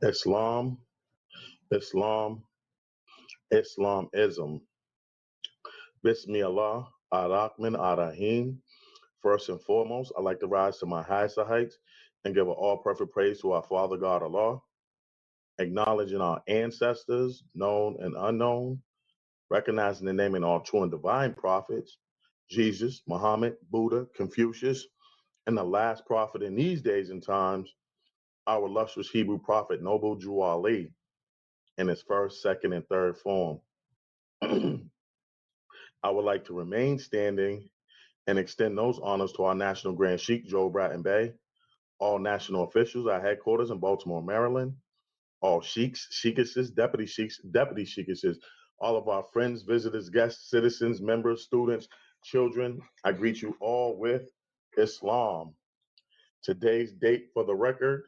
Islam, Islam, Islamism. Bismillah, Ar-Rahman, Ar-Rahim. First and foremost, I'd like to rise to my highest of heights and give all perfect praise to our Father God Allah, acknowledging our ancestors, known and unknown, recognizing and naming all true and divine prophets, Jesus, Muhammad, Buddha, Confucius, and the last prophet in these days and times, our illustrious Hebrew prophet, Noble Drew Ali, in his first, second, and third form. I would like to remain standing and extend those honors to our National Grand Sheikh, Joe Bratton Bey, all national officials at headquarters in Baltimore, Maryland, all sheiks, sheikesses, deputy sheikesses, all of our friends, visitors, guests, citizens, members, students, children. I greet you all with Islam. Today's date for the record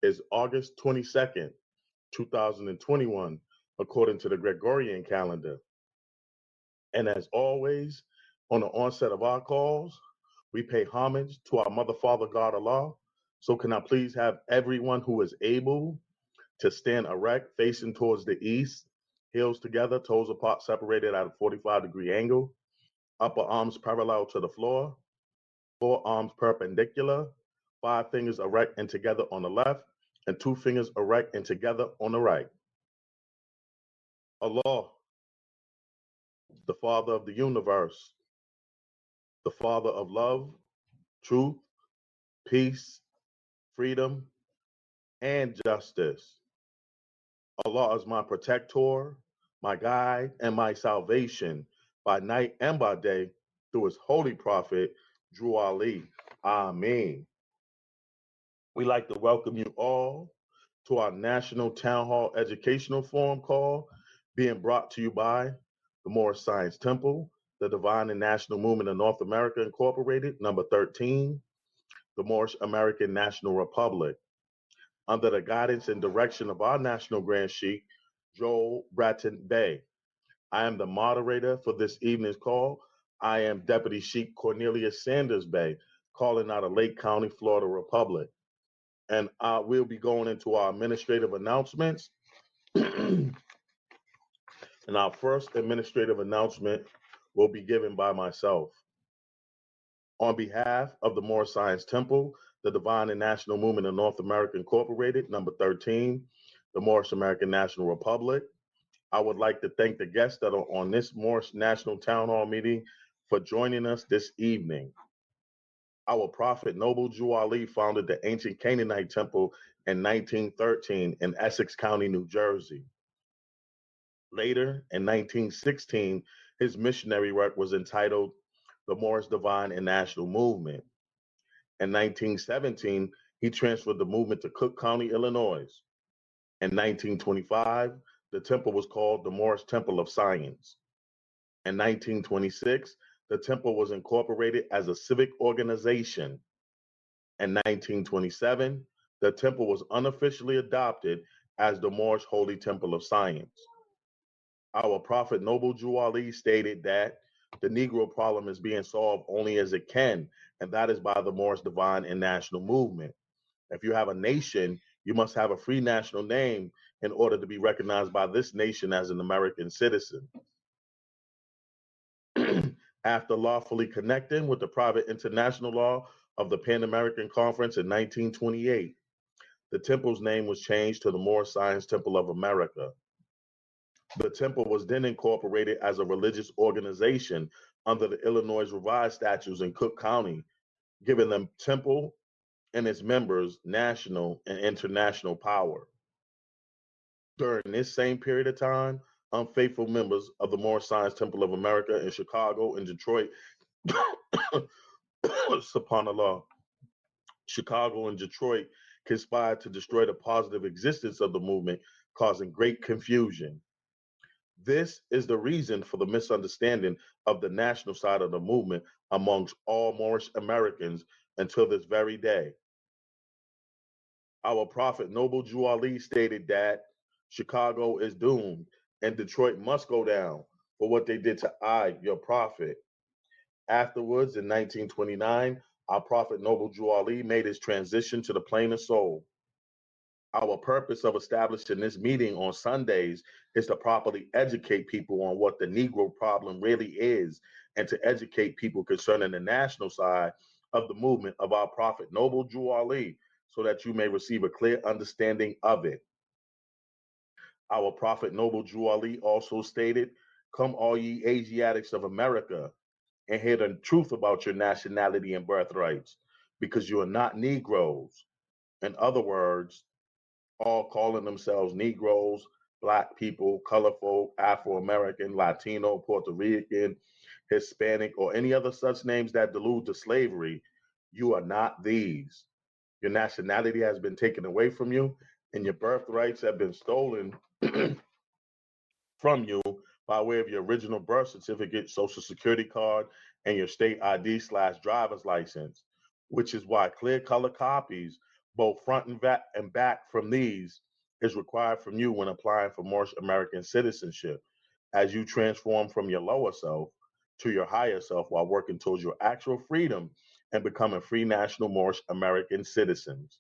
is August 22nd, 2021, according to the Gregorian calendar. And as always, on the onset of our calls, we pay homage to our Mother, Father, God, Allah. So can I please have everyone who is able to stand erect, facing towards the east, heels together, toes apart, separated at a 45-degree angle, upper arms parallel to the floor, forearms perpendicular, 5 fingers erect and together on the left, and 2 fingers erect and together on the right. Allah, the Father of the universe, the Father of love, truth, peace, freedom, and justice. Allah is my protector, my guide, and my salvation by night and by day through his holy prophet, Drew Ali. Ameen. We'd like to welcome you all to our National Town Hall Educational Forum call being brought to you by the Moorish Science Temple, the Divine and National Movement of North America Incorporated, number 13, the Moorish American National Republic, under the guidance and direction of our National Grand Sheikh, Joel Bratton Bey. I am the moderator for this evening's call. I am Deputy Sheikh Cornelius Sanders Bey, calling out of Lake County, Florida Republic. And we'll be going into our administrative announcements. And our first administrative announcement will be given by myself. On behalf of the Moorish Science Temple, the Divine and National Movement of North America Incorporated, number 13, the Moorish American National Republic, I would like to thank the guests that are on this Moorish National Town Hall meeting for joining us this evening. Our prophet Noble Drew Ali founded the ancient Canaanite temple in 1913 in Essex County, New Jersey. Later, in 1916, his missionary work was entitled The Moorish Divine and National Movement. In 1917, he transferred the movement to Cook County, Illinois. In 1925, the temple was called the Moorish Temple of Science. In 1926, the temple was incorporated as a civic organization. In 1927, the temple was unofficially adopted as the Moorish Holy Temple of Science. Our prophet Noble Drew Ali stated that the Negro problem is being solved only as it can, and that is by the Moorish Divine and National Movement. If you have a nation, you must have a free national name in order to be recognized by this nation as an American citizen. After lawfully connecting with the private international law of the Pan American Conference in 1928, the temple's name was changed to the Moorish Science Temple of America. The temple was then incorporated as a religious organization under the Illinois Revised Statutes in Cook County, giving the temple and its members national and international power. During this same period of time, unfaithful members of the Moorish Science Temple of America in Chicago and Detroit, subhanAllah, Chicago and Detroit conspired to destroy the positive existence of the movement, causing great confusion. This is the reason for the misunderstanding of the national side of the movement amongst all Moorish Americans until this very day. Our prophet Noble Drew Ali stated that Chicago is doomed and Detroit must go down for what they did to I, your prophet. Afterwards, in 1929, our prophet Noble Drew Ali made his transition to the plane of soul. Our purpose of establishing this meeting on Sundays is to properly educate people on what the Negro problem really is and to educate people concerning the national side of the movement of our prophet, Noble Drew Ali, so that you may receive a clear understanding of it. Our prophet, Noble Drew Ali, also stated, "Come, all ye Asiatics of America, and hear the truth about your nationality and birthrights, because you are not Negroes." In other words, all calling themselves Negroes, Black people, color folk, Afro-American, Latino, Puerto Rican, Hispanic, or any other such names that delude to slavery, you are not these. Your nationality has been taken away from you, and your birthrights have been stolen from you by way of your original birth certificate, social security card, and your state ID/driver's license, which is why clear color copies, both front and back from these, is required from you when applying for Moorish American citizenship as you transform from your lower self to your higher self while working towards your actual freedom and becoming free national Moorish American citizens.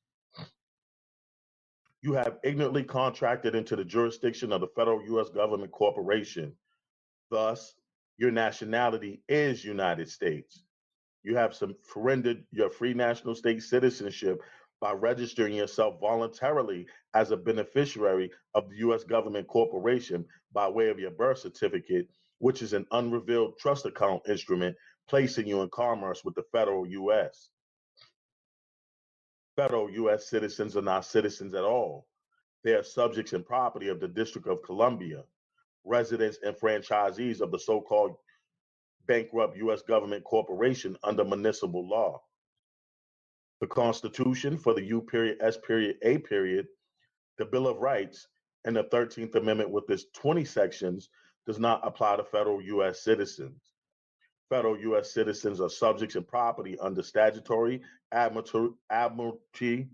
You have ignorantly contracted into the jurisdiction of the federal U.S. government corporation. Thus, your nationality is United States. You have surrendered your free national state citizenship by registering yourself voluntarily as a beneficiary of the U.S. government corporation by way of your birth certificate, which is an unrevealed trust account instrument placing you in commerce with the federal U.S. Federal U.S. citizens are not citizens at all. They are subjects and property of the District of Columbia, residents and franchisees of the so-called bankrupt U.S. government corporation under municipal law. The Constitution for the U.S.A., the Bill of Rights, and the 13th Amendment with its 20 sections does not apply to federal U.S. citizens. Federal U.S. citizens are subjects and property under statutory, admiralty,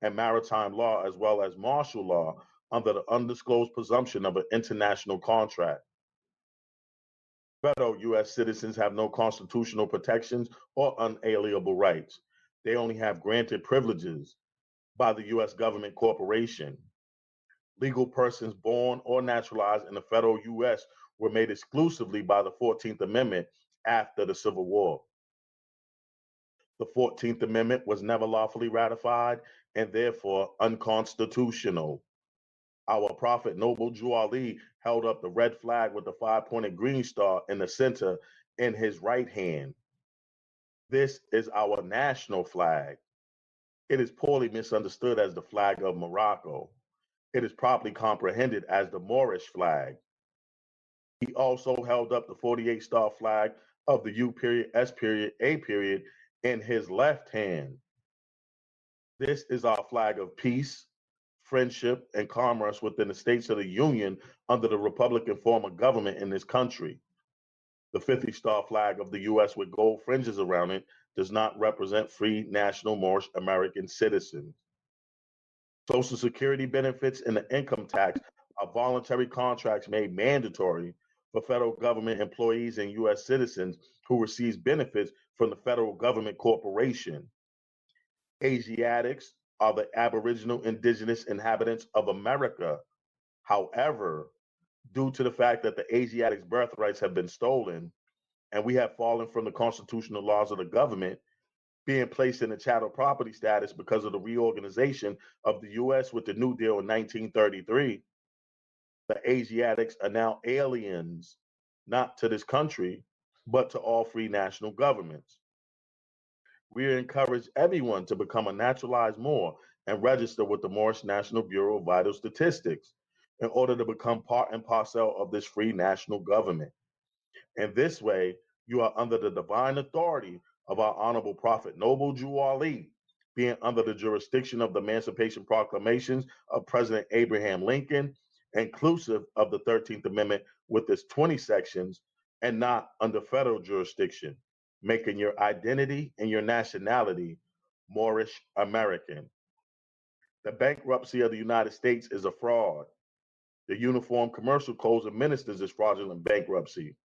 and maritime law, as well as martial law, under the undisclosed presumption of an international contract. Federal U.S. citizens have no constitutional protections or unalienable rights. They only have granted privileges by the U.S. government corporation. Legal persons born or naturalized in the federal U.S. were made exclusively by the 14th Amendment after the Civil War. The 14th Amendment was never lawfully ratified and therefore unconstitutional. Our prophet Noble Drew Ali held up the red flag with the five-pointed green star in the center in his right hand. This is our national flag. It is poorly misunderstood as the flag of Morocco. It is properly comprehended as the Moorish flag. He also held up the 48-star flag of the U.S.A. in his left hand. This is our flag of peace, friendship, and commerce within the states of the Union under the Republican form of government in this country. The 50-star flag of the U.S. with gold fringes around it does not represent free national Moorish American citizens. Social Security benefits and the income tax are voluntary contracts made mandatory for federal government employees and U.S. citizens who receive benefits from the federal government corporation. Asiatics are the Aboriginal indigenous inhabitants of America. However, due to the fact that the Asiatics' birthrights have been stolen and we have fallen from the constitutional laws of the government, being placed in a chattel property status because of the reorganization of the U.S. with the New Deal in 1933, the Asiatics are now aliens, not to this country, but to all free national governments. We encourage everyone to become a naturalized Moor and register with the Moorish National Bureau of Vital Statistics in order to become part and parcel of this free national government. In this way, you are under the divine authority of our honorable prophet, Noble Drew Ali, being under the jurisdiction of the Emancipation Proclamations of President Abraham Lincoln, inclusive of the 13th Amendment with its 20 sections, and not under federal jurisdiction, making your identity and your nationality Moorish American. The bankruptcy of the United States is a fraud. The Uniform Commercial Code administers this fraudulent bankruptcy.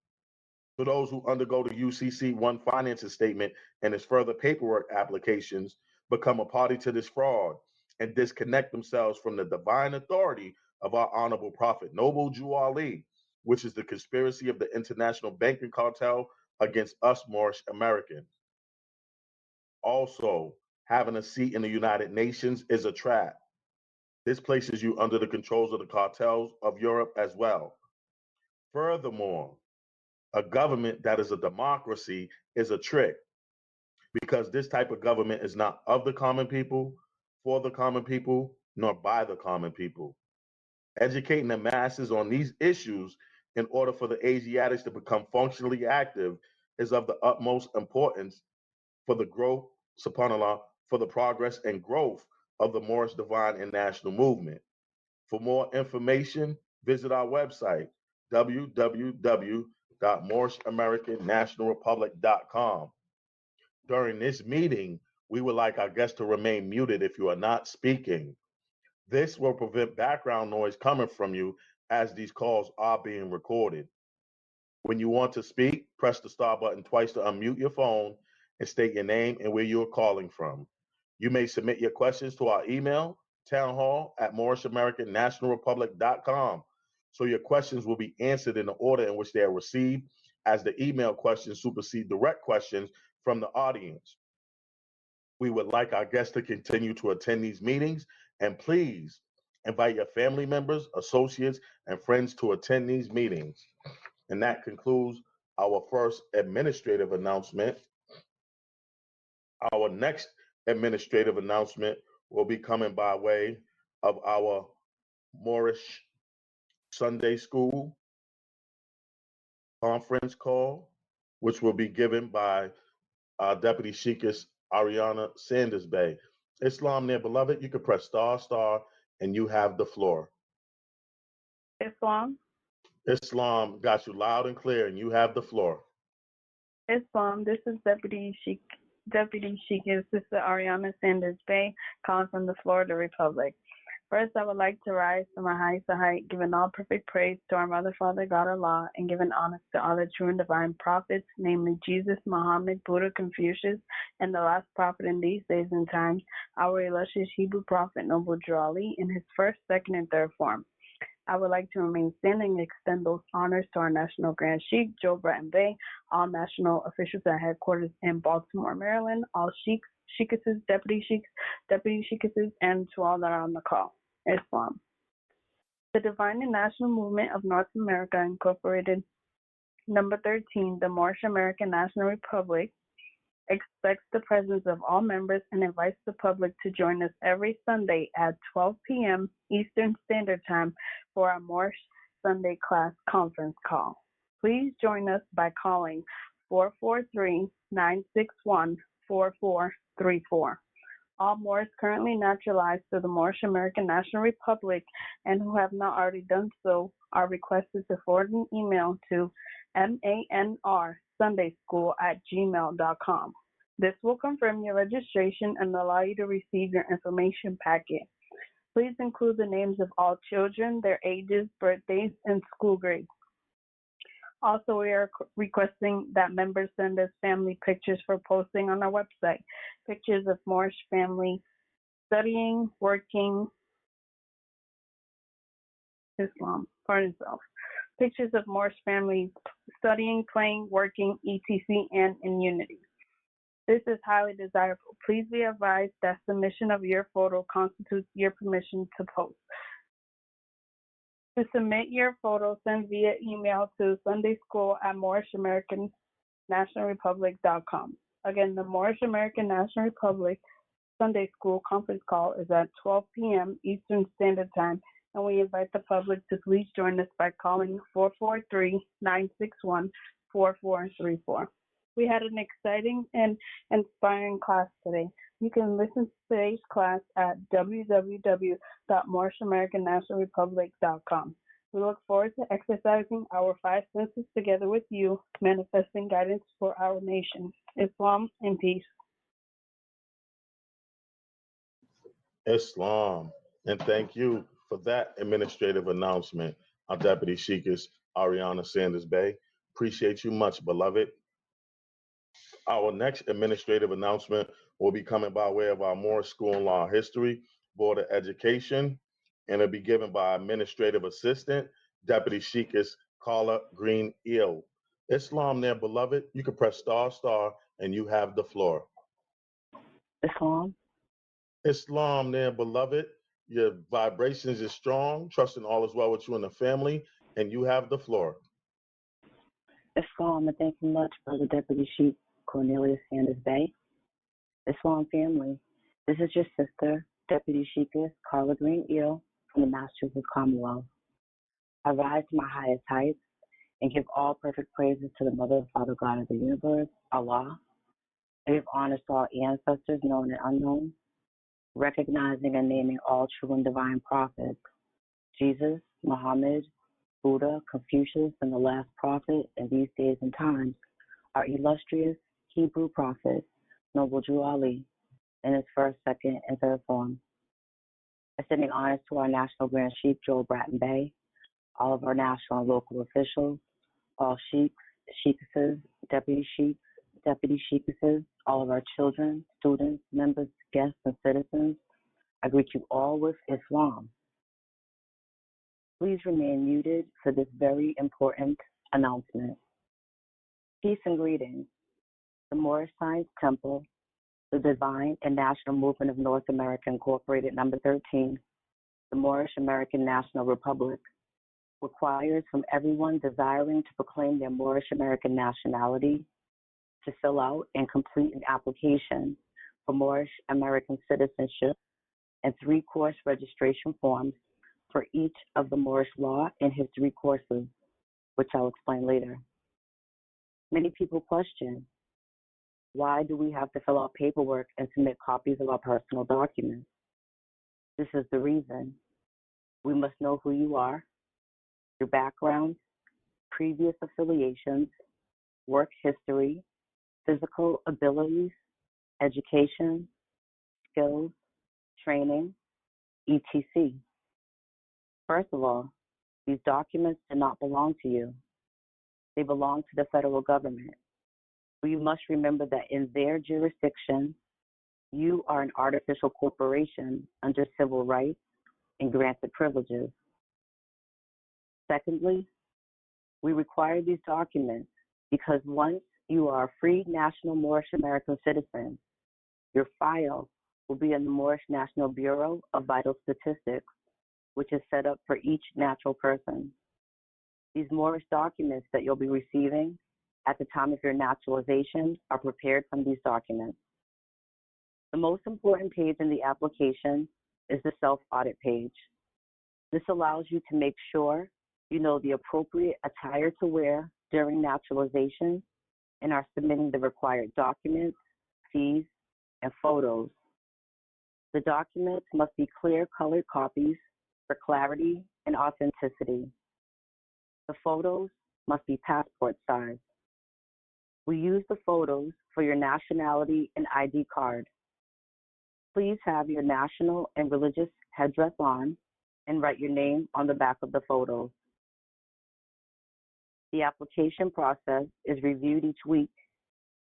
To those who undergo the UCC 1 financing statement and its further paperwork applications, become a party to this fraud and disconnect themselves from the divine authority of our honorable prophet, Noble Jew Ali, which is the conspiracy of the international banking cartel against us Moorish Americans. Also, having a seat in the United Nations is a trap. This places you under the controls of the cartels of Europe as well. Furthermore, a government that is a democracy is a trick, because this type of government is not of the common people, for the common people, nor by the common people. Educating the masses on these issues in order for the Asiatics to become functionally active is of the utmost importance for the growth, subhanAllah, for the progress and growth of the Moorish Divine and National Movement. For more information, visit our website, www.moorishamericannationalrepublic.com. During this meeting, we would like our guests to remain muted if you are not speaking. This will prevent background noise coming from you as these calls are being recorded. When you want to speak, press the star button twice to unmute your phone and state your name and where you are calling from. You may submit your questions to our email, townhall@moorishamericannationalrepublic.com. So your questions will be answered in the order in which they are received, as the email questions supersede direct questions from the audience. We would like our guests to continue to attend these meetings, and please invite your family members, associates, and friends to attend these meetings. And that concludes our first administrative announcement. Our next administrative announcement will be coming by way of our Moorish Sunday School conference call, which will be given by Deputy Sheikess Ariana Sanders Bay. Islam there, beloved, you can press star, star, and you have the floor. Islam. Islam got you loud and clear, and you have the floor. Islam, this is Deputy Sheikess Sister Ariana Sanders Bay, calling from the Florida Republic. First, I would like to rise to my highest height, giving all perfect praise to our Mother, Father, God, Allah, and giving honors to all the true and divine prophets, namely Jesus, Muhammed, Buddha, Confucius, and the last prophet in these days and times, our illustrious Hebrew prophet, Noble Jew Ali, in his first, second, and third form. I would like to remain standing and extend those honors to our National Grand Sheikh, Joe Bratton Bay, all national officials at headquarters in Baltimore, Maryland, all sheikhs, sheikesses, deputy sheikesses, and to all that are on the call. Islam. The Divine and National Movement of North America, Incorporated, number 13, the Moorish American National Republic, expects the presence of all members and invites the public to join us every Sunday at 12 p.m. Eastern Standard Time for our Moorish Sunday class conference call. Please join us by calling 443-961-4434. All Moors currently naturalized to the Moorish American National Republic and who have not already done so are requested to forward an email to manrsundayschool@gmail.com. This will confirm your registration and allow you to receive your information packet. Please include the names of all children, their ages, birthdays, and school grades. Also, we are requesting that members send us family pictures for posting on our website. Pictures of Moorish family studying, working, Islam, pardon self. Pictures of Moorish families studying, playing, working, etc., and in unity. This is highly desirable. Please be advised that submission of your photo constitutes your permission to post. To submit your photo, send via email to sundayschool@moorishamericannationalrepublic.com. Again, the Moorish American National Republic Sunday School conference call is at 12 p.m. Eastern Standard Time, and we invite the public to please join us by calling 443-961-4434. We had an exciting and inspiring class today. You can listen to today's class at www.moorishamericannationalrepublic.com. We look forward to exercising our five senses together with you, manifesting guidance for our nation. Islam and peace. Islam. And thank you for that administrative announcement, our Deputy Sheikess Ariana Sanders Bay. Appreciate you much, beloved. Our next administrative announcement will be coming by way of our Moorish School in Law History, Board of Education, and it'll be given by Administrative Assistant, Deputy Sheikh Carla Green Eel. Islam there, beloved. You can press star, and you have the floor. Islam. Islam there, beloved. Your vibrations is strong, trusting all is well with you and the family, and you have the floor. Islam, and thank you much, Brother Deputy Sheikh Cornelius Sanders Bay. Islam family, this is your sister, Deputy Sheikh Carla Green Eel from the Massachusetts Commonwealth. I rise to my highest heights and give all perfect praises to the Mother and Father God of the universe, Allah. I give honors to all ancestors, known and unknown, recognizing and naming all true and divine prophets, Jesus, Muhammed, Buddha, Confucius, and the last prophet in these days and times, our illustrious Hebrew prophet, Noble Drew Ali, in his first, second, and third form. Extending honors to our National Grand Sheikh, Joel Bratton Bay, all of our national and local officials, all sheikhs, sheikhesses, deputy sheikhesses, all of our children, students, members, guests, and citizens. I greet you all with Islam. Please remain muted for this very important announcement. Peace and greetings. The Moorish Science Temple, the Divine and National Movement of North America Incorporated, number 13, the Moorish American National Republic, requires from everyone desiring to proclaim their Moorish American nationality to fill out and complete an application for Moorish American citizenship and 3-course registration forms for each of the Moorish law and history courses, which I'll explain later. Many people question, why do we have to fill out paperwork and submit copies of our personal documents? This is the reason. We must know who you are, your background, previous affiliations, work history, physical abilities, education, skills, training, etc. First of all, these documents do not belong to you. They belong to the federal government. But you must remember that in their jurisdiction, you are an artificial corporation under civil rights and granted privileges. Secondly, we require these documents because once you are a free national Moorish American citizen, your file will be in the Moorish National Bureau of Vital Statistics, which is set up for each natural person. These Moorish documents that you'll be receiving at the time of your naturalization are prepared from these documents. The most important page in the application is the self-audit page. This allows you to make sure you know the appropriate attire to wear during naturalization and are submitting the required documents, fees, and photos. The documents must be clear colored copies for clarity and authenticity. The photos must be passport size. We use the photos for your nationality and ID card. Please have your national and religious headdress on and write your name on the back of the photos. The application process is reviewed each week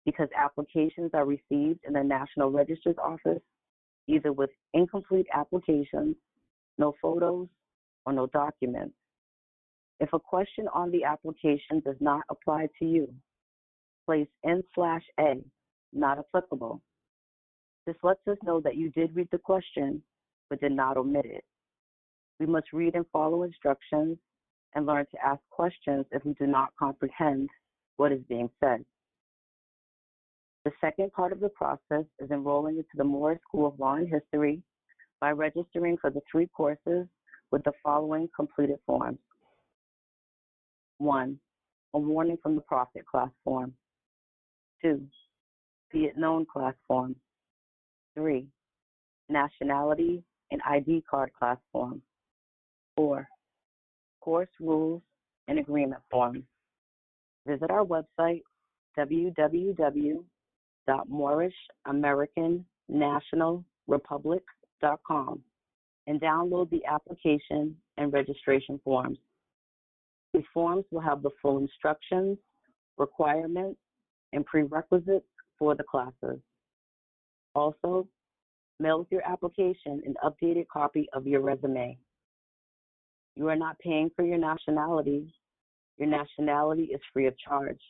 because applications are received in the National Register's office either with incomplete applications, no photos, or no documents. If a question on the application does not apply to you, place N/A, not applicable. This lets us know that you did read the question, but did not omit it. We must read and follow instructions and learn to ask questions if we do not comprehend what is being said. The second part of the process is enrolling into the Moorish School of Law and History by registering for the 3 courses with the following completed forms. 1, a warning from the Prophet class form. 2, be it known class form. 3, nationality and ID card class form. 4, course rules and agreement form. Visit our website, www.moorishamericannationalrepublic.com, and download the application and registration forms. These forms will have the full instructions, requirements, and prerequisites for the classes. Also, Mail with your application an updated copy of your resume. You are not paying for your nationality. Your nationality is free of charge.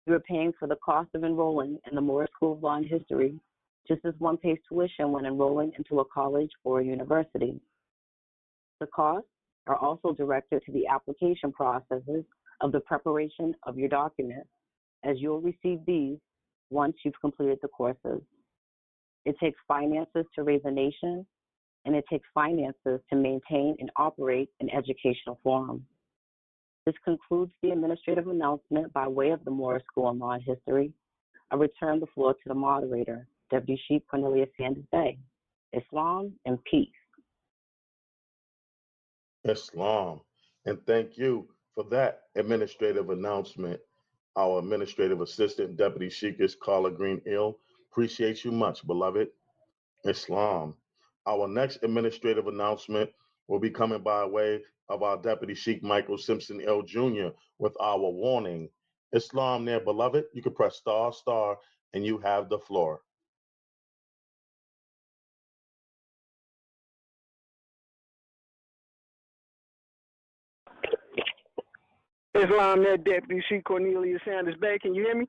You are paying for the cost of enrolling in the Moorish School of Law and History, just as one pays tuition when enrolling into a college or a university. The costs are also directed to the application processes of the preparation of your documents, as you'll receive these once you've completed the courses. It takes finances to raise a nation, and it takes finances to maintain and operate an educational forum. This concludes the administrative announcement by way of the Moorish School of Law and History. I return the floor to the moderator, Deputy Sheikh Cornelia Sanders Bay. Islam and peace. Islam. And thank you for that administrative announcement. Our administrative assistant, Deputy Sheikh Carla Green Ill. Appreciate you much, beloved. Islam. Our next administrative announcement will be coming by way of our Deputy Sheikh Michael Simpson L. Jr. with our warning. Islam there, beloved. You can press star, star, and you have the floor. Islam there, Deputy Sheikh Cornelia Sanders Bay. Can you hear me?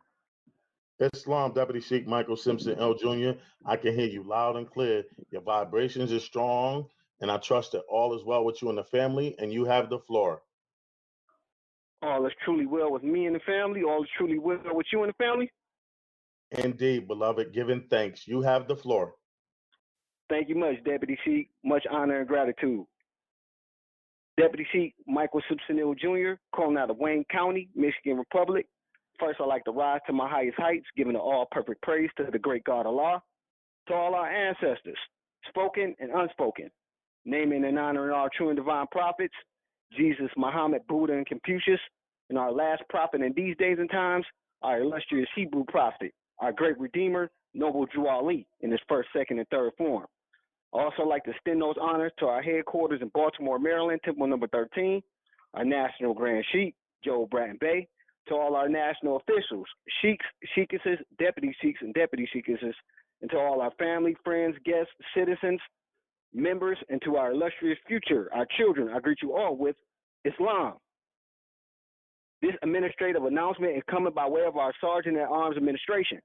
Islam, Deputy Sheikh Michael Simpson L. Jr. I can hear you loud and clear. Your vibrations are strong, and I trust that all is well with you and the family, and you have the floor. All is truly well with me and the family. All is truly well with you and the family. Indeed, beloved, giving thanks. You have the floor. Thank you much, Deputy Sheikh. Much honor and gratitude. Deputy Sheikh Michael Simpson L. Jr., calling out of Wayne County, Michigan Republic. First, I'd like to rise to my highest heights, giving the all-perfect praise to the great God Allah, to all our ancestors, spoken and unspoken, naming and honoring our true and divine prophets, Jesus, Muhammed, Buddha, and Confucius, and our last prophet in these days and times, our illustrious Hebrew prophet, our great Redeemer, Noble Drew Ali, in his first, second, and third form. I also like to extend those honors to our headquarters in Baltimore, Maryland, Temple number 13, our National Grand Sheikh, Joe Bratton Bay, to all our national officials, sheikhs, sheikesses, deputy sheikhs, and deputy sheikesses, and to all our family, friends, guests, citizens, members, and to our illustrious future, our children, I greet you all with Islam. This administrative announcement is coming by way of our Sergeant at Arms Administration.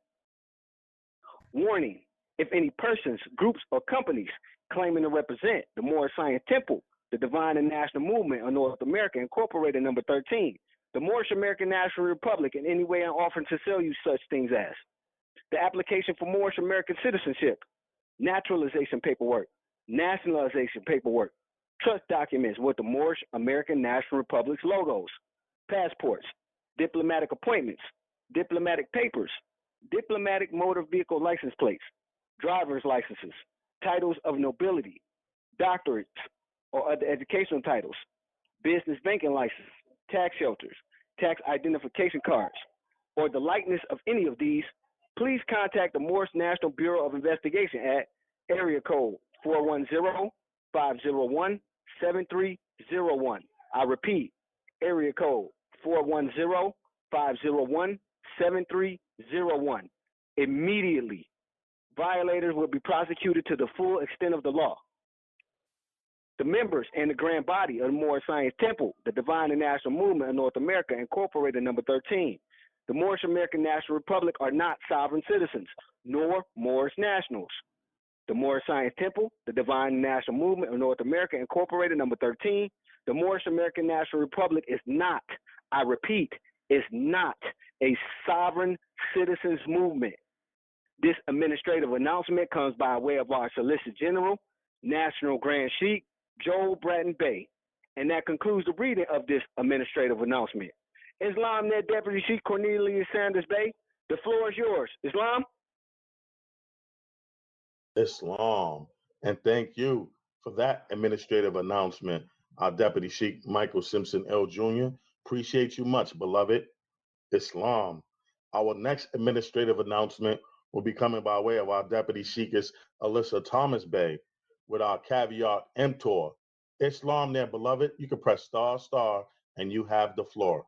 Warning, if any persons, groups, or companies claiming to represent the Moorish Science Temple, the Divine and National Movement of North America, Incorporated, number 13, the Moorish American National Republic, in any way and offering to sell you such things as the application for Moorish American citizenship, naturalization paperwork, nationalization paperwork, trust documents with the Moorish American National Republic's logos, passports, diplomatic appointments, diplomatic papers, diplomatic motor vehicle license plates, driver's licenses, titles of nobility, doctorates or other educational titles, business banking license, tax shelters, tax identification cards, or the likeness of any of these, please contact the Moorish National Bureau of Investigation at area code 410-501-7301. I repeat, area code 410-501-7301. Immediately, violators will be prosecuted to the full extent of the law. The members and the grand body of the Moorish Science Temple, the Divine and National Movement of North America, Incorporated, number 13, the Moorish American National Republic are not sovereign citizens, nor Moorish nationals. The Moorish Science Temple, the Divine and National Movement of North America, Incorporated, number 13, the Moorish American National Republic is not, I repeat, is not a sovereign citizens movement. This administrative announcement comes by way of our Solicitor General, National Grand Sheikh, Joel Bratton Bay. And that concludes the reading of this administrative announcement. Islam there, Deputy Sheikh Cornelia Sanders Bay. The floor is yours. Islam? Islam. And thank you for that administrative announcement, our Deputy Sheikh Michael Simpson L. Jr. Appreciate you much, beloved. Islam. Our next administrative announcement will be coming by way of our Deputy Sheikess Alyssa Thomas Bay with our caveat emptor. Islam there, beloved. You can press star, star, and you have the floor.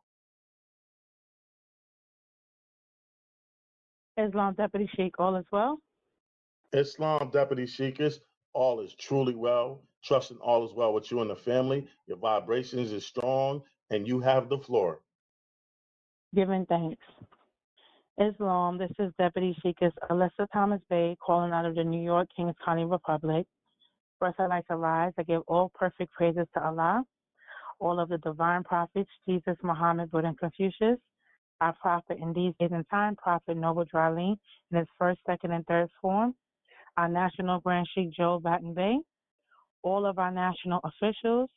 Islam, Deputy Sheikh, all is well. Islam, Deputy Sheikers, all is truly well. Trusting all is well with you and the family. Your vibrations is strong, and you have the floor. Giving thanks. Islam, this is Deputy Sheikers Alyssa Thomas Bay calling out of the New York Kings County Republic. First, I'd like to rise. I give all perfect praises to Allah, all of the divine prophets, Jesus, Muhammed, Buddha, and Confucius, our prophet in these days and time, Prophet Noble Drawleen in his first, second, and third form, our National Grand Sheikh Joe Baton Bay, all of our national officials,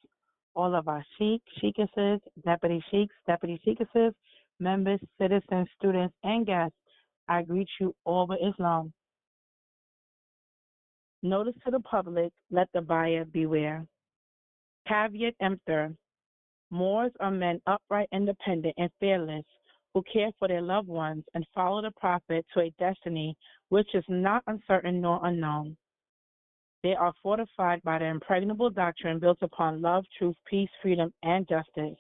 all of our sheikesses, deputy sheikesses, members, citizens, students, and guests, I greet you all with Islam. Notice to the public, let the buyer beware. Caveat emptor. Moors are men upright, independent, and fearless, who care for their loved ones and follow the prophet to a destiny which is not uncertain nor unknown. They are fortified by the impregnable doctrine built upon love, truth, peace, freedom, and justice.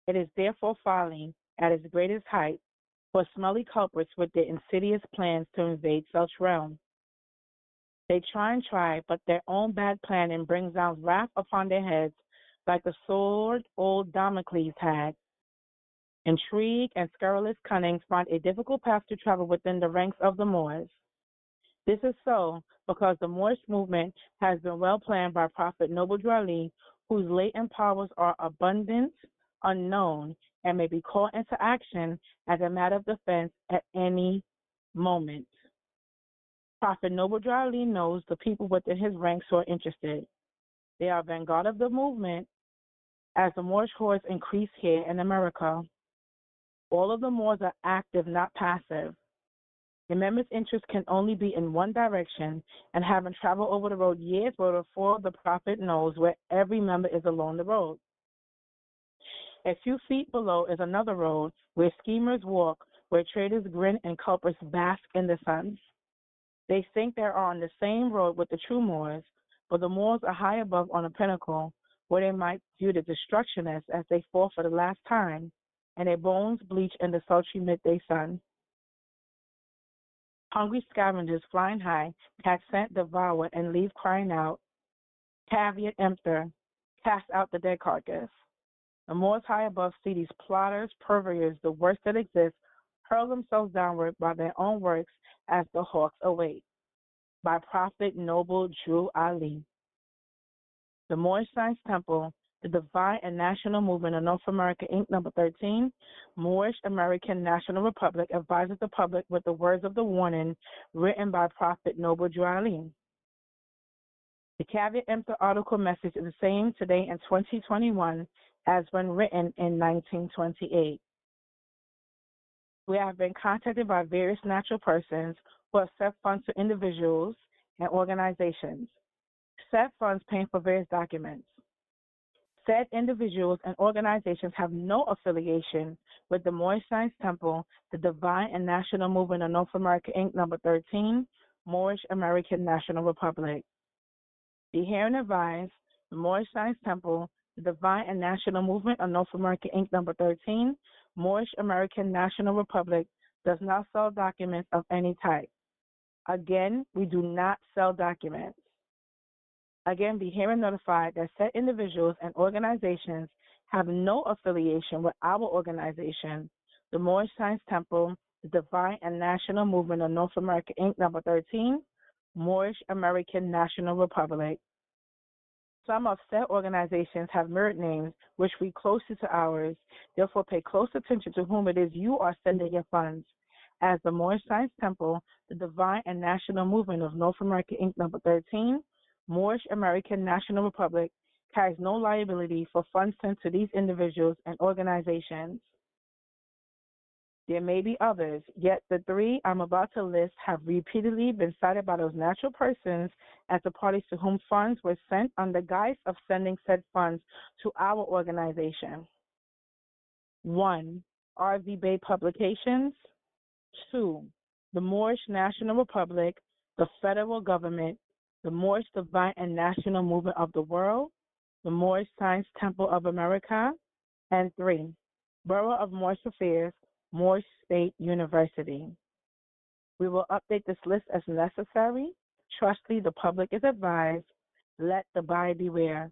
It is therefore folly at its greatest height for smelly culprits with their insidious plans to invade such realm. They try, but their own bad planning brings down wrath upon their heads like the sword old Damocles had. Intrigue and scurrilous cunning find a difficult path to travel within the ranks of the Moors. This is so because the Moorish movement has been well planned by Prophet Noble Drawleen, whose latent powers are abundant, unknown, and may be called into action as a matter of defense at any moment. Prophet Noble Drawleen knows the people within his ranks who are interested. They are vanguard of the movement as the Moorish hordes increase here in America. All of the Moors are active, not passive. The members' interest can only be in one direction, and having traveled over the road years before, the prophet knows where every member is along the road. A few feet below is another road where schemers walk, where traders grin and culprits bask in the sun. They think they are on the same road with the true Moors, but the Moors are high above on a pinnacle, where they might view the destructionists as they fall for the last time, and their bones bleach in the sultry midday sun. Hungry scavengers flying high, catch scent, devour, and leave crying out, caveat emptor, cast out the dead carcass. The Moors high above see these plotters, purveyors, the worst that exists, hurl themselves downward by their own works as the hawks await. By Prophet Noble Drew Ali. The Moorish Science Temple, the Divine and National Movement of North America, Inc., number 13, Moorish American National Republic, advises the public with the words of the warning written by Prophet Noble Drew Ali. The caveat emptor article message is the same today in 2021 as when written in 1928. We have been contacted by various natural persons who have set funds to individuals and organizations. Set funds paying for various documents. Said individuals and organizations have no affiliation with the Moorish Science Temple, the Divine and National Movement of North America, Inc., number 13, Moorish American National Republic. Be herein advised, the Moorish Science Temple, the Divine and National Movement of North America, Inc., number 13, Moorish American National Republic, does not sell documents of any type. Again, we do not sell documents. Again, be herein notified that said individuals and organizations have no affiliation with our organization, the Moorish Science Temple, the Divine and National Movement of North America, Inc., number 13, Moorish American National Republic. Some of said organizations have mirrored names which read closer to ours. Therefore, pay close attention to whom it is you are sending your funds. As the Moorish Science Temple, the Divine and National Movement of North America, Inc., number 13, Moorish American National Republic, carries no liability for funds sent to these individuals and organizations. There may be others, yet the three I'm about to list have repeatedly been cited by those natural persons as the parties to whom funds were sent under guise of sending said funds to our organization. 1. R.V. Bay Publications. 2. The Moorish National Republic, the federal government, the Moorish Divine and National Movement of the World, the Moorish Science Temple of America, and 3. Borough of Moorish Affairs, Moorish State University. We will update this list as necessary. Trustee, the public is advised. Let the buyer beware.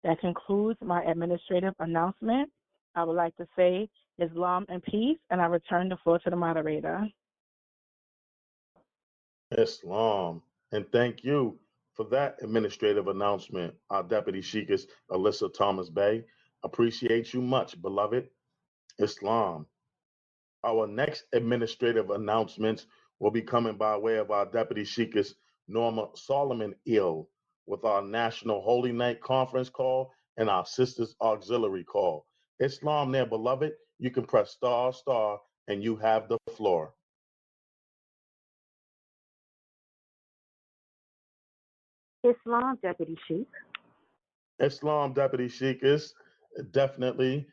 That concludes my administrative announcement. I would like to say Islam and peace, and I return the floor to the moderator. Islam. And thank you for that administrative announcement, our Deputy Sheikah Alyssa Thomas Bay. Appreciate you much, beloved. Islam. Our next administrative announcements will be coming by way of our Deputy Sheikah Norma Solomon Ill with our National Holy Night Conference call and our Sisters Auxiliary call. Islam there, beloved. You can press star, star, and you have the floor. Islam, Deputy Sheikh. Islam, Deputy Sheikah, definitely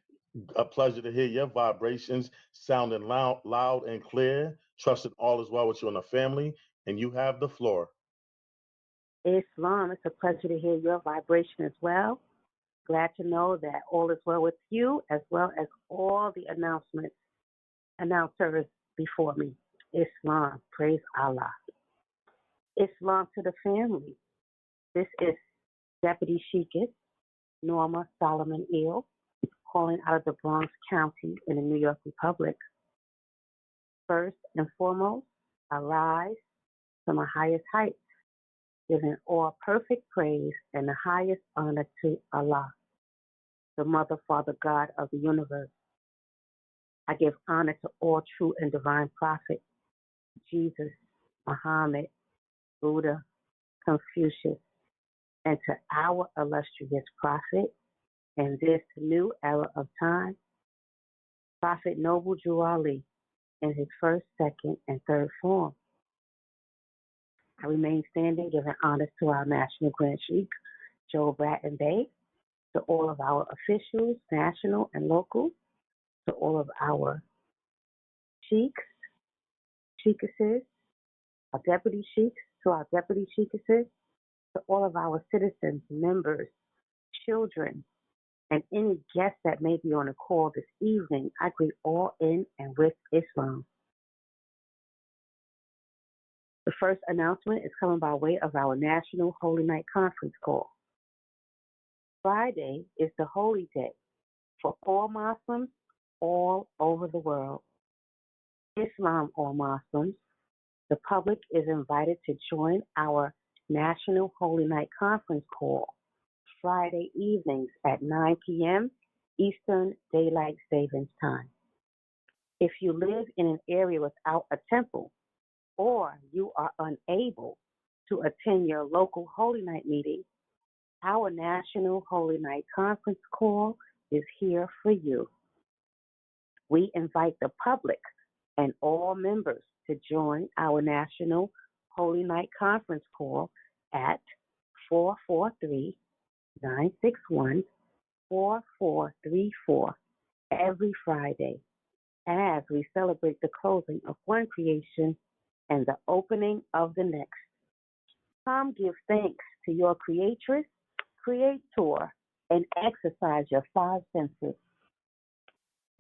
a pleasure to hear your vibrations sounding loud and clear. Trusting all is well with you and the family, and you have the floor. Islam, it's a pleasure to hear your vibration as well. Glad to know that all is well with you, as well as all the announcers before me. Islam, praise Allah. Islam to the family. This is Deputy Sheikah Norma Solomon Ill, calling out of the Bronx County in the New York Republic. First and foremost, I rise to my highest heights, giving all perfect praise and the highest honor to Allah, the Mother, Father, God of the universe. I give honor to all true and divine prophets, Jesus, Muhammed, Buddha, Confucius, and to our illustrious prophet in this new era of time, Prophet Noble Drew Ali in his first, second, and third form. I remain standing, giving honors to our National Grand Sheikh, Joe Bratton Bay, to all of our officials, national and local, to all of our sheikhs, sheikesses, our deputy sheikhs, to our deputy sheikesses, to all of our citizens, members, children, and any guests that may be on a call this evening. I greet all in and with Islam. The first announcement is coming by way of our National Holy Night Conference call. Friday is the holy day for all Muslims all over the world. Islam, all Muslims, the public is invited to join our National Holy Night Conference call Friday evenings at 9 p.m. Eastern Daylight Savings Time. If you live in an area without a temple, or you are unable to attend your local Holy Night meeting, our National Holy Night Conference call is here for you. We invite the public and all members to join our National Holy Night Conference call at 443-961-4434 every Friday as we celebrate the closing of one creation and the opening of the next. Come give thanks to your creatress, creator, and exercise your five senses,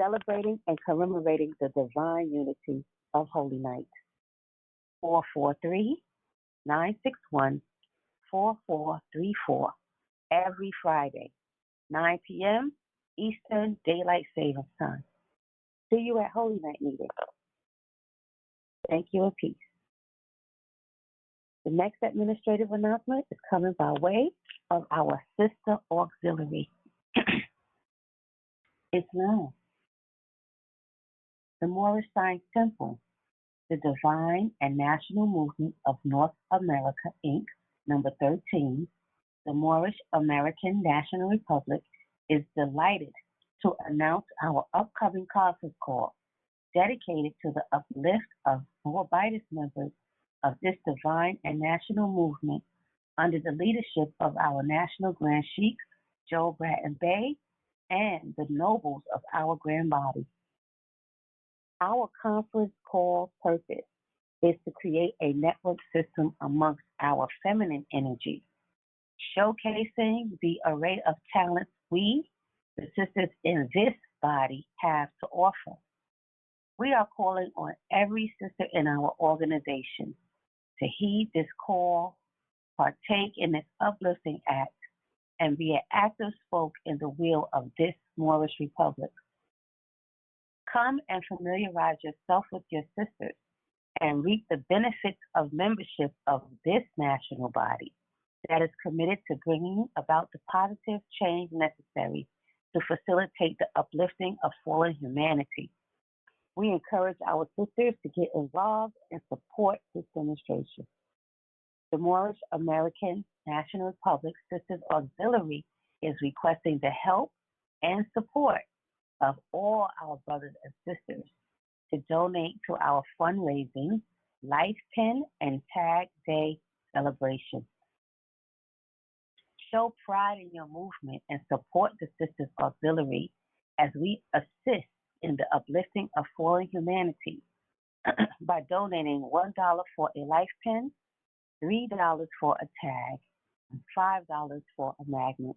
celebrating and commemorating the divine unity of Holy Night. 443-961-4434 every Friday, 9 p.m. Eastern Daylight Savings Time. See you at Holy Night meeting. Thank you and peace. The next administrative announcement is coming by way of our sister auxiliary. Islam. The Moorish Science Temple, the Divine and National Movement of North America, Inc., number 13, the Moorish American National Republic, is delighted to announce our upcoming conference call dedicated to the uplift of Moabitist members of this divine and national movement under the leadership of our National Grand Sheikh, Joe Bratton Bay, and the nobles of our grand body. Our conference call purpose is to create a network system amongst our feminine energy, showcasing the array of talents we, the sisters in this body, have to offer. We are calling on every sister in our organization to heed this call, partake in this uplifting act, and be an active spoke in the wheel of this Moorish Republic. Come and familiarize yourself with your sisters and reap the benefits of membership of this national body that is committed to bringing about the positive change necessary to facilitate the uplifting of fallen humanity. We encourage our sisters to get involved and support this demonstration. The Moorish American National Republic Sisters Auxiliary is requesting the help and support of all our brothers and sisters to donate to our fundraising, Life Pin, and Tag Day celebration. Show pride in your movement and support the Sisters Auxiliary as we assist in the uplifting of fallen humanity by donating $1 for a life pin, $3 for a tag, and $5 for a magnet.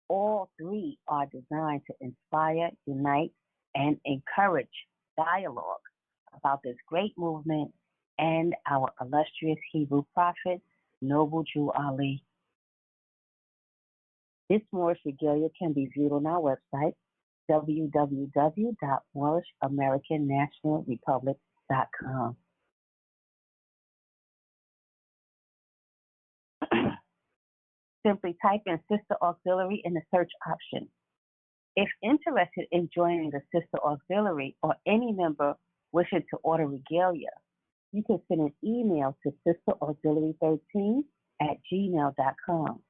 All three are designed to inspire, unite, and encourage dialogue about this great movement and our illustrious Hebrew prophet, Noble Jew Ali. This Moorish regalia can be viewed on our website, www.moorishamericannationalrepublic.com. Simply type in Sister Auxiliary in the search option. If interested in joining the Sister Auxiliary or any member wishing to order regalia, you can send an email to sisterauxiliary13@gmail.com.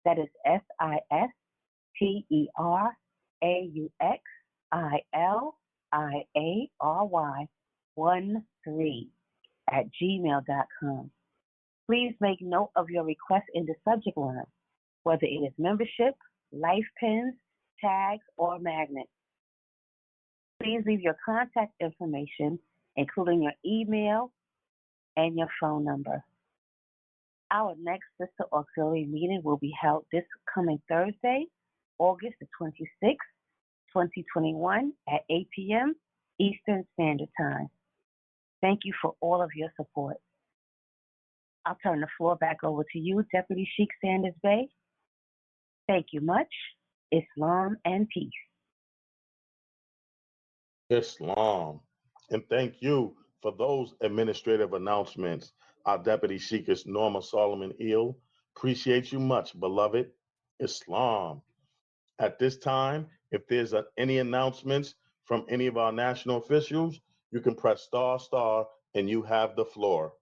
That is SISTERAUXILIARY13@gmail.com. Please make note of your request in the subject line, whether it is membership, life pins, tags, or magnets. Please leave your contact information, including your email and your phone number. Our next Sister Auxiliary meeting will be held this coming Thursday, August the 26th, 2021 at 8 p.m. Eastern Standard Time. Thank you for all of your support. I'll turn the floor back over to you, Deputy Sheikh Sanders Bey. Thank you much. Islam and peace. Islam. And thank you for those administrative announcements. Our Deputy Sheikh is Norma Solomon Eel. Appreciate you much, beloved. Islam. At this time, if there's any announcements from any of our national officials, you can press ***, and you have the floor.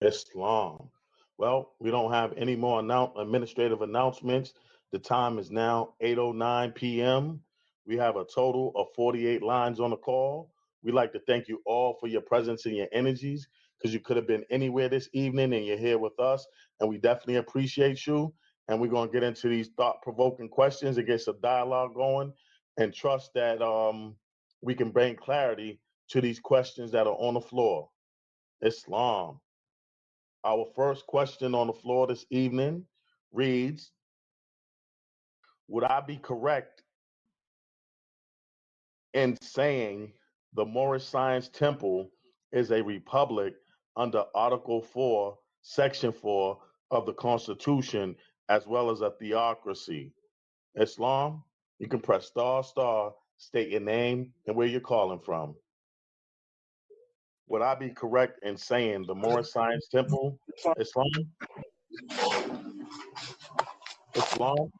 Islam. Well, we don't have any more administrative announcements. The time is now 8:09 p.m. We have a total of 48 lines on the call. We'd like to thank you all for your presence and your energies, because you could have been anywhere this evening and you're here with us, and we definitely appreciate you. And we're going to get into these thought-provoking questions and get some dialogue going, and trust that we can bring clarity to these questions that are on the floor. Islam. Our first question on the floor this evening reads, would I be correct in saying the Moorish Science Temple is a republic under Article 4, Section 4 of the Constitution, as well as a theocracy? Islam, you can press ***, state your name and where you're calling from. Would I be correct in saying the Moorish Science Temple, Islam? Islam?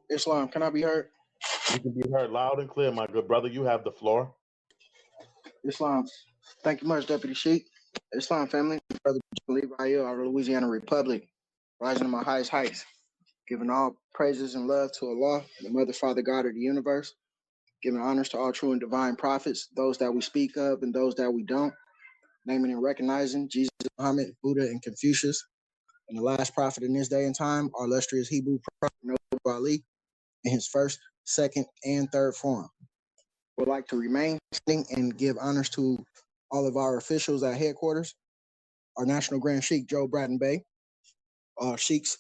Islam, can I be heard? You can be heard loud and clear, my good brother. You have the floor. Islam, thank you much, Deputy Sheikh. Islam family, Brother Levi, our Louisiana Republic, rising to my highest heights, giving all praises and love to Allah, the Mother, Father, God of the universe, giving honors to all true and divine prophets, those that we speak of and those that we don't, naming and recognizing Jesus, Muhammed, Buddha, and Confucius, and the last prophet in this day and time, our illustrious Hebrew prophet, Noble Ali, in his first, second, and third form. Would like to remain standing and give honors to all of our officials at headquarters, our National Grand Sheikh, Joe Bratton Bay, sheikhs,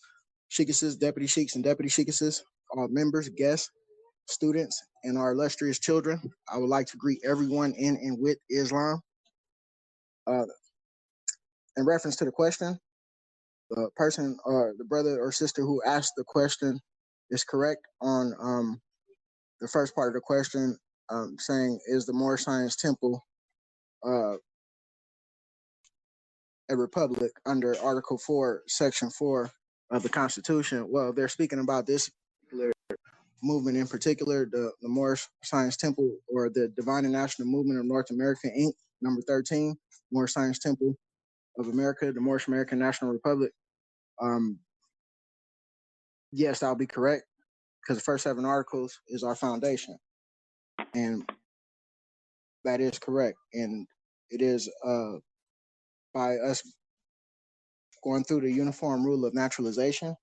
sheikesses, deputy sheikhs, and deputy sheikesses, all members, guests, students, and our illustrious children. I would like to greet everyone in and with Islam. In reference to the question, the person or the brother or sister who asked the question is correct on the first part of the question, saying, is the Moorish Science Temple a republic under Article 4, Section 4 of the Constitution? Well, they're speaking about this particular movement in particular, the Moorish Science Temple, or the Divine and National Movement of North America, Inc., number 13, Moorish Science Temple of America, the Moorish American National Republic. Yes, I'll be correct, because the first 7 articles is our foundation. And that is correct. And it is by us going through the uniform rule of naturalization,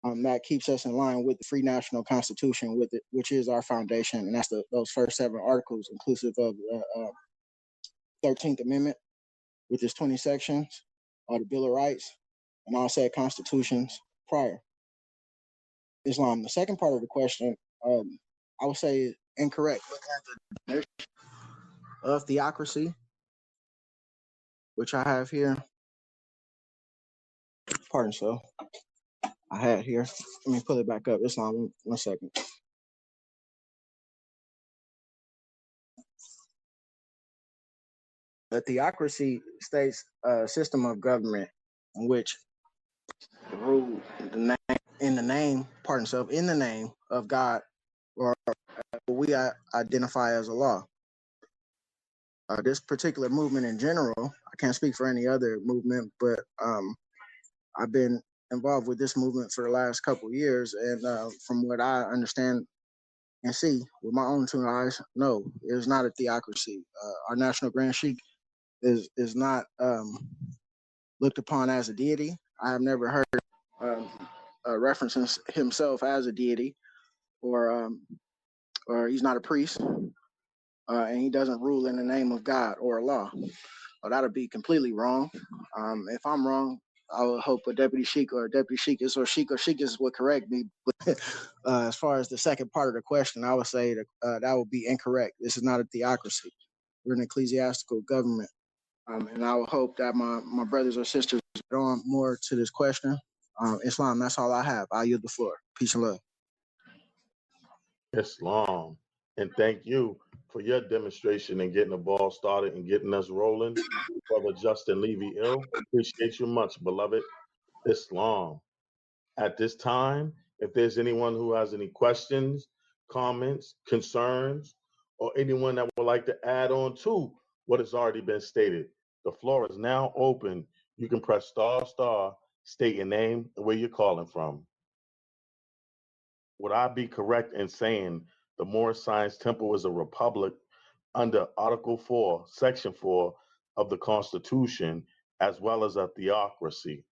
that keeps us in line with the free national constitution, with it, which is our foundation. And that's those first 7 articles, inclusive of the 13th Amendment, with its 20 sections, the Bill of Rights, and all said constitutions prior. Islam. The second part of the question, I would say incorrect. Looking at the definition of theocracy, which I have here. Pardon, so I had here. Let me pull it back up. Islam, one second. A theocracy states a system of government in which the rule, in the name of God, or what we identify as a law. This particular movement in general, I can't speak for any other movement, but I've been involved with this movement for the last couple of years, and from what I understand and see with my own 2 eyes, no, it is not a theocracy. Our National Grand Sheikh is not looked upon as a deity. I have never heard referencing himself as a deity, or he's not a priest, and he doesn't rule in the name of God or Allah. That'll be completely wrong. If I'm wrong, I would hope a deputy sheikh or a deputy sheikh or sheikh would correct me. But as far as the second part of the question, I would say that would be incorrect. This is not a theocracy. We're an ecclesiastical government. And I would hope that my brothers or sisters get on more to this question. Islam, that's all I have. I yield the floor. Peace and love. Islam. And thank you for your demonstration and getting the ball started and getting us rolling. Brother Justin Levy-Ill, appreciate you much, beloved. Islam. At this time, if there's anyone who has any questions, comments, concerns, or anyone that would like to add on to what has already been stated, the floor is now open. You can press ***, state your name and where you're calling from. Would I be correct in saying the Moorish Science Temple is a republic under Article 4, Section 4 of the Constitution, as well as a theocracy?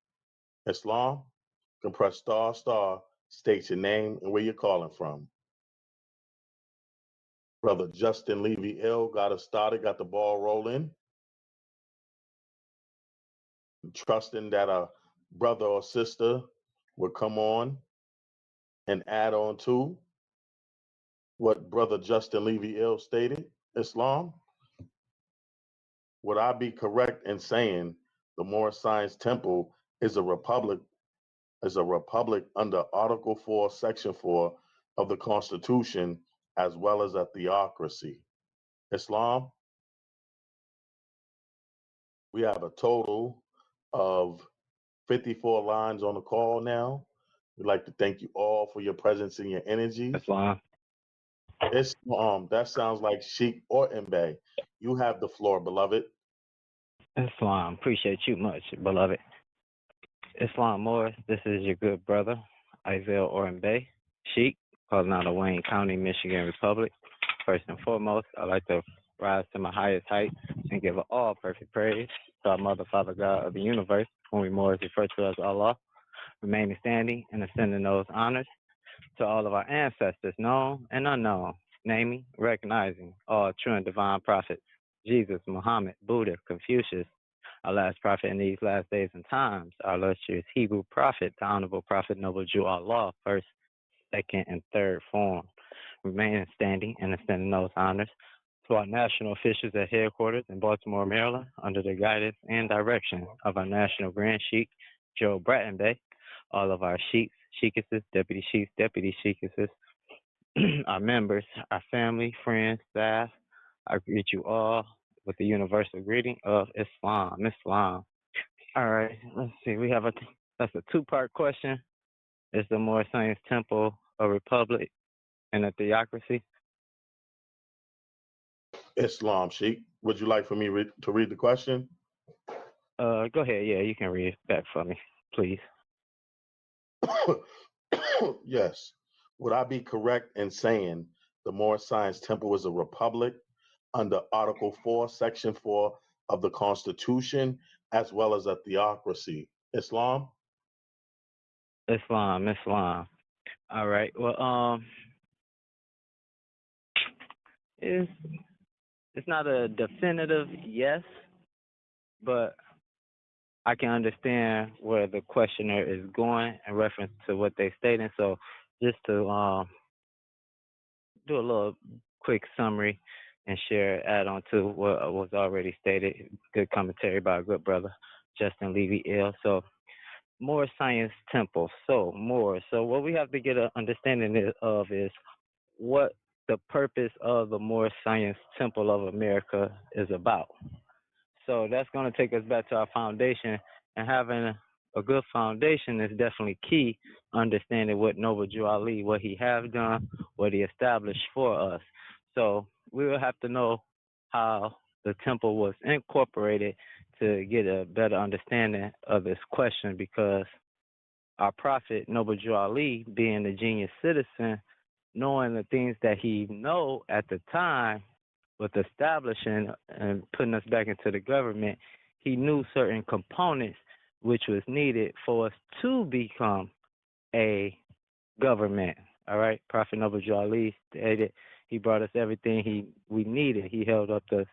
Islam? You can press ***, state your name and where you're calling from. Brother Justin Levy-Ill got us started, got the ball rolling. Trusting that a brother or sister would come on and add on to what Brother Justin Levy-Ill stated. Islam? Would I be correct in saying the Moorish Science Temple is a republic under Article 4, Section 4 of the Constitution, as well as a theocracy? Islam? We have a total of 54 lines on the call now. We'd like to thank you all for your presence and your energy. Islam. Islam, that sounds like Sheikh or Mbe. You have the floor, beloved. Islam. Appreciate you much, beloved. Islam Morris, this is your good brother, Isaiah Orenbe, Sheikh, calling out of Wayne County, Michigan Republic. First and foremost, I'd like to rise to my highest heights and give all perfect praise to our Mother, Father, God of the universe, whom we Moors refer to as Allah, remaining standing and ascending those honors to all of our ancestors, known and unknown, naming, recognizing all true and divine prophets Jesus, Muhammad, Buddha, Confucius, our last prophet in these last days and times, our illustrious Hebrew prophet, the Honorable Prophet Noble Jew Allah, first, second, and third form, remain standing and extending those honors to our national officials at headquarters in Baltimore, Maryland, under the guidance and direction of our National Grand Sheikh, Joe Bratton Bay, all of our sheiks, sheikesses, deputy sheikesses, our members, our family, friends, staff. I greet you all with the universal greeting of Islam. Islam. All right, let's see. That's a two-part question. Is the Moorish Science Temple a republic and a theocracy? Islam, Sheikh. Would you like for me to read the question? Go ahead. Yeah, you can read it back for me, please. Yes. Would I be correct in saying the Moorish Science Temple is a republic under Article 4, Section 4 of the Constitution, as well as a theocracy? Islam? Islam. All right. Well, it's not a definitive yes, but I can understand where the questioner is going in reference to what they stated. So just to do a little quick summary and add on to what was already stated. Good commentary by a good brother, Justin Levy Ill. So Moorish Science Temple. So what we have to get an understanding of is what the purpose of the Moorish Science Temple of America is about. So that's going to take us back to our foundation, and having a good foundation is definitely key. Understanding what Noble Jew Ali, what he have done, what he established for us. So we will have to know how the temple was incorporated to get a better understanding of this question, because our prophet Noble Jew Ali, being a genius citizen, knowing the things that he know at the time, with establishing and putting us back into the government, he knew certain components which was needed for us to become a government. All right, Prophet Noble Jew Ali stated he brought us everything we needed. He held up the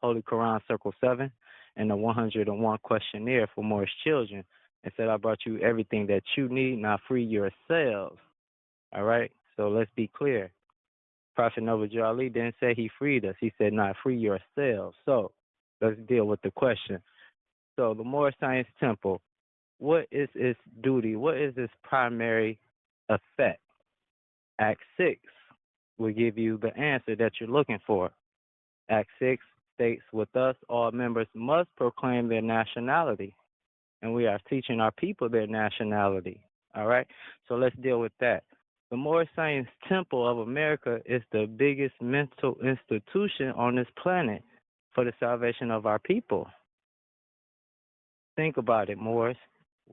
Holy Quran Circle 7 and the 101 questionnaire for Moorish children and said, I brought you everything that you need, now free yourselves. All right, so let's be clear. Prophet Noble Jew Ali didn't say he freed us. He said, "Not free yourselves." So let's deal with the question. So the Moorish Science Temple, what is its duty? What is its primary effect? Act 6 will give you the answer that you're looking for. Act 6 states, with us, all members must proclaim their nationality. And we are teaching our people their nationality. All right? So let's deal with that. The Moorish Science Temple of America is the biggest mental institution on this planet for the salvation of our people. Think about it, Moors.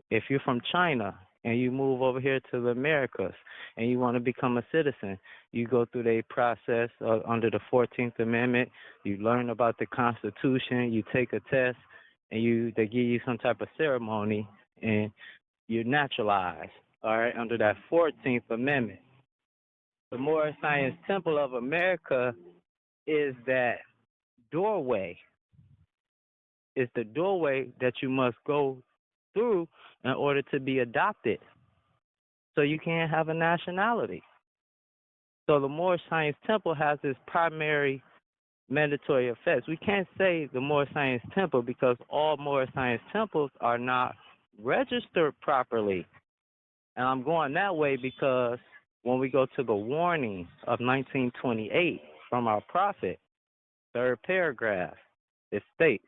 If you're from China and you move over here to the Americas and you want to become a citizen, you go through the process under the 14th Amendment. You learn about the Constitution. You take a test, and they give you some type of ceremony, and you're naturalized. All right, under that 14th Amendment. The Moorish Science Temple of America is that doorway. It's the doorway that you must go through in order to be adopted. So you can't have a nationality. So the Moorish Science Temple has its primary mandatory effects. We can't say the Moorish Science Temple because all Moorish Science Temples are not registered properly. And I'm going that way because when we go to the warning of 1928 from our prophet, third paragraph, it states,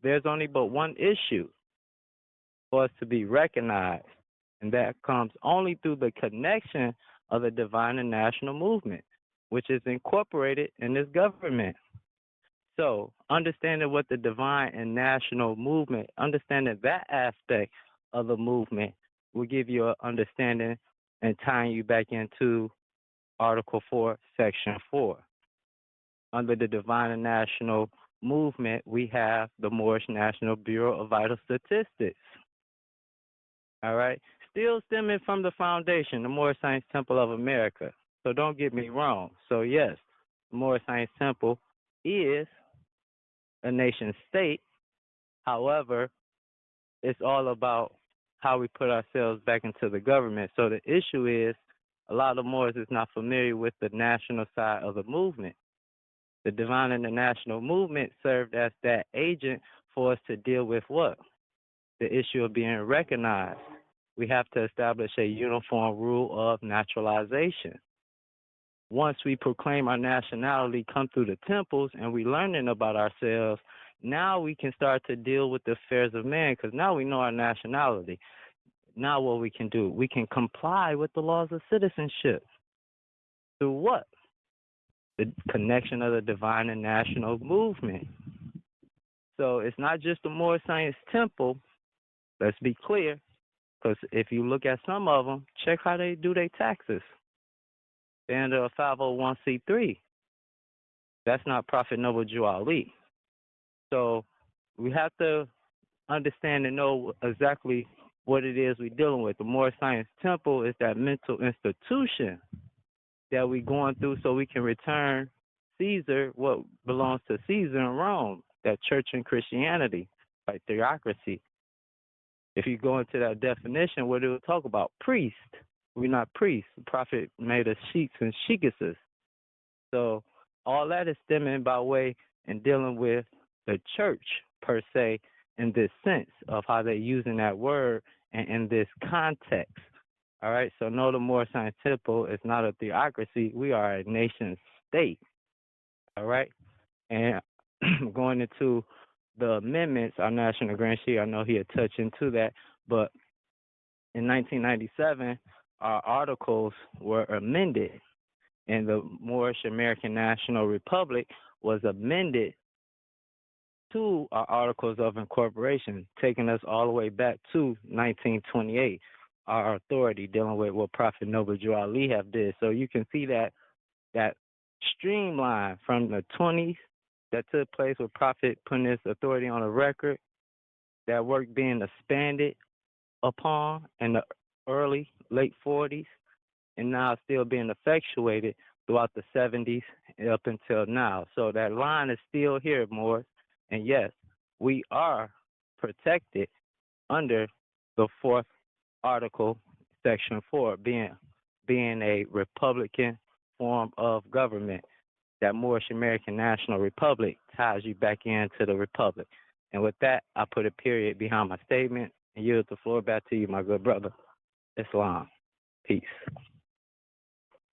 there's only but one issue for us to be recognized, and that comes only through the connection of the divine and national movement, which is incorporated in this government. So understanding what the divine and national movement, understanding that aspect of the movement will give you an understanding and tying you back into Article 4, Section 4. Under the divine and national movement, we have the Moorish National Bureau of Vital Statistics. All right? Still stemming from the foundation, the Moorish Science Temple of America. So don't get me wrong. So yes, The Moorish Science Temple is a nation state. However, it's all about how we put ourselves back into the government. So the issue is a lot of Moors is not familiar with the national side of the movement. The divine and the national movement served as that agent for us to deal with what? The issue of being recognized. We have to establish a uniform rule of naturalization. Once we proclaim our nationality, come through the temples, and we learning about ourselves, now we can start to deal with the affairs of man, because now we know our nationality. Now what we can do, we can comply with the laws of citizenship. Through what? The connection of the divine and national movement. So it's not just the Moorish Science Temple. Let's be clear, because if you look at some of them, check how they do their taxes. They're under a 501c3. That's not Prophet Noble Jew Ali. So we have to understand and know exactly what it is we're dealing with. The Moorish Science Temple is that mental institution that we're going through so we can return Caesar what belongs to Caesar in Rome, that church and Christianity, like theocracy. If you go into that definition, what it will talk about? Priest. We're not priests. The Prophet made us sheiks and sheikesses. So all that is stemming by way and dealing with the church per se in this sense of how they're using that word and in this context. All right, so no, the Moorish Science Temple is not a theocracy. We are a nation state. All right, and going into the amendments, our National Grand Chief, I know he had touched into that, but in 1997, our articles were amended, and the Moorish American National Republic was amended to our Articles of Incorporation, taking us all the way back to 1928, our authority dealing with what Prophet Noble Jew Ali have did. So you can see that streamline from the 20s that took place with Prophet putting his authority on a record, that work being expanded upon in the early, late 40s, and now still being effectuated throughout the 70s up until now. So that line is still here, Morris. And yes, we are protected under the 4th Article, Section 4, being a Republican form of government. That Moorish American National Republic ties you back into the Republic. And with that, I put a period behind my statement and yield the floor back to you, my good brother. Islam. Peace.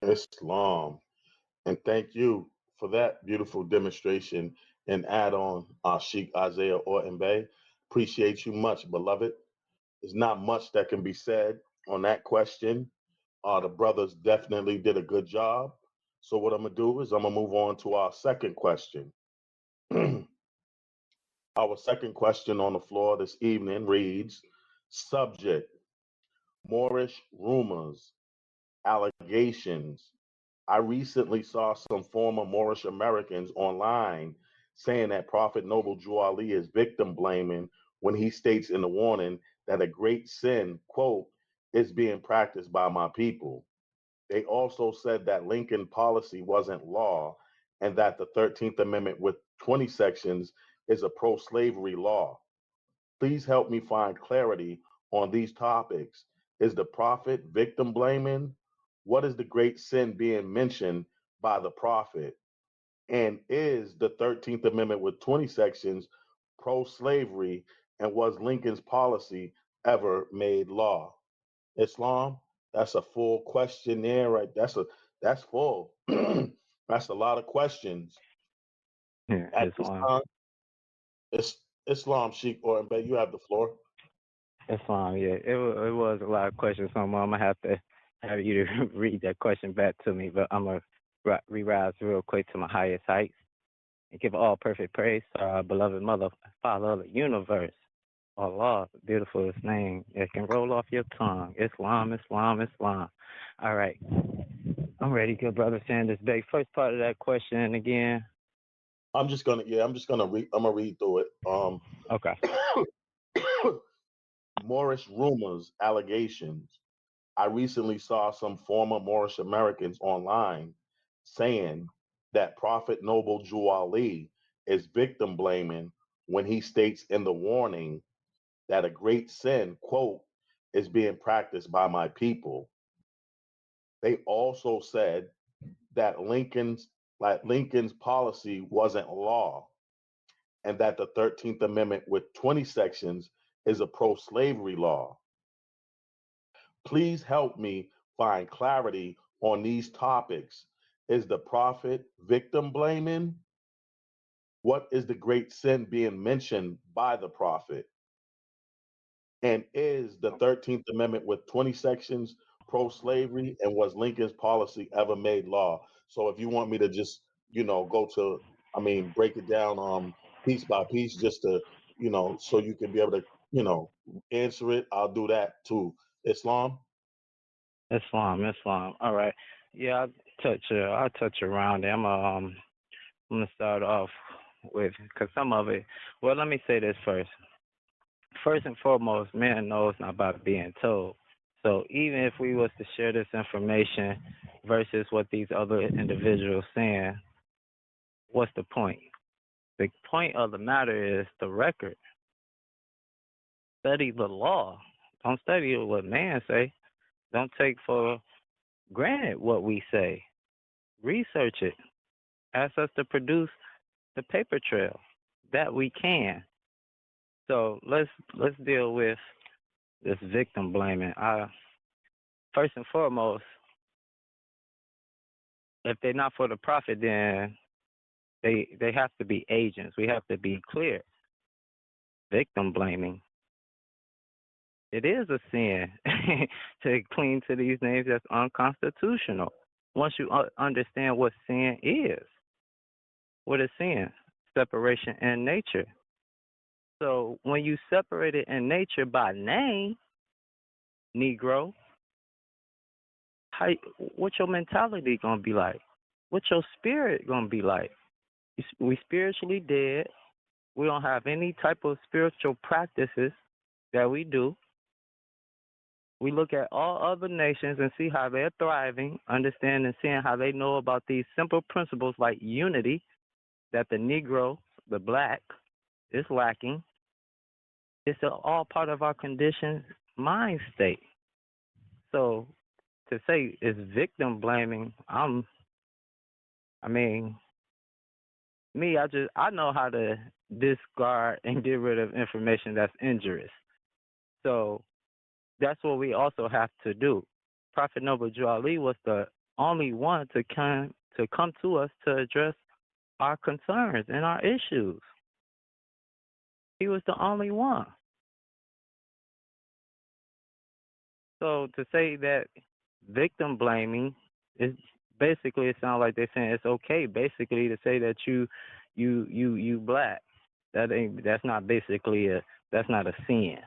Islam. And thank you for that beautiful demonstration and add on, Sheikh Isaiah Orton Bey. Appreciate you much, beloved. There's not much that can be said on that question. The brothers definitely did a good job. So what I'm going to do is I'm going to move on to our second question. Our second question on the floor this evening reads, subject, Moorish rumors, allegations. I recently saw some former Moorish Americans online saying that Prophet Noble Jew Ali is victim blaming when he states in the warning that a great sin, quote, is being practiced by my people. They also said that Lincoln policy wasn't law and that the 13th Amendment with 20 sections is a pro-slavery law. Please help me find clarity on these topics. Is the prophet victim blaming? What is the great sin being mentioned by the prophet? And is the 13th Amendment with 20 sections pro-slavery, and was Lincoln's policy ever made law? Islam, that's a full questionnaire, right? That's full. That's a lot of questions. Yeah, At this Islam. time, it's Islam, Sheikh Orton Bey, you have the floor. Islam, yeah. It was a lot of questions, so I'm going to have to have you to read that question back to me, but I'm going to re-rise real quick to my highest heights and give all perfect praise to our beloved mother, Father of the universe. Allah, the beautifulest name. It can roll off your tongue. Islam, Islam, Islam. All right. I'm ready, good brother Sanders Bay. First part of that question again. I'm gonna read through it. Okay. Moorish rumors, allegations. I recently saw some former Moorish Americans online saying that Prophet Noble Jew Ali is victim blaming when he states in the warning that a great sin, quote, is being practiced by my people. They also said that Lincoln's policy wasn't law, and that the 13th Amendment with 20 sections is a pro-slavery law. Please help me find clarity on these topics. Is the prophet victim blaming? What is the great sin being mentioned by the prophet? And is the 13th Amendment with 20 sections pro-slavery, and was Lincoln's policy ever made law? So if you want me to just, go to, break it down piece by piece just to, so you can be able to, answer it, I'll do that too. Islam? Islam. All right. Yeah, I'll touch around it. I'm gonna start off with, because some of it. Well, let me say this first. First and foremost, man knows not by being told. So even if we was to share this information versus what these other individuals saying, what's the point? The point of the matter is the record. Study the law. Don't study what man say. Don't take for granted what we say. Research it. Ask us to produce the paper trail that we can. So let's deal with this victim blaming. First and foremost, if they're not for the profit, then they have to be agents. We have to be clear. Victim blaming. It is a sin to cling to these names that's unconstitutional. Once you understand what sin is, what is sin? Separation in nature. So when you separate it in nature by name, Negro, what your mentality gonna be like? What your spirit gonna be like? We spiritually dead. We don't have any type of spiritual practices that we do. We look at all other nations and see how they're thriving, understand and seeing how they know about these simple principles like unity that the Negro, the black, is lacking. It's all part of our conditioned mind state. So to say it's victim blaming, I know how to discard and get rid of information that's injurious. So that's what we also have to do. Prophet Noble Jew Ali was the only one to come to us to address our concerns and our issues. He was the only one. So to say that victim blaming is basically, it sounds like they're saying it's okay basically to say that you black. That's not a sin.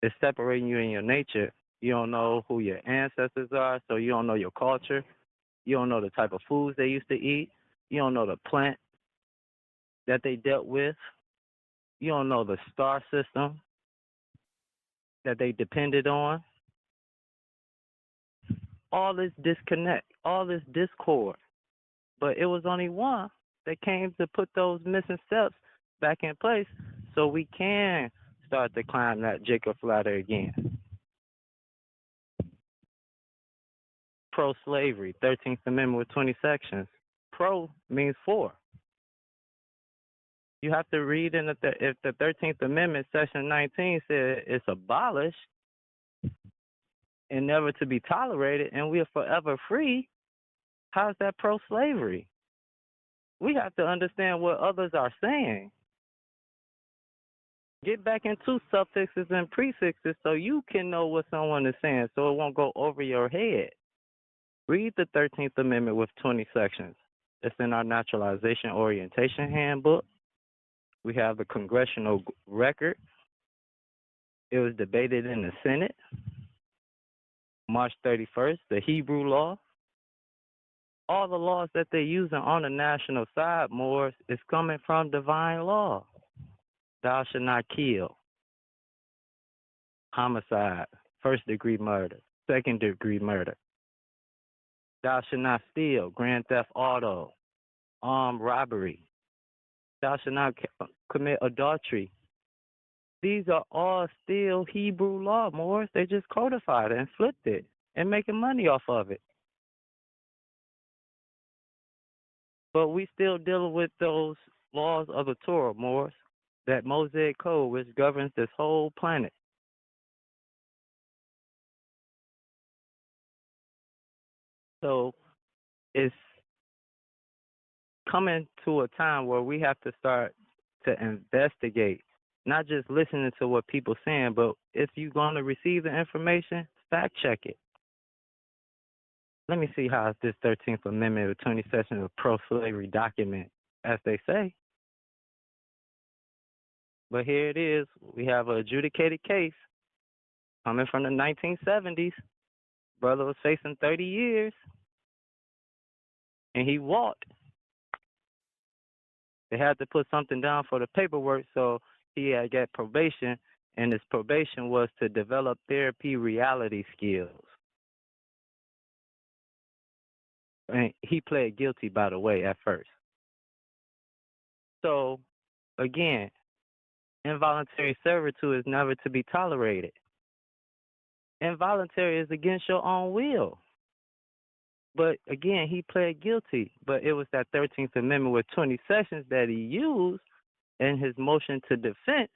It's separating you in your nature. You don't know who your ancestors are, so you don't know your culture. You don't know the type of foods they used to eat. You don't know the plant that they dealt with. You don't know the star system that they depended on. All this disconnect, all this discord. But it was only one that came to put those missing steps back in place so we can start to climb that Jacob ladder again. Pro-slavery, 13th Amendment with 20 sections. Pro means for. You have to read if the 13th Amendment, Section 19 said it's abolished and never to be tolerated and we are forever free, how's that pro-slavery? We have to understand what others are saying. Get back into suffixes and prefixes so you can know what someone is saying so it won't go over your head. Read the 13th Amendment with 20 sections. It's in our Naturalization Orientation Handbook. We have the congressional record. It was debated in the Senate. March 31st, the Hebrew law. All the laws that they're using on the national side, Moors, is coming from divine law. Thou shalt not kill. Homicide, first-degree murder, second-degree murder. Thou shalt not steal, grand theft auto, armed robbery. Thou shalt not commit adultery. These are all still Hebrew law, Moors. They just codified it and flipped it and making money off of it. But we still dealing with those laws of the Torah, Moors, that Mosaic code which governs this whole planet. So it's coming to a time where we have to start to investigate, not just listening to what people saying, but if you're going to receive the information, fact check it. Let me see how this 13th Amendment of 20 Sessions of pro-slavery document, as they say. But here it is. We have an adjudicated case coming from the 1970s. Brother was facing 30 years, and he walked. They had to put something down for the paperwork, so he had got probation, and his probation was to develop therapy reality skills. And he pled guilty, by the way, at first. So, again, involuntary servitude is never to be tolerated. Involuntary is against your own will. But, again, he pled guilty. But it was that 13th Amendment with 20 Sessions that he used in his motion to defense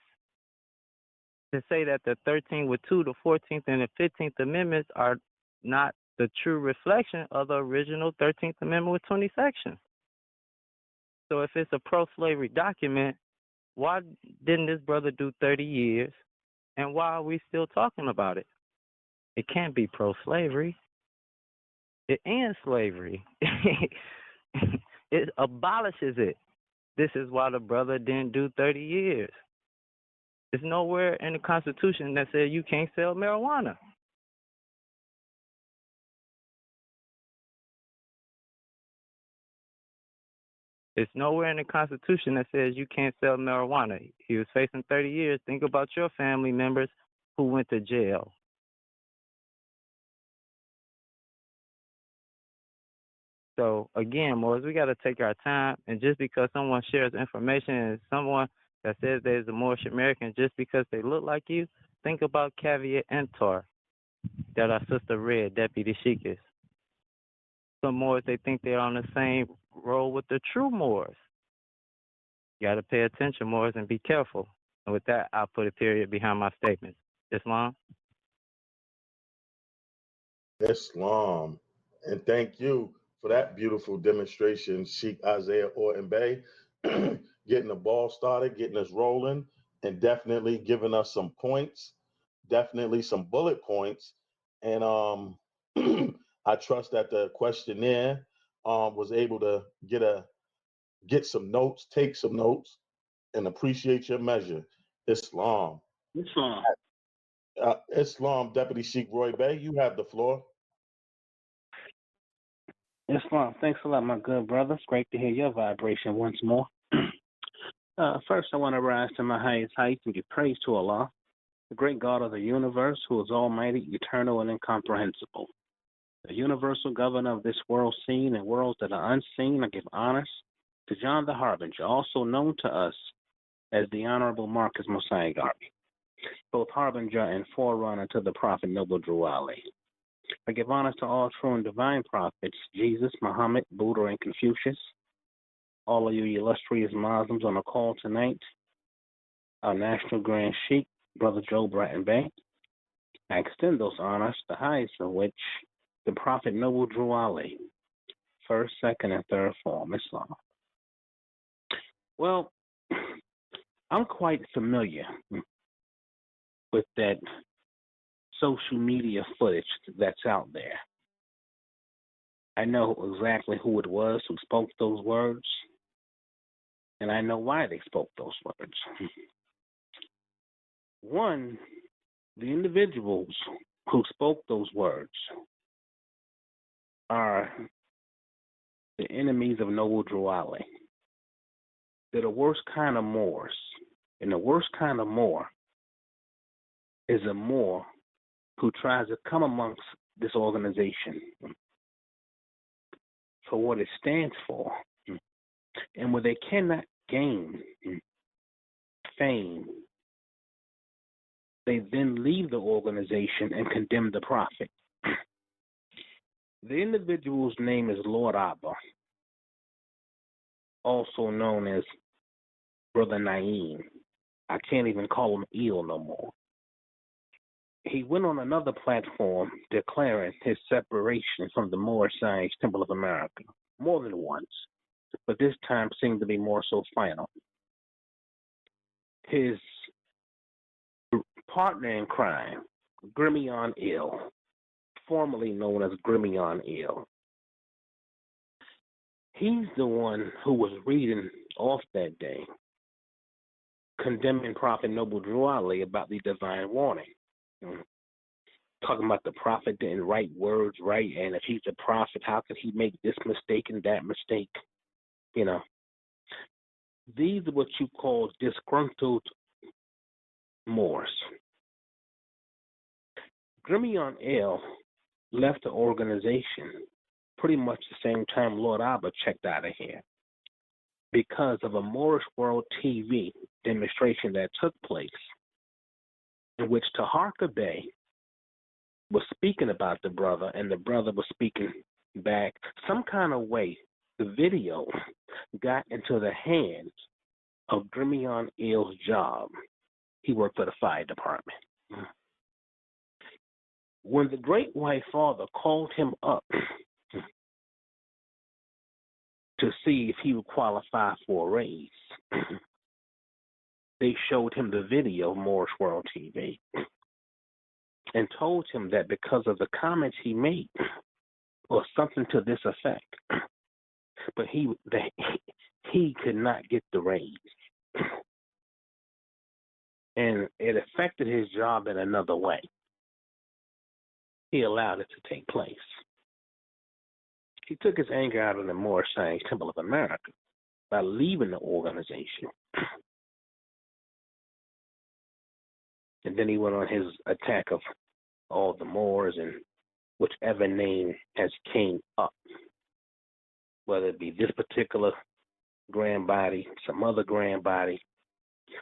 to say that the 13th with 2, the 14th, and the 15th Amendments are not the true reflection of the original 13th Amendment with 20 sections. So if it's a pro-slavery document, why didn't this brother do 30 years, and why are we still talking about it? It can't be pro-slavery. It ends slavery. It abolishes it. This is why the brother didn't do 30 years. There's nowhere in the Constitution that says you can't sell marijuana. It's nowhere in the Constitution that says you can't sell marijuana. He was facing 30 years. Think about your family members who went to jail. So, again, Moors, we got to take our time. And just because someone shares information and someone that says there's a Moorish American, just because they look like you, think about caveat emptor that our sister read, Deputy Sheikis. Some Moors, they think they're on the same road with the true Moors. You got to pay attention, Moors, and be careful. And with that, I'll put a period behind my statements. Islam? Islam. And thank you for that beautiful demonstration, Sheikh Isaiah Orton Bay, getting the ball started, getting us rolling, and definitely giving us some points, definitely some bullet points. And I trust that the questionnaire was able to get some notes, take some notes, and appreciate your measure. Islam. Islam. Islam, Deputy Sheikh Roy Bay, you have the floor. Islam. Thanks a lot, my good brother. It's great to hear your vibration once more. First, I want to rise to my highest heights and give praise to Allah, the great God of the universe, who is almighty, eternal, and incomprehensible. The universal governor of this world seen and worlds that are unseen. I give honors to John the Harbinger, also known to us as the Honorable Marcus Mosiah Garvey, both harbinger and forerunner to the Prophet Noble Drew Ali. I give honors to all true and divine prophets, Jesus, Muhammad, Buddha, and Confucius. All of you illustrious Muslims on the call tonight, our National Grand Sheikh, Brother Joe Bratton Bay. I extend those honors, the highest of which the Prophet Noble Drew Ali, first, second, and third form, Islam. Well, I'm quite familiar with that social media footage that's out there. I know exactly who it was who spoke those words, and I know why they spoke those words. One, the individuals who spoke those words are the enemies of Noble Drew Ali. They're the worst kind of Moors, and the worst kind of Moor is a Moor who tries to come amongst this organization for what it stands for, And where they cannot gain fame, they then leave the organization and condemn the prophet. The individual's name is Lord Abba, also known as Brother Naeem. I can't even call him Eel no more. He went on another platform declaring his separation from the Moorish Science Temple of America more than once, but this time seemed to be more so final. His partner in crime, Grimion Eel, formerly known as Grimion Eel, he's the one who was reading off that day, condemning Prophet Noble Drew Ali about the divine warning. Talking about the prophet didn't write words right, and if he's a prophet, how could he make this mistake and that mistake? You know, these are what you call disgruntled Moors. Grimion Eel left the organization pretty much the same time Lord Abba checked out of here because of a Moorish World TV demonstration that took place in which Taharka Bey was speaking about the brother, and the brother was speaking back. Some kind of way, the video got into the hands of Grimion Eel's job. He worked for the fire department. When the Great White Father called him up to see if he would qualify for a raise, they showed him the video of Moorish World TV and told him that because of the comments he made, or something to this effect, but he could not get the raise. And it affected his job in another way. He allowed it to take place. He took his anger out on the Moorish Science Temple of America by leaving the organization. And then he went on his attack of all the Moors and whichever name has came up, whether it be this particular grand body, some other grand body.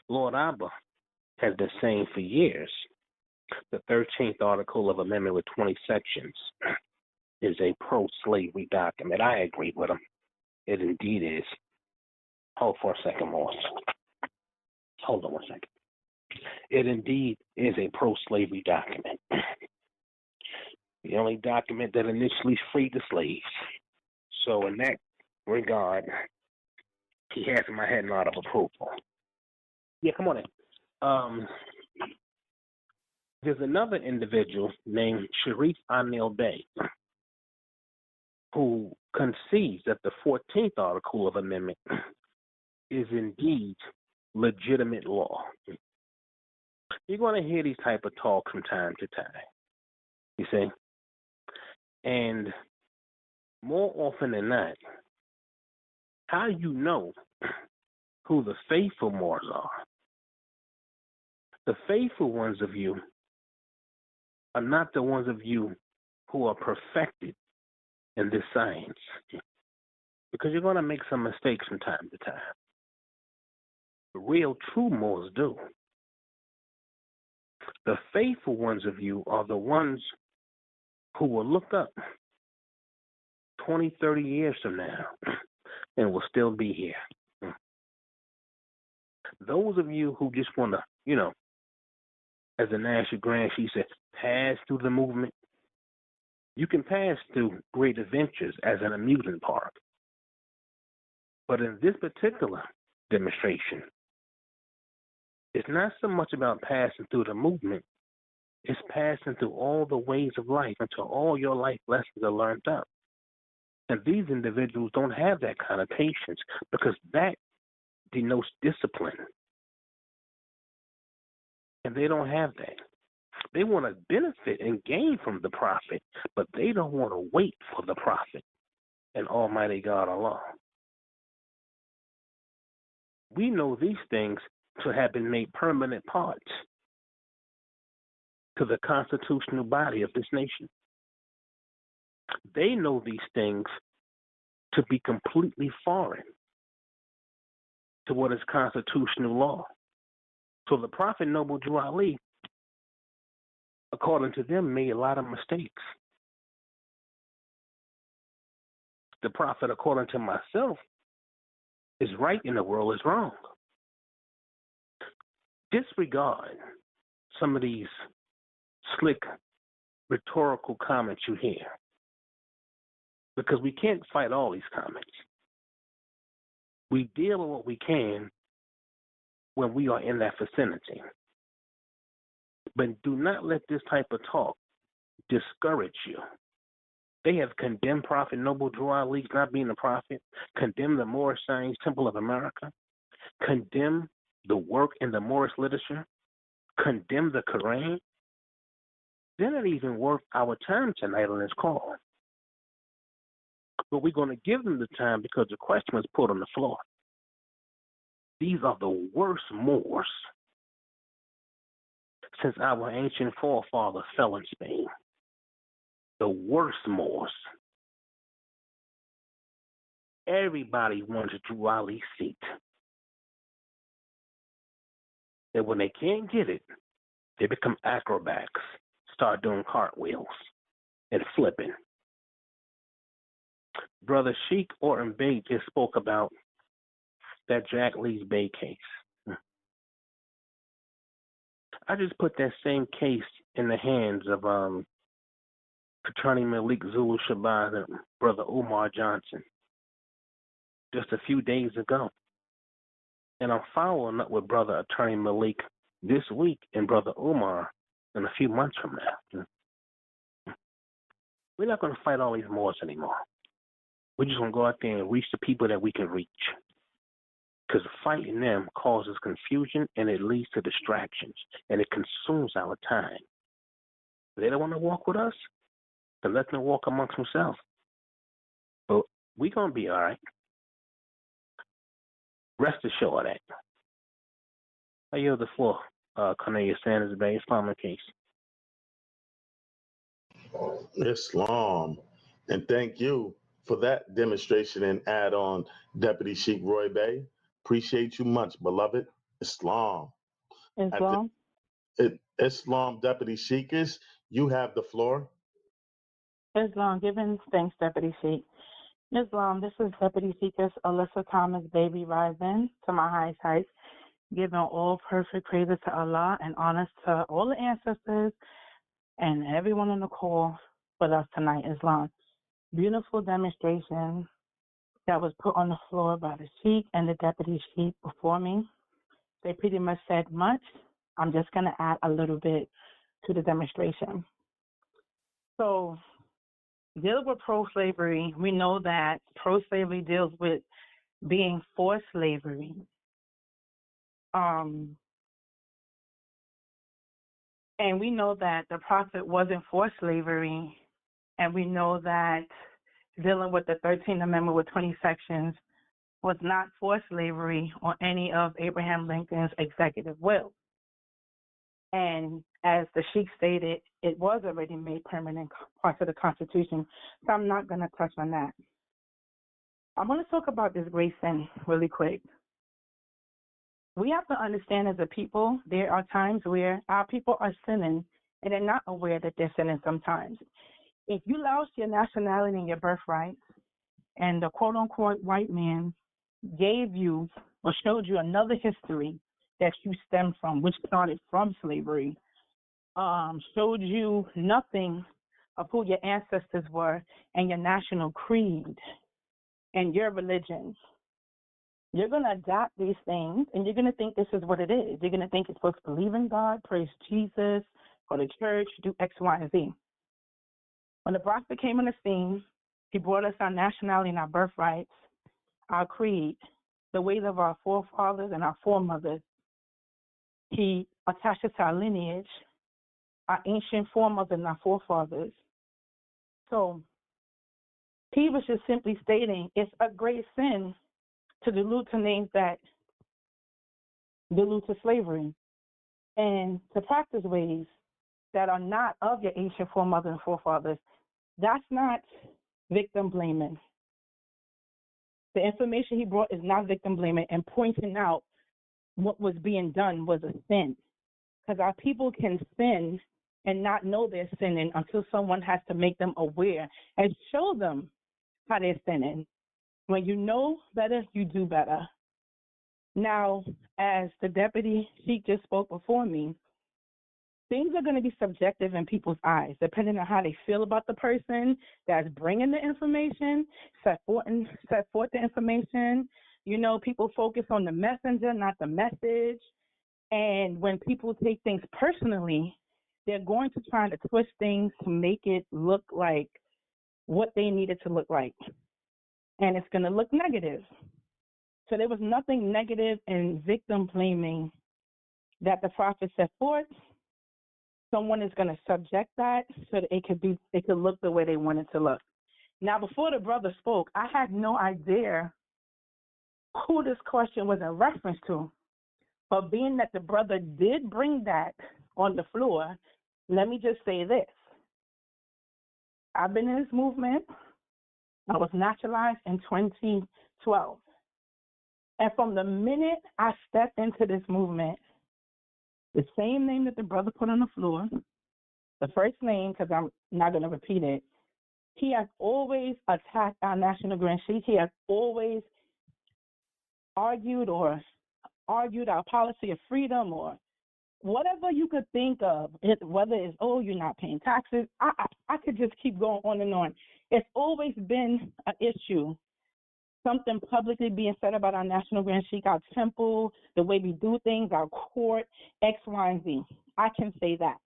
Lord Abba has been saying for years the 13th article of amendment with 20 sections is a pro-slavery document. I agree with him. It indeed is. Hold for a second, Morris. Hold on one second. It indeed is a pro-slavery document. The only document that initially freed the slaves. So in that regard, he has my head nod of approval. Yeah, come on in. There's another individual named Sharif Anil Bey who concedes that the 14th article of amendment is indeed legitimate law. You're going to hear these type of talks from time to time, you see? And more often than not, how you know who the faithful Moors are? The faithful ones of you are not the ones of you who are perfected in this science, because you're going to make some mistakes from time to time. The real true Moors do. The faithful ones of you are the ones who will look up 20, 30 years from now and will still be here. Those of you who just want to, you know, as the National Grand Chief said, pass through the movement. You can pass through great adventures as an amusement park. But in this particular demonstration, it's not so much about passing through the movement. It's passing through all the ways of life until all your life lessons are learned up. And these individuals don't have that kind of patience, because that denotes discipline. And they don't have that. They want to benefit and gain from the prophet, but they don't want to wait for the prophet and Almighty God Allah. We know these things to have been made permanent parts to the constitutional body of this nation. They know these things to be completely foreign to what is constitutional law. So the Prophet Noble Drew Ali, according to them, made a lot of mistakes. The Prophet, according to myself, is right and the world is wrong. Disregard some of these slick rhetorical comments you hear, because we can't fight all these comments. We deal with what we can when we are in that vicinity. But do not let this type of talk discourage you. They have condemned Prophet Noble Drew Ali not being a prophet, condemned the Moorish Science Temple of America, condemned the work in the Moorish literature, condemned the Koran. They're not even worth our time tonight on this call. But we're going to give them the time because the question was put on the floor. These are the worst Moors since our ancient forefathers fell in Spain. The worst Moors. Everybody wanted Drew Ali's seat. And when they can't get it, they become acrobats, start doing cartwheels and flipping. Brother Sheikh Orton Bey just spoke about that Jack Lee's Bay case. I just put that same case in the hands of Attorney Malik Zulu Shabazz and Brother Umar Johnson just a few days ago. And I'm following up with Brother Attorney Malik this week and Brother Umar in a few months from now. We're not going to fight all these Moors anymore. We're just going to go out there and reach the people that we can reach. Because fighting them causes confusion and it leads to distractions and it consumes our time. If they don't want to walk with us, then let them walk amongst themselves. But we're going to be all right. Rest assured of that. I yield the floor, Cornelius Sanders Bay, Islamic case. Islam. And thank you for that demonstration and add-on, Deputy Sheikh Roy Bey. Appreciate you much, beloved. Islam. Islam. Islam, Deputy Sheikhis, you have the floor. Islam, giving thanks, Deputy Sheikh. Islam, this is Deputy Sheikhis Alyssa Thomas Baby rising to my highest heights, giving all perfect praises to Allah and honors to all the ancestors and everyone on the call with us tonight, Islam. Beautiful demonstration that was put on the floor by the Sheikh and the Deputy Sheikh before me. They pretty much said much. I'm just going to add a little bit to the demonstration. So, dealing with pro-slavery, we know that pro-slavery deals with being for slavery. And we know that the Prophet wasn't for slavery, and we know that dealing with the 13th Amendment with 20 sections was not for slavery or any of Abraham Lincoln's executive will. And as the Sheikh stated, it was already made permanent part of the Constitution, so I'm not going to touch on that. I'm going to talk about this great sin really quick. We have to understand as a people, there are times where our people are sinning and they're not aware that they're sinning sometimes. If you lost your nationality and your birthrights, and the quote-unquote white man gave you or showed you another history that you stem from, which started from slavery, showed you nothing of who your ancestors were and your national creed and your religion, you're going to adopt these things and you're going to think this is what it is. You're going to think you're supposed to believe in God, praise Jesus, go to church, do X, Y, and Z. When the Prophet came on the scene, he brought us our nationality and our birthrights, our creed, the ways of our forefathers and our foremothers. He attached us to our lineage, our ancient foremothers and our forefathers. So he was just simply stating it's a great sin to delude to names that delude to slavery and to practice ways that are not of your ancient foremothers and forefathers. That's not victim blaming. The information he brought is not victim blaming and pointing out what was being done was a sin. Because our people can sin and not know they're sinning until someone has to make them aware and show them how they're sinning. When you know better, you do better. Now, as the deputy chief just spoke before me, things are going to be subjective in people's eyes, depending on how they feel about the person that's bringing the information, set forth the information. You know, people focus on the messenger, not the message. And when people take things personally, they're going to try to twist things to make it look like what they need it to look like. And it's going to look negative. So there was nothing negative in victim blaming that the prophet set forth. Someone is going to subject that so that it could look the way they want it to look. Now, before the brother spoke, I had no idea who this question was in reference to. But being that the brother did bring that on the floor, let me just say this. I've been in this movement. I was naturalized in 2012. And from the minute I stepped into this movement, the same name that the brother put on the floor, the first name, because I'm not going to repeat it, he has always attacked our national grand chief. He has always argued our policy of freedom or whatever you could think of, whether it's, oh, you're not paying taxes. I could just keep going on and on. It's always been an issue, something publicly being said about our national grand chief, our temple, the way we do things, our court, X, Y, and Z. I can say that.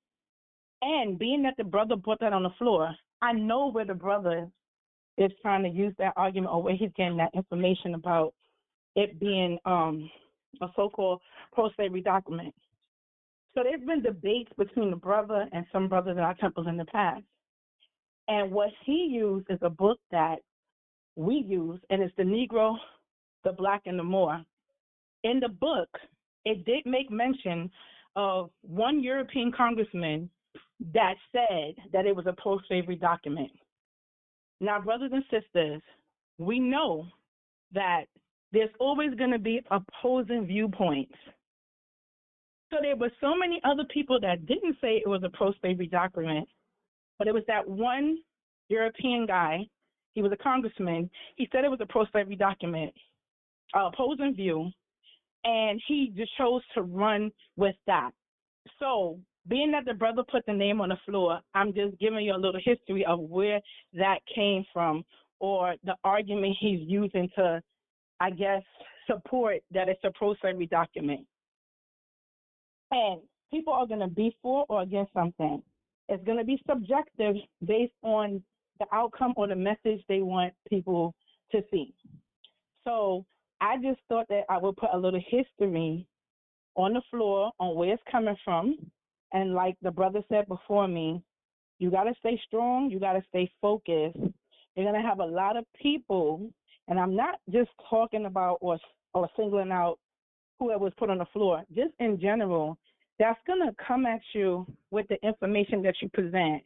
And being that the brother put that on the floor, I know where the brother is trying to use that argument or where he's getting that information about it being a so-called pro-slavery document. So there's been debates between the brother and some brothers in our temples in the past. And what he used is a book that we use, and it's the Negro, the Black, and the Moor. In the book, it did make mention of one European congressman that said that it was a pro-slavery document. Now, brothers and sisters, we know that there's always going to be opposing viewpoints. So there were so many other people that didn't say it was a pro-slavery document, but it was that one European guy, he was a congressman, he said it was a pro-slavery document, opposing view, and he just chose to run with that. So being that the brother put the name on the floor, I'm just giving you a little history of where that came from or the argument he's using to, I guess, support that it's a pro-slavery document. And people are going to be for or against something. It's going to be subjective based on the outcome or the message they want people to see. So I just thought that I would put a little history on the floor on where it's coming from. And like the brother said before me, you got to stay strong. You got to stay focused. You're going to have a lot of people, and I'm not just talking about or singling out whoever was put on the floor, just in general, that's going to come at you with the information that you present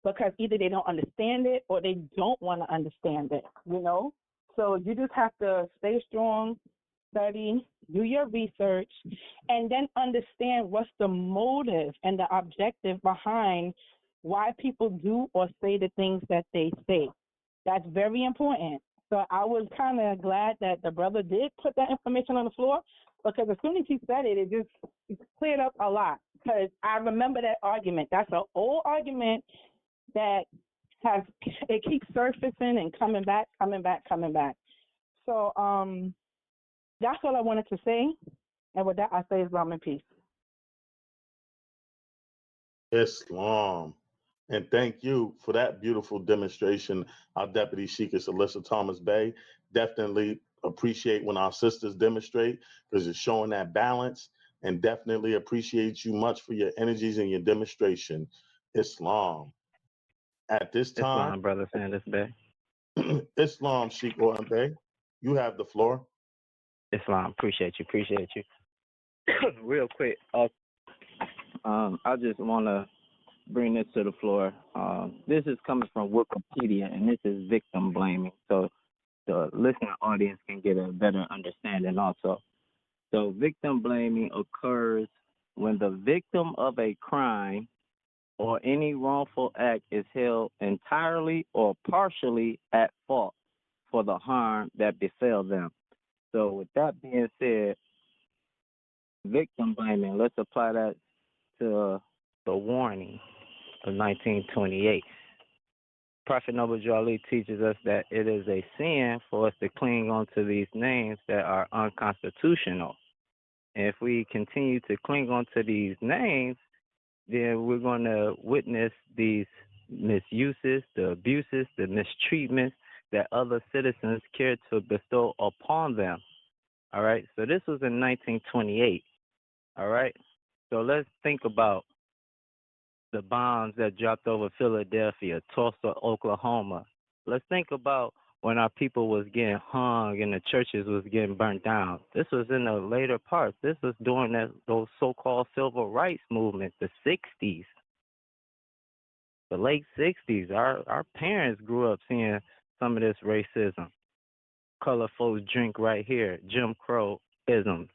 because either they don't understand it or they don't want to understand it, you know? So you just have to stay strong, study, do your research, and then understand what's the motive and the objective behind why people do or say the things that they say. That's very important. So I was kind of glad that the brother did put that information on the floor because as soon as he said it, it just cleared up a lot because I remember that argument. That's an old argument that it keeps surfacing and coming back. So that's all I wanted to say. And with that, I say Islam and peace. Islam. And thank you for that beautiful demonstration, our Deputy Sheikh Alyssa Thomas Bay. Definitely appreciate when our sisters demonstrate because it's showing that balance, and definitely appreciate you much for your energies and your demonstration. Islam. At this time, Islam, Brother Sanders Bay. Islam, Sheikh Oran Bay, you have the floor. Islam, appreciate you. Real quick, I just want to bring this to the floor. This is coming from Wikipedia, and this is victim blaming. So the listening audience can get a better understanding also. So victim blaming occurs when the victim of a crime or any wrongful act is held entirely or partially at fault for the harm that befell them. So with that being said, victim blaming, let's apply that to the warning of 1928. Prophet Noble Drew Ali teaches us that it is a sin for us to cling on to these names that are unconstitutional. And if we continue to cling on to these names, then we're going to witness these misuses, the abuses, the mistreatments that other citizens care to bestow upon them. All right, so this was in 1928. All right, so let's think about the bombs that dropped over Philadelphia, Tulsa, Oklahoma. Let's think about when our people was getting hung and the churches was getting burnt down. This was in the later parts. This was during those so-called civil rights movement, the 60s, the late 60s. Our parents grew up seeing some of this racism. Color folks drink right here, Jim Crow-ism,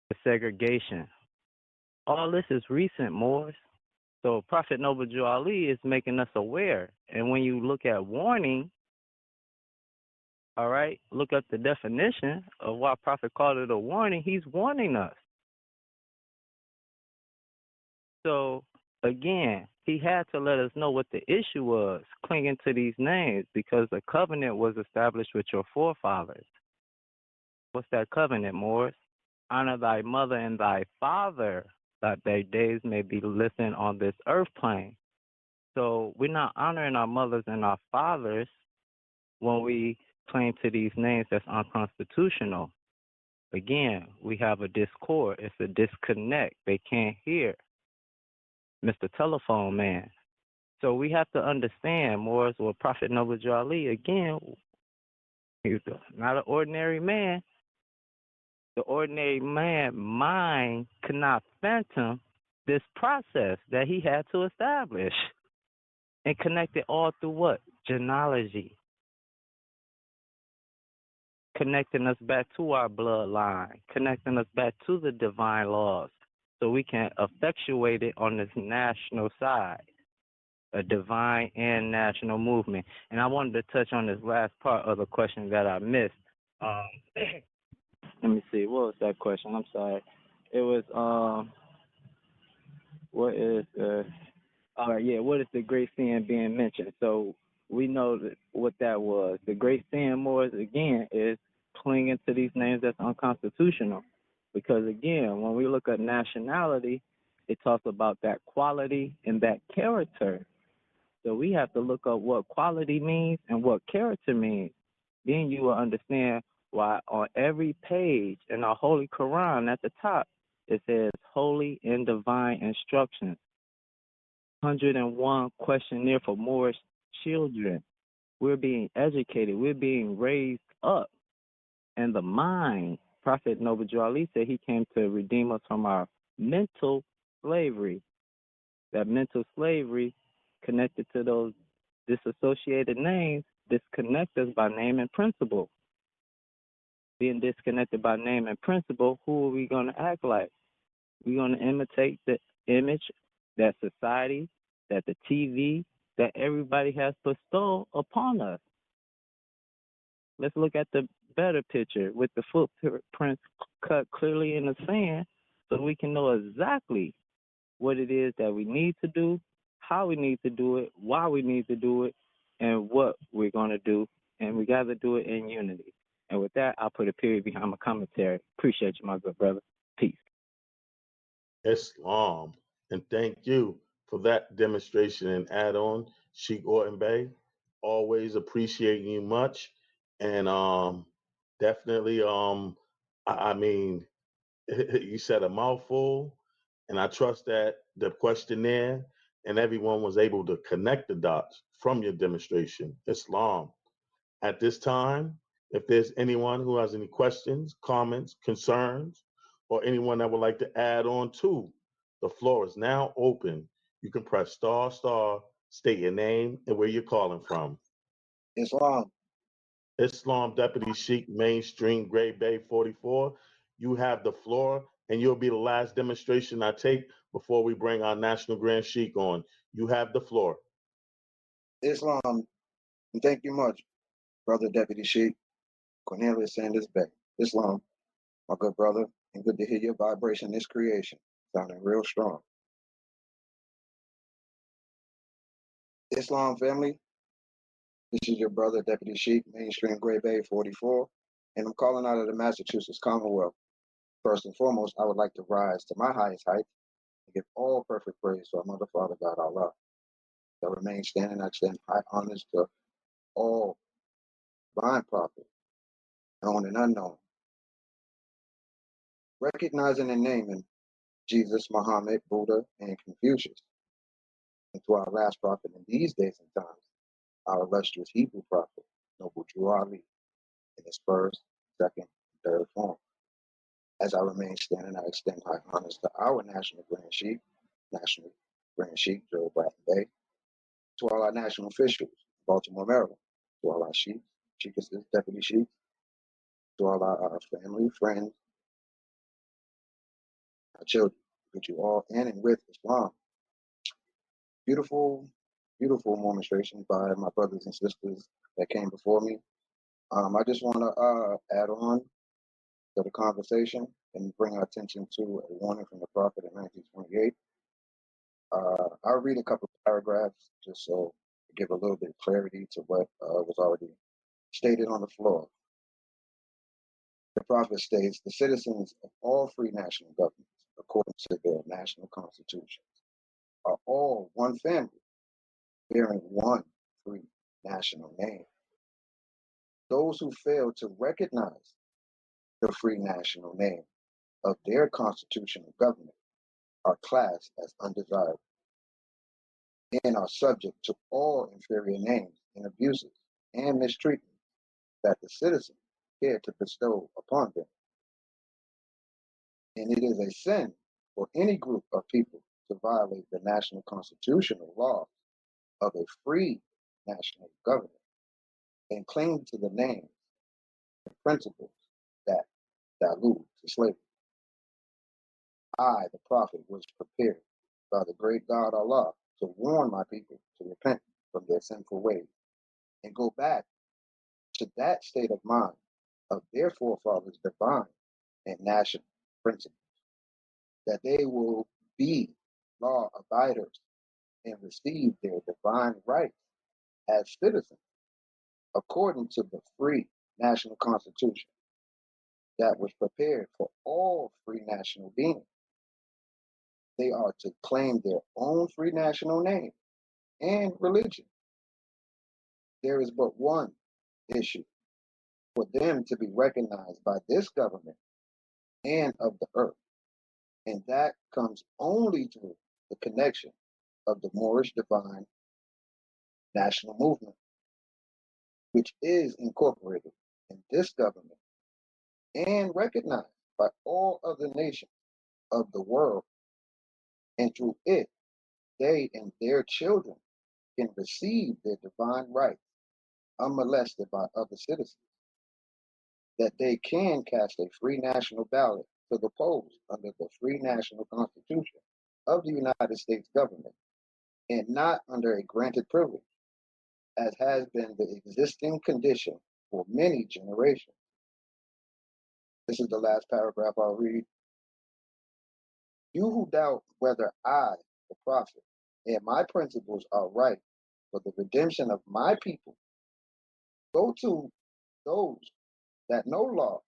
the segregation. All this is recent, Moors. So Prophet Noble Drew Ali is making us aware. And when you look at warning, all right, look up the definition of why Prophet called it a warning. He's warning us. So again, he had to let us know what the issue was, clinging to these names, because the covenant was established with your forefathers. What's that covenant, Moors? Honor thy mother and thy father, that their days may be lengthened on this earth plane. So we're not honoring our mothers and our fathers when we claim to these names that's unconstitutional. Again, we have a discord. It's a disconnect. They can't hear Mr. Telephone Man. So we have to understand more as what Prophet Noble Drew Ali, again, he's not an ordinary man. The ordinary man mind could not fathom this process that he had to establish and connect it all through what? Genealogy. Connecting us back to our bloodline, connecting us back to the divine laws so we can effectuate it on this national side, a divine and national movement. And I wanted to touch on this last part of the question that I missed. Let me see, what was that question? I'm sorry. It was, what is what is the great sin being mentioned? So we know that what that was. The great sin, more again, is clinging to these names that's unconstitutional. Because again, when we look at nationality, it talks about that quality and that character. So we have to look up what quality means and what character means. Then you will understand why on every page in our Holy Koran at the top, it says holy and divine instructions. 101 questionnaire for Moorish children. We're being educated. We're being raised up. And the mind, Prophet Noble Drew Ali said he came to redeem us from our mental slavery. That mental slavery connected to those disassociated names disconnect us by name and principle. Being disconnected by name and principle, who are we going to act like? We're going to imitate the image that society, that the TV, that everybody has bestowed upon us. Let's look at the better picture with the footprints cut clearly in the sand so we can know exactly what it is that we need to do, how we need to do it, why we need to do it, and what we're going to do. And we got to do it in unity. And with that, I'll put a period behind my commentary. Appreciate you, my good brother. Peace. Islam. And thank you for that demonstration and add-on, Sheikh Orton Bey. Always appreciating you much. And definitely, I mean, you said a mouthful, and I trust that the questionnaire and everyone was able to connect the dots from your demonstration. Islam. At this time, if there's anyone who has any questions, comments, concerns, or anyone that would like to add on to, the floor is now open. You can press star, state your name and where you're calling from. Islam. Islam Deputy Sheikh, Mainstream, Grade Bay 44. You have the floor, and you'll be the last demonstration I take before we bring our National Grand Sheikh on. You have the floor. Islam, thank you much, Brother Deputy Sheikh, Cornelius Sanders Bay. Islam, my good brother, and good to hear your vibration, this creation, sounding real strong. Islam family, this is your brother, Deputy Sheikh, Mainstream Grade Bay 44, and I'm calling out of the Massachusetts Commonwealth. First and foremost, I would like to rise to my highest height and give all perfect praise to our Mother, Father, God, Allah. That remain standing, I extend high honors to all divine prophets, known and unknown, recognizing and naming Jesus, Muhammad, Buddha, and Confucius, and to our last prophet in these days and times, our illustrious Hebrew prophet, Noble Drew Ali, in his first, second, and third form. As I remain standing, I extend high honors to our National Grand Sheikh, Joe Bratton Bay, to all our national officials, Baltimore, Maryland, to all our chiefs, chiefesses, deputy chiefs, to all our family, friends, our children, with you all in and with Islam. Beautiful, beautiful demonstrations by my brothers and sisters that came before me. I just want to add on to the conversation and bring our attention to a warning from the Prophet in 1928. I'll read a couple of paragraphs just so to give a little bit of clarity to what was already stated on the floor. The Prophet states, the citizens of all free national governments, according to their national constitutions, are all one family, bearing one free national name. Those who fail to recognize the free national name of their constitutional government are classed as undesirable and are subject to all inferior names and abuses and mistreatment that the citizens care to bestow upon them. And it is a sin for any group of people to violate the national constitutional laws of a free national government and cling to the names and principles that allude to slavery. I, the prophet, was prepared by the great God Allah to warn my people to repent from their sinful ways and go back to that state of mind of their forefathers' divine and national principles, that they will be law abiders and receive their divine rights as citizens according to the free national constitution that was prepared for all free national beings. They are to claim their own free national name and religion. There is but one issue for them to be recognized by this government and of the earth, and that comes only through the connection of the Moorish divine national movement, which is incorporated in this government and recognized by all other nations of the world, and through it, they and their children can receive their divine rights unmolested by other citizens, that they can cast a free national ballot to the polls under the free national constitution of the United States government, and not under a granted privilege, as has been the existing condition for many generations. This is the last paragraph I'll read. You who doubt whether I, the prophet, and my principles are right for the redemption of my people, go to those that know law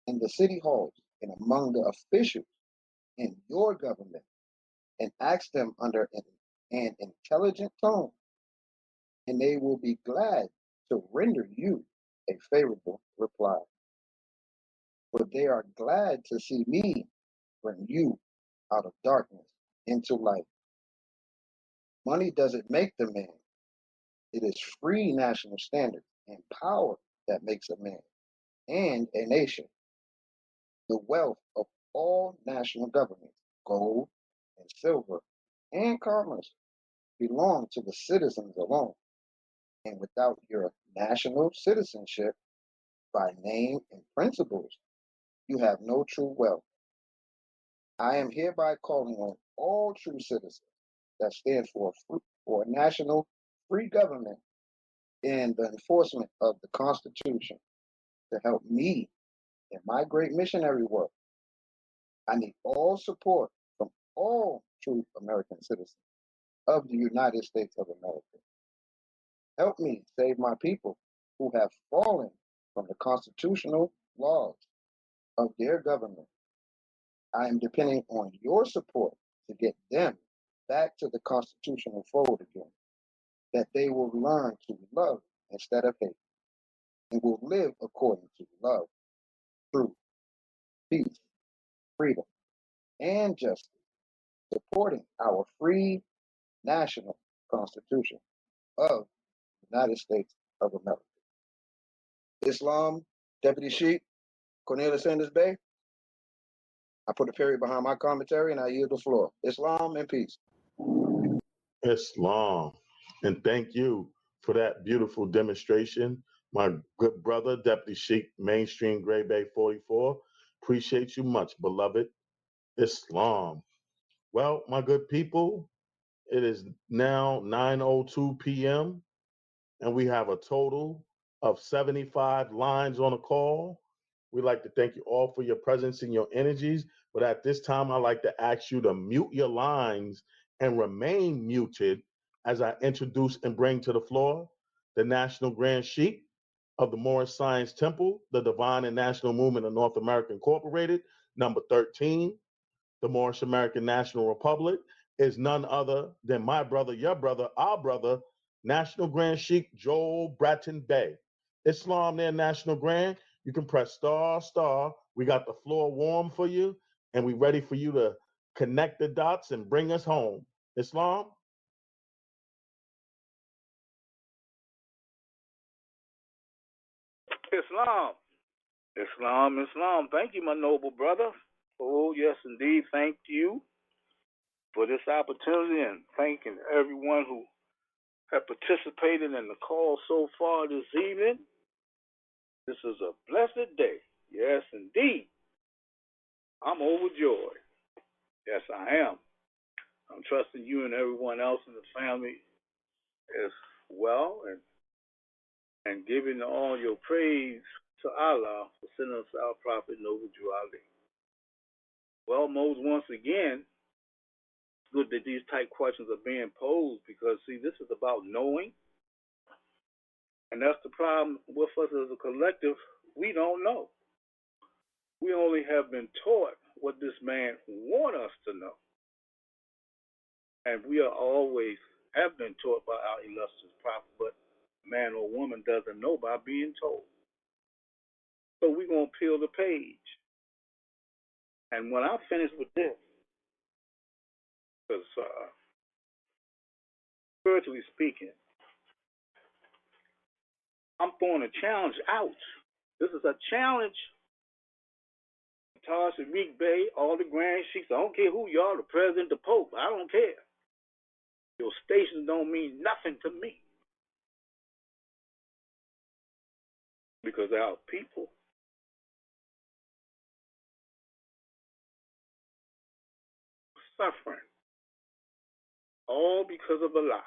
in the city halls and among the officials in your government and ask them under an intelligent tone, and they will be glad to render you a favorable reply. For they are glad to see me bring you out of darkness into light. Money doesn't make the man. It is free national standards and power that makes a man and a nation. The wealth of all national governments, gold and silver and commerce, belong to the citizens alone. And without your national citizenship by name and principles, you have no true wealth. I am hereby calling on all true citizens that stand for a national free government and the enforcement of the Constitution to help me in my great missionary work. I need all support from all true American citizens of the United States of America. Help me save my people who have fallen from the constitutional laws of their government. I am depending on your support to get them back to the constitutional fold again, that they will learn to love instead of hate and will live according to love, truth, peace, freedom, and justice, supporting our free national constitution of the United States of America. Islam, Deputy Sheik, Cornelius Sanders Bay. I put a period behind my commentary and I yield the floor. Islam and peace. Islam. And thank you for that beautiful demonstration, my good brother, Deputy Sheik, Mainstream Gray Bay 44. Appreciate you much, beloved. Islam. Well, my good people, it is now 9:02 p.m. and we have a total of 75 lines on the call. We'd like to thank you all for your presence and your energies. But at this time, I'd like to ask you to mute your lines and remain muted as I introduce and bring to the floor the National Grand Sheik of the Moorish Science Temple, the Divine and National Movement of North America Incorporated, number 13, the Moorish American National Republic, is none other than my brother, your brother, our brother, National Grand Sheik Joel Bratton Bey. Islam there, National Grand. You can press star, star. We got the floor warm for you, and we ready for you to connect the dots and bring us home. Islam? Islam. Islam. Thank you, my noble brother. Oh, yes, indeed. Thank you for this opportunity and thanking everyone who have participated in the call so far this evening. This is a blessed day. Yes, indeed. I'm overjoyed. Yes, I am. I'm trusting you and everyone else in the family as well and giving all your praise to Allah for sending us our prophet, Noble Drew Ali. Well, Moses, once again, it's good that these type questions are being posed because, see, this is about knowing. And that's the problem with us as a collective. We don't know. We only have been taught what this man wants us to know. And we are always have been taught by our illustrious prophet, but man or woman doesn't know by being told. So we're going to peel the page. And when I finish with this, because spiritually speaking, I'm throwing a challenge out. This is a challenge. Taj, Sadiq Bey, all the Grand Sheiks, I don't care who you are, the president, the pope, I don't care. Your stations don't mean nothing to me. Because our people are suffering. All because of a lie.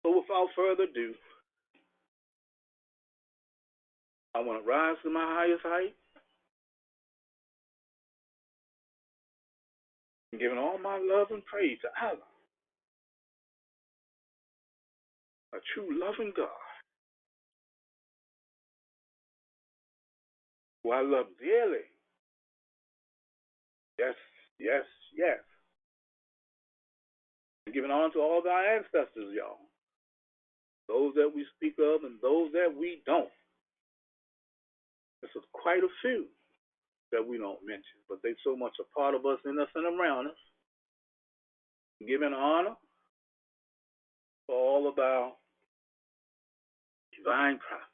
So without further ado, I want to rise to my highest height and giving all my love and praise to Allah, a true loving God, who I love dearly. Yes, yes, yes. And giving honor to all our ancestors, y'all. Those that we speak of and those that we don't. This is quite a few that we don't mention, but they so much a part of us, in us, and around us. Giving honor for all of our divine prophets,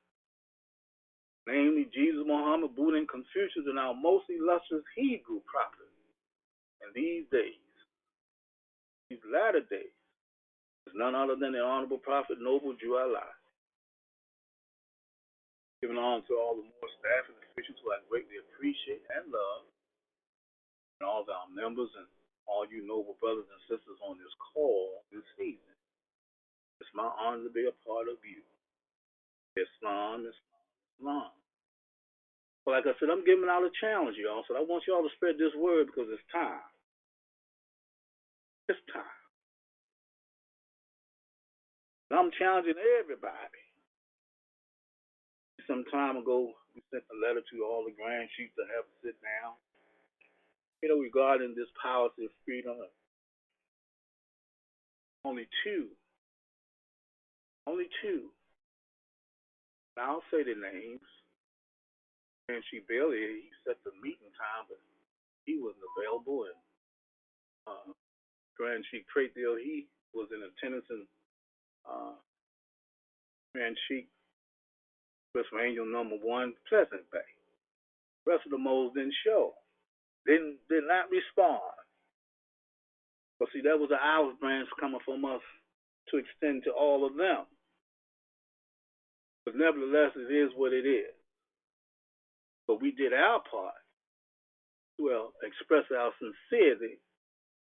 namely Jesus, Muhammed, Buddha, and Confucius, and our most illustrious Hebrew prophets. In these days, these latter days, is none other than the Honorable Prophet, Noble Drew Ali. Giving on to all the more staff and officials who I greatly appreciate and love, and all of our members and all you noble brothers and sisters on this call this season. It's my honor to be a part of you. Islam, Islam, Islam. Well, like I said, I'm giving out a challenge, y'all. So I want y'all to spread this word because it's time. It's time. And I'm challenging everybody. Some time ago, we sent a letter to all the grand chiefs to have a sit down, regarding this policy of freedom. Only two. Now, I'll say the names. Grand Chief Bailey, he set the meeting time, but he wasn't available. And Grand Chief Craigdale, he was in attendance, and Grand Chief Special Angel number 1, Pleasant Bay. The rest of the moles didn't show. Did not respond. But see, that was an olive branch coming from us to extend to all of them. But nevertheless, it is what it is. But we did our part to express our sincerity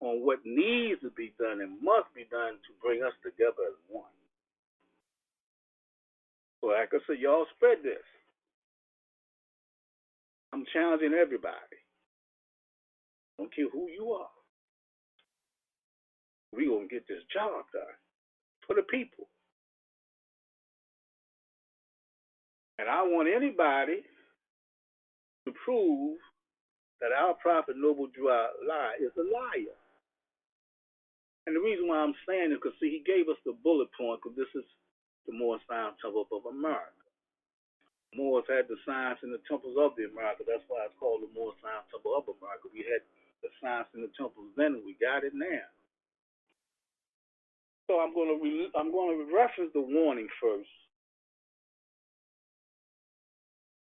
on what needs to be done and must be done to bring us together as one. So like I said, y'all spread this. I'm challenging everybody. Don't care who you are. We're going to get this job done for the people. And I want anybody to prove that our prophet Noble Drew lie is a liar. And the reason why I'm saying it, because see, he gave us the bullet point, because this is the Moorish Science Temple of America. Moors had the science in the temples of the America. That's why it's called the Moorish Science Temple of America. We had the science in the temples then, and we got it now. So I'm going to reference the warning first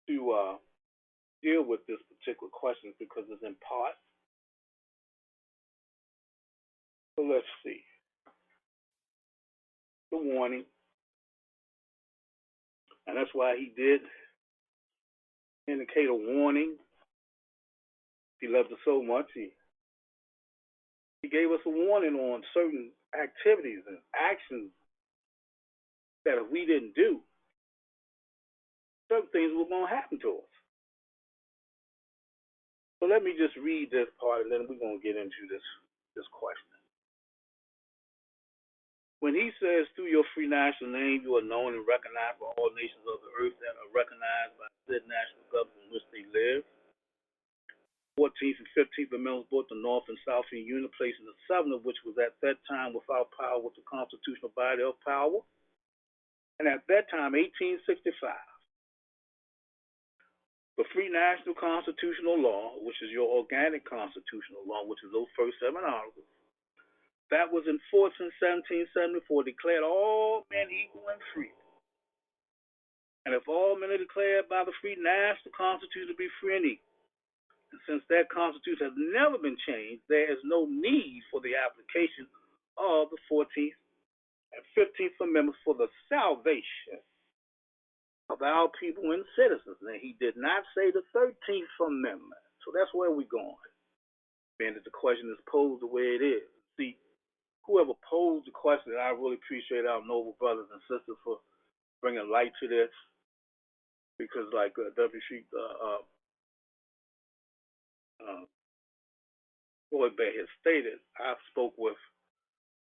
to deal with this particular question because it's in part. So let's see. The warning. And that's why he did indicate a warning. He loved us so much. He gave us a warning on certain activities and actions that if we didn't do, certain things were going to happen to us. So let me just read this part, and then we're going to get into this question. When he says, through your free national name, you are known and recognized by all nations of the earth that are recognized by said national government in which they live. 14th and 15th Amendments, both the North and South in Union, placing the 7th of which was at that time without power with the constitutional body of power. And at that time, 1865, the free national constitutional law, which is your organic constitutional law, which is those first 7 articles, that was in force in 1774, declared all men equal and free. And if all men are declared by the free national constitution to be free and equal, and since that constitution has never been changed, there is no need for the application of the 14th and 15th Amendments for the salvation of our people and citizens. Now, he did not say the 13th Amendment. So that's where we're going. And that the question is posed the way it is. See, whoever posed the question, I really appreciate our noble brothers and sisters for bringing light to this, because like W.C. Floyd Bay has stated, I spoke with,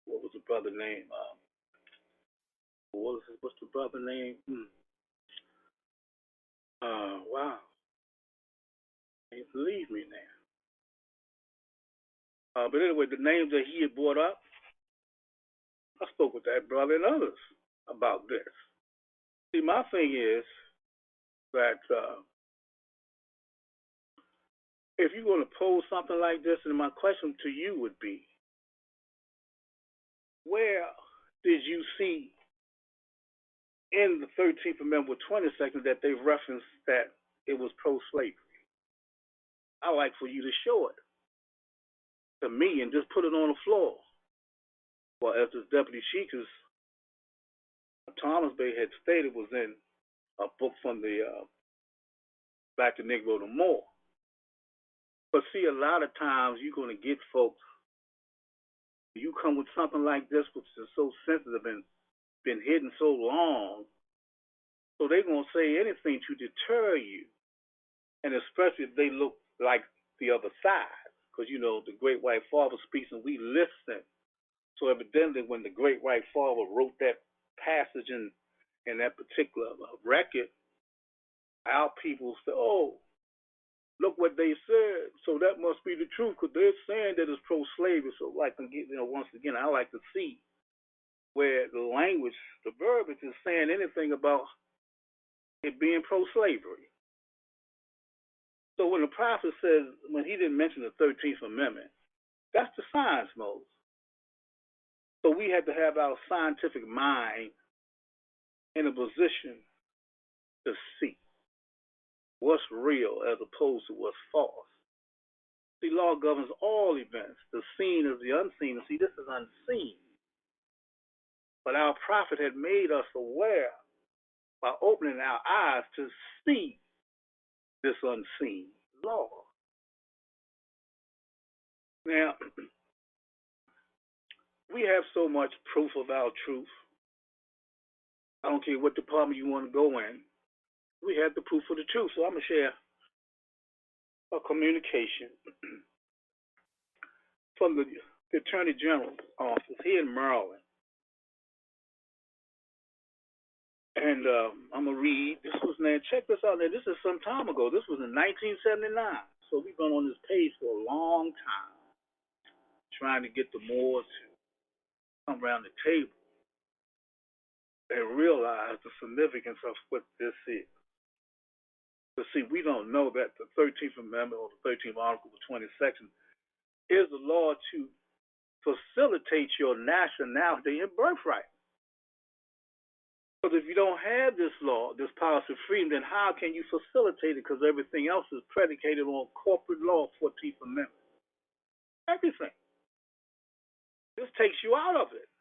what was the brother name? What's the brother name? Wow. Can't believe me now. But anyway, the names that he had brought up, I spoke with that brother and others about this. See, my thing is that if you're going to pose something like this, and my question to you would be, where did you see in the 13th Amendment with 20 seconds that they referenced that it was pro-slavery? I'd like for you to show it to me and just put it on the floor. Well, as this Deputy Sheikh Thomas Bay had stated, was in a book from the Back to Negro to More. But see, a lot of times you're going to get folks, you come with something like this, which is so sensitive and been hidden so long, so they're going to say anything to deter you, and especially if they look like the other side, because, you know, the great white father speaks and we listen. So evidently when the great white father wrote that passage in that particular record, our people say, oh, look what they said, so that must be the truth, because they're saying that it's pro-slavery. So, like, once again, I like to see where the language, the verbiage is saying anything about it being pro-slavery. So when the prophet says, when he didn't mention the 13th Amendment, that's the science mode. So we have to have our scientific mind in a position to see what's real as opposed to what's false. See, law governs all events. The seen is the unseen. And see, this is unseen. But our prophet had made us aware by opening our eyes to see this unseen law. Now, we have so much proof of our truth. I don't care what department you want to go in. We have the proof of the truth. So I'm going to share a communication from the Attorney General's office here in Maryland. And I'm going to read. This was, now, check this out. Now, this is some time ago. This was in 1979. So we've been on this page for a long time, trying to get the Moors to come around the table and realize the significance of what this is. But see, we don't know that the 13th Amendment or the 13th Article, the 20th section, is the law to facilitate your nationality and birthright. Because if you don't have this law, this policy of freedom, then how can you facilitate it? Because everything else is predicated on corporate law, 14th Amendment. Everything. This takes you out of it.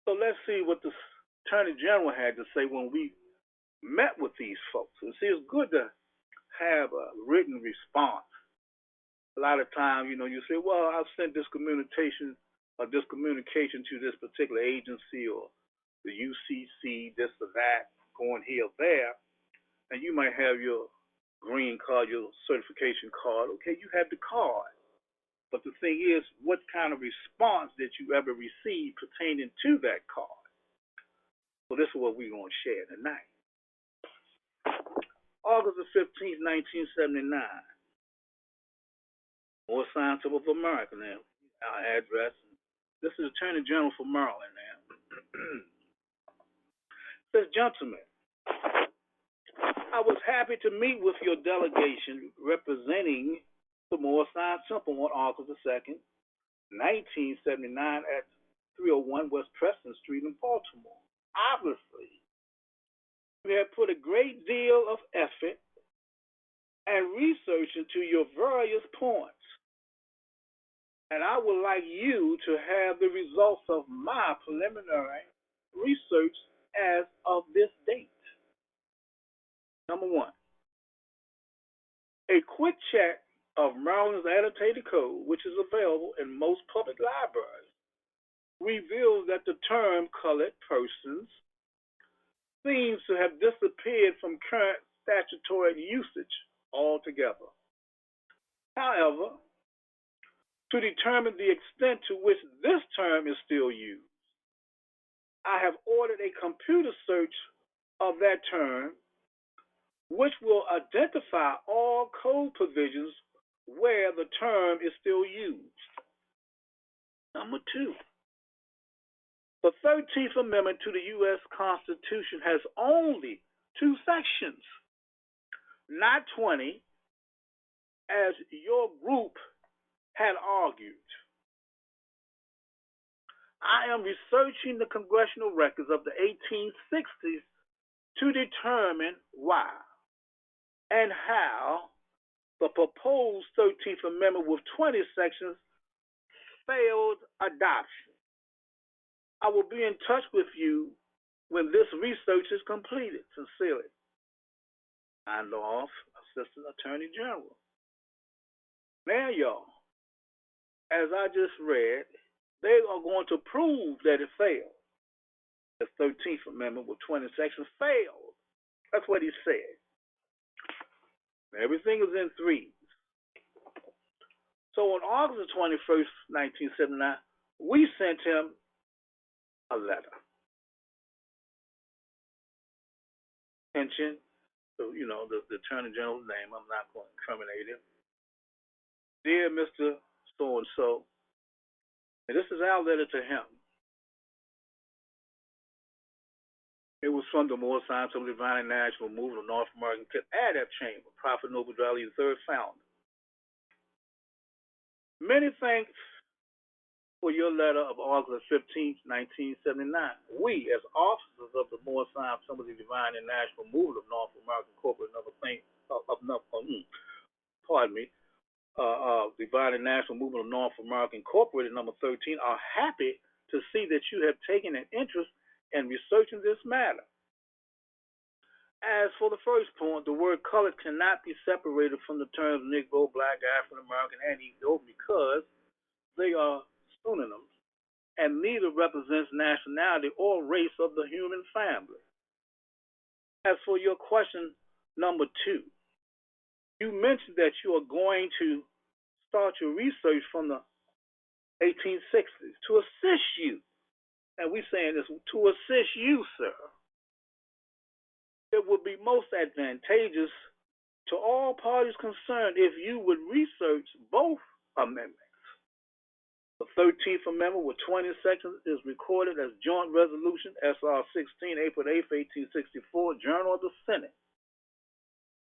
So let's see what the Attorney General had to say when we met with these folks. And see, it's good to have a written response. A lot of times, you know, you say, well, I've sent this communication to this particular agency or the UCC, this or that, going here or there, and you might have your green card, your certification card. Okay, you have the card. But the thing is, what kind of response did you ever receive pertaining to that card? So this is what we're going to share tonight. August the 15th, 1979. Moorish Science Temple of America now. Our address. This is Attorney General for Maryland now. Says, gentlemen, I was happy to meet with your delegation representing the Moorish Science Temple on August the 2nd, 1979 at 301 West Preston Street in Baltimore. Obviously, we have put a great deal of effort and research into your various points. And I would like you to have the results of my preliminary research as of this date. Number one, a quick check of Maryland's annotated code, which is available in most public libraries, reveals that the term colored persons seems to have disappeared from current statutory usage altogether. However, to determine the extent to which this term is still used, I have ordered a computer search of that term, which will identify all code provisions where the term is still used. Number two, the 13th Amendment to the U.S. Constitution has only 2 sections, not 20, as your group had argued. I am researching the congressional records of the 1860s to determine why and how the proposed 13th Amendment with 20 sections failed adoption. I will be in touch with you when this research is completed. Sincerely, signed off, Assistant Attorney General. Now, y'all, as I just read, they are going to prove that it failed. The 13th Amendment with 20 sections failed. That's what he said. Everything is in threes. So on August 21st, 1979, we sent him a letter. Mention, the Attorney General's name. I'm not going to incriminate him. Dear Mr. So-and-so, and this is our letter to him. It was from the Moorish Science Temple Divine and National Movement of North American Adab Chamber, Prophet Noble Drew, the third founder. Many thanks for your letter of August 15, 1979. We, as officers of the Moorish Science Temple Divine and National Movement of North American Corporate and other things, Divine and National Movement of North America Incorporated, number 13, are happy to see that you have taken an interest in researching this matter. As for the first point, the word colored cannot be separated from the terms Negro, Black, African American, and Ethiopian because they are synonyms, and neither represents nationality or race of the human family. As for your question number 2, you mentioned that you are going to start your research from the 1860s to assist you. And we're saying this to assist you, sir. It would be most advantageous to all parties concerned if you would research both amendments. The 13th Amendment with 20 sections is recorded as Joint Resolution SR 16, April 8, 1864, Journal of the Senate.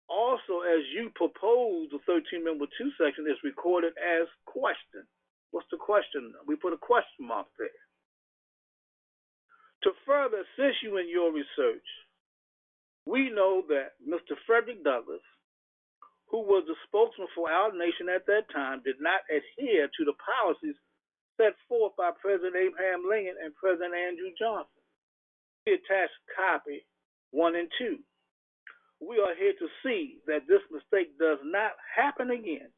Also, as you propose, the 13th Amendment with 2 sections is recorded as question. What's the question? We put a question mark there. To further assist you in your research, we know that Mr. Frederick Douglass, who was the spokesman for our nation at that time, did not adhere to the policies set forth by President Abraham Lincoln and President Andrew Johnson. We attached copy 1 and 2. We are here to see that this mistake does not happen again.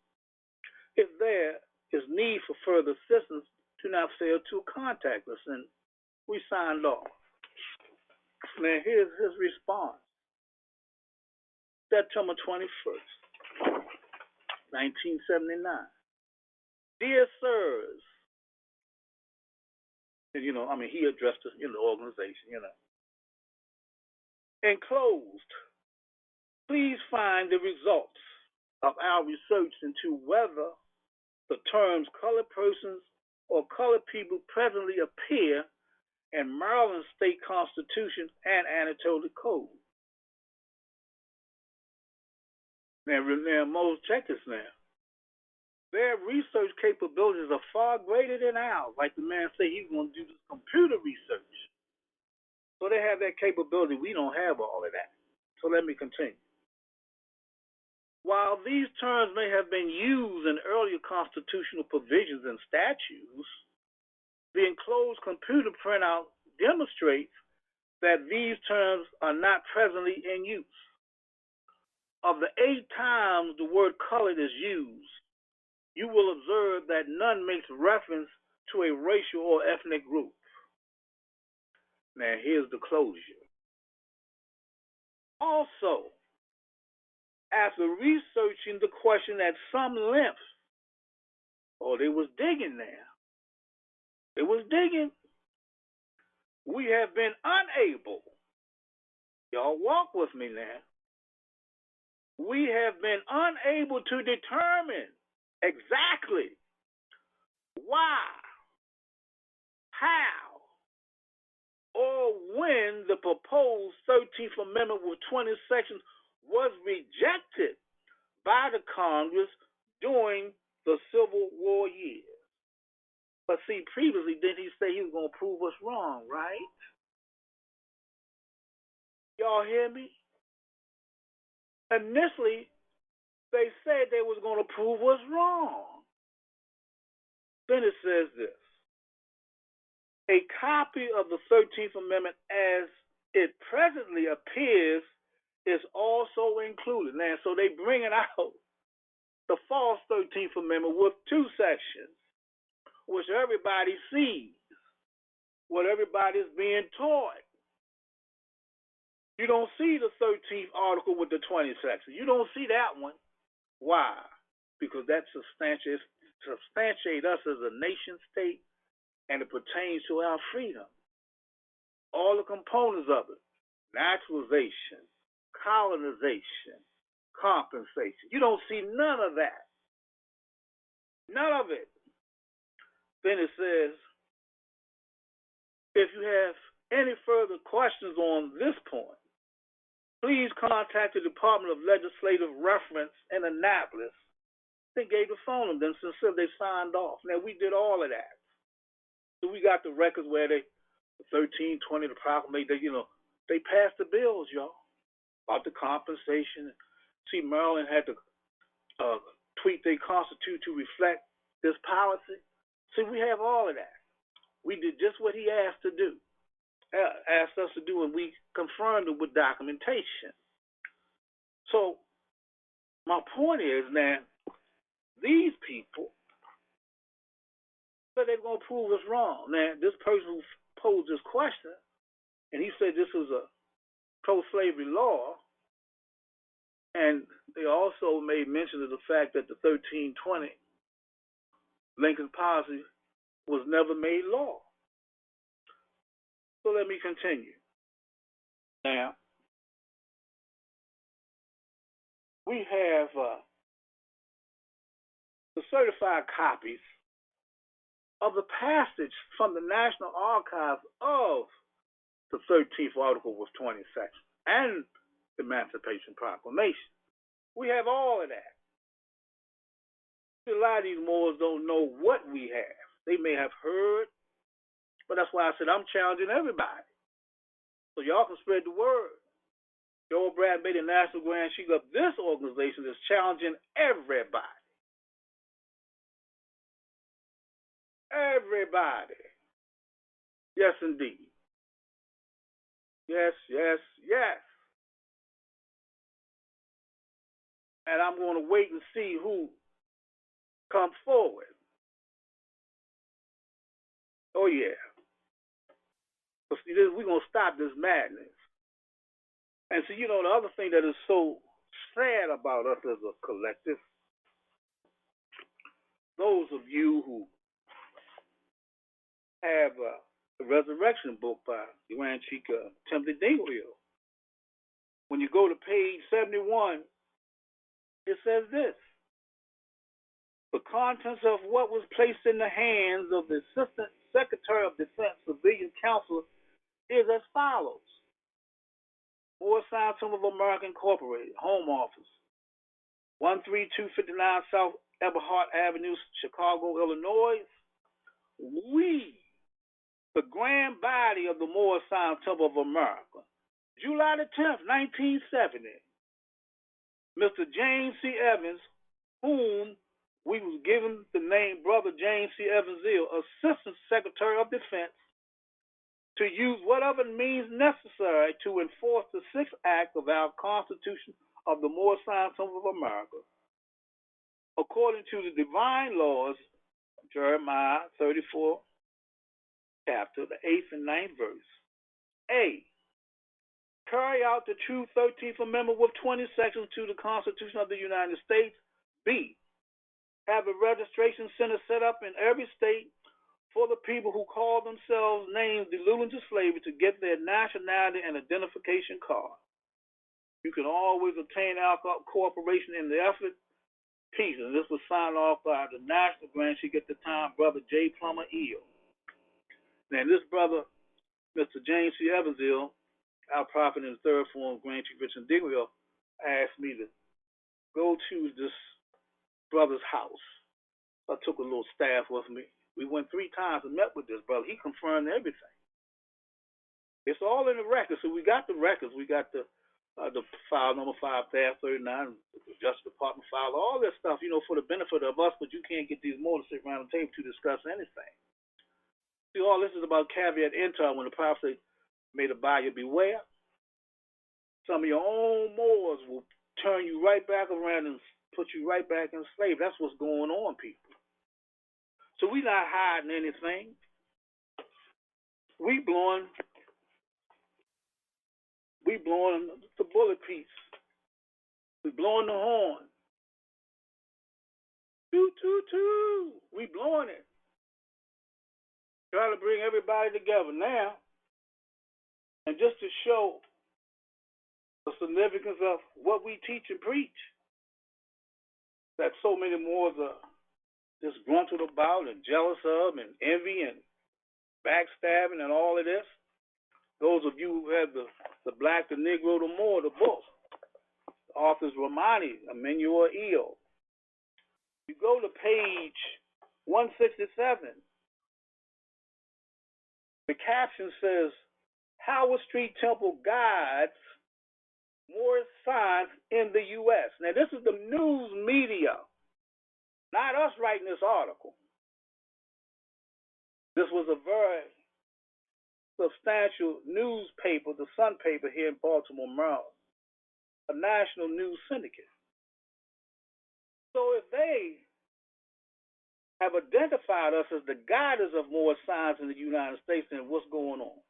If there is need for further assistance, do not fail to contact us. And we signed off. Now, here's his response. September 21st, 1979. Dear sirs, he addressed the organization, Enclosed, please find the results of our research into whether the terms colored persons or colored people presently appear in Maryland State Constitution and Annotated Code. Now, Moses, check this now. Their research capabilities are far greater than ours. Like the man said, he's going to do this computer research. So they have that capability. We don't have all of that. So let me continue. While these terms may have been used in earlier constitutional provisions and statutes, the enclosed computer printout demonstrates that these terms are not presently in use. Of the 8 times the word colored is used, you will observe that none makes reference to a racial or ethnic group. Now, here's the closure. Also, after researching the question at some length, they was digging there. They was digging. We have been unable, y'all walk with me now, we have been unable to determine exactly why, how, or when the proposed 13th Amendment with 20 sections was rejected by the Congress during the Civil War years. But see, previously, didn't he say he was going to prove us wrong, right? Y'all hear me? Initially, they said they was going to prove us wrong. Then it says this. A copy of the 13th Amendment as it presently appears is also included. Now, so they bringing out the false 13th Amendment with two sections, which everybody sees, what everybody's being taught. You don't see the 13th article with the 20 section. You don't see that one. Why? Because that substantiates us as a nation state, and it pertains to our freedom. All the components of it: naturalization, colonization, compensation. You don't see none of that. None of it. Then it says, if you have any further questions on this point, please contact the Department of Legislative Reference in Annapolis. They gave the phone number, then sincerely they signed off. Now, we did all of that. So we got the records where they, 1320, the proclamation, they passed the bills, y'all, about the compensation. See, Maryland had to tweak their constitution to reflect this policy. See, we have all of that. We did just what he asked us to do, and we confirmed it with documentation. So my point is now, these people said they're going to prove us wrong. Now, this person who posed this question, and he said this was a pro-slavery law, and they also made mention of the fact that the 1320 Lincoln policy was never made law. So let me continue. Now, we have the certified copies of the passage from the National Archives of the 13th article with 20 sections and the Emancipation Proclamation. We have all of that. A lot of these Moors don't know what we have. They may have heard, but that's why I said I'm challenging everybody. So y'all can spread the word. Joel Bradley, the National Grand Chief of this organization, is challenging everybody. Everybody. Yes, indeed. Yes, yes, yes. And I'm going to wait and see who comes forward. Oh, yeah. But see, we're going to stop this madness. And so, the other thing that is so sad about us as a collective, those of you who have the Resurrection book by the Grand Chief Timothy Dingley, when you go to page 71, it says this: the contents of what was placed in the hands of the Assistant Secretary of Defense Civilian Counsel is as follows. Moorish Science Temple of America Incorporated, Home Office, 13259 South Eberhart Avenue, Chicago, Illinois. We, the grand body of the Moorish Science Temple of America, July the 10th, 1970, Mr. James C. Evans, whom we was given the name Brother James C. Evans Hill, Assistant Secretary of Defense, to use whatever means necessary to enforce the Sixth Act of our Constitution of the Moorish Science Temple of America, according to the divine laws of Jeremiah 34, chapter, the 8th and 9th verse. A, carry out the true 13th Amendment with 20 sections to the Constitution of the United States. B, have a registration center set up in every state for the people who call themselves names deluding to slavery to get their nationality and identification card. You can always obtain our cooperation in the effort. Peace. And this was signed off by the National Grand Chief at the time, Brother J. Plummer Eel. Now, this brother, Mr. James C. Evansville, our prophet in the third form, Grand Chief Richard Digwell, asked me to go to this brother's house. I took a little staff with me. We went 3 times and met with this brother. He confirmed everything. It's all in the records. So we got the records. We got the file number 5-39, the Justice Department file, all this stuff, for the benefit of us, but you can't get these more to sit around the table to discuss anything. See, all this is about caveat emptor when the prophet says, May the buyer beware. Some of your own Moors will turn you right back around and put you right back in slavery. That's what's going on, people. So we're not hiding anything. We blowing the bullet piece. We blowing the horn. Toot, toot, toot. We blowing it. Trying to bring everybody together now. And just to show the significance of what we teach and preach, that so many Moors are disgruntled about and jealous of and envy and backstabbing and all of this. Those of you who have the Black, the Negro, the Moor, the book, the author's Romani, Emmanuel Eel. You go to page 167. The caption says, Howard Street Temple guides Moorish science in the U.S. Now, this is the news media, not us writing this article. This was a very substantial newspaper, the Sun paper here in Baltimore, Maryland, a national news syndicate. So if they have identified us as the guiders of Moorish science in the United States, then what's going on?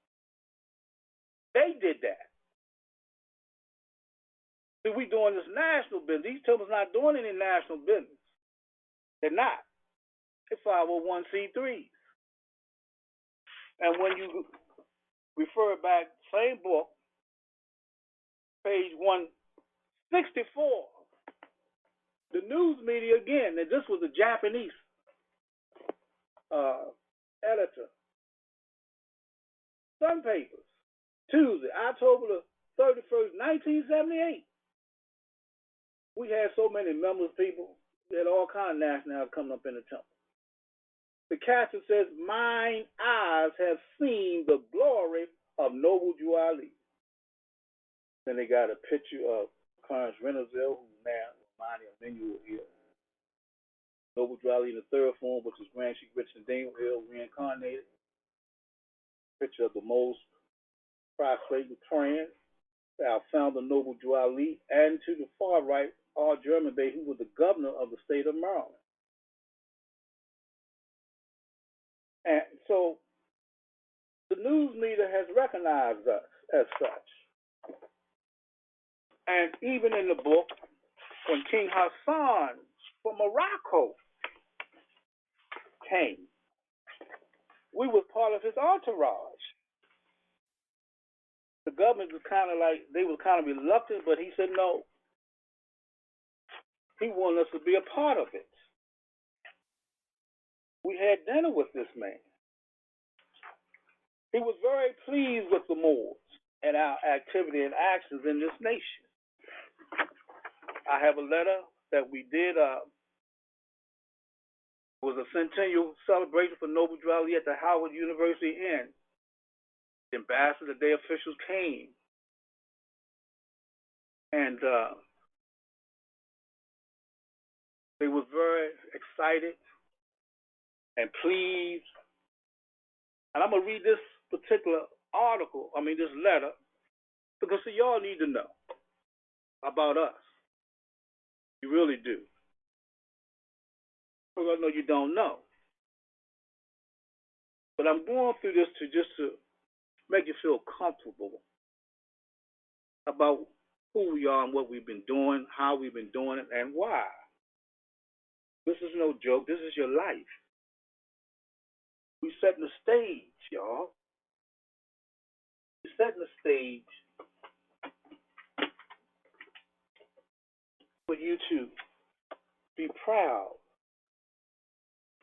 They did that. See, we doing this national business. These temples not doing any national business. They're not. They're 501c3s. And when you refer back, same book, page 164, the news media again, and this was a Japanese editor, Sun Papers, Tuesday, October the 31st, 1978. We had so many members, people. We had all kinds of nationalities coming up in the temple. The caption says, mine eyes have seen the glory of Noble Drew Ali. Then they got a picture of Clarence Renazell, who's now reminding of Emmanuel here. Noble Drew Ali in the third form, which is Grand Sheik Richard Daniel Hill reincarnated. Picture of the most prostrated praying, our founder Noble Drew Ali, and to the far right, R. German Bay, who was the governor of the state of Maryland. And so the news media has recognized us as such. And even in the book, when King Hassan from Morocco came, we were part of his entourage. The government was kind of like, they were kind of reluctant, but he said no. He wanted us to be a part of it. We had dinner with this man. He was very pleased with the Moors and our activity and actions in this nation. I have a letter that we did. It was a centennial celebration for Noble Drew Ali at the Howard University Inn. The ambassador, the day officials came. And they were very excited and pleased. And I'm going to read this particular article, this letter, because see, y'all need to know about us. You really do. Because I know you don't know. But I'm going through this to make you feel comfortable about who we are and what we've been doing, how we've been doing it, and why. This is no joke. This is your life. We setting the stage, y'all. We're setting the stage for you to be proud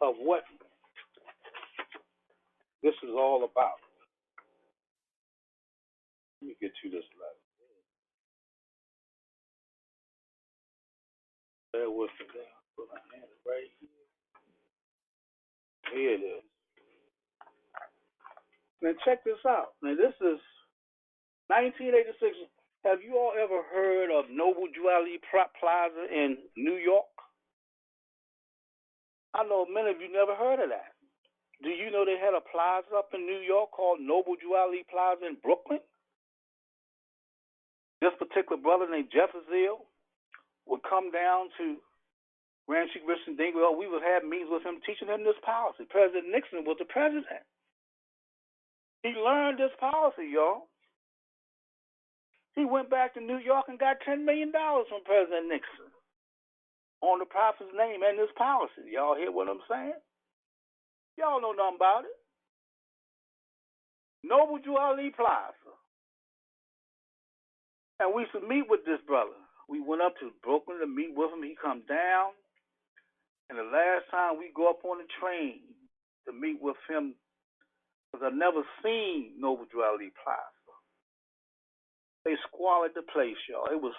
of what this is all about. Let me get you this letter. Bear with me there. Put my hand right here. Here it is. Now check this out. Now this is 1986. Have you all ever heard of Noble Drew Ali Plaza in New York? I know many of you never heard of that. Do you know they had a plaza up in New York called Noble Drew Ali Plaza in Brooklyn? This particular brother named Jefferson would come down to Grand Street Richmond Dingle. We would have meetings with him teaching him this policy. President Nixon was the president. He learned this policy, y'all. He went back to New York and got $10 million from President Nixon on the prophet's name and this policy. Y'all hear what I'm saying? Y'all know nothing about it. Noble Drew Ali Plaza. And we used to meet with this brother. We went up to Brooklyn to meet with him. He come down. And the last time we go up on the train to meet with him, because I've never seen Noble Drew Ali Plaza. They squalid the place, y'all. It was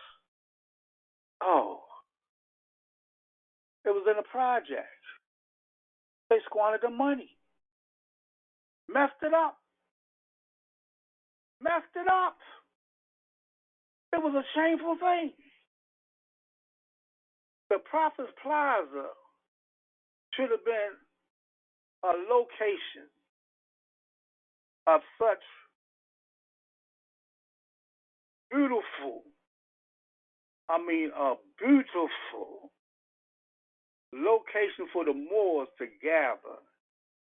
in a project. They squandered the money. Messed it up. It was a shameful thing. The Prophet's Plaza should have been a location of such a beautiful location for the Moors to gather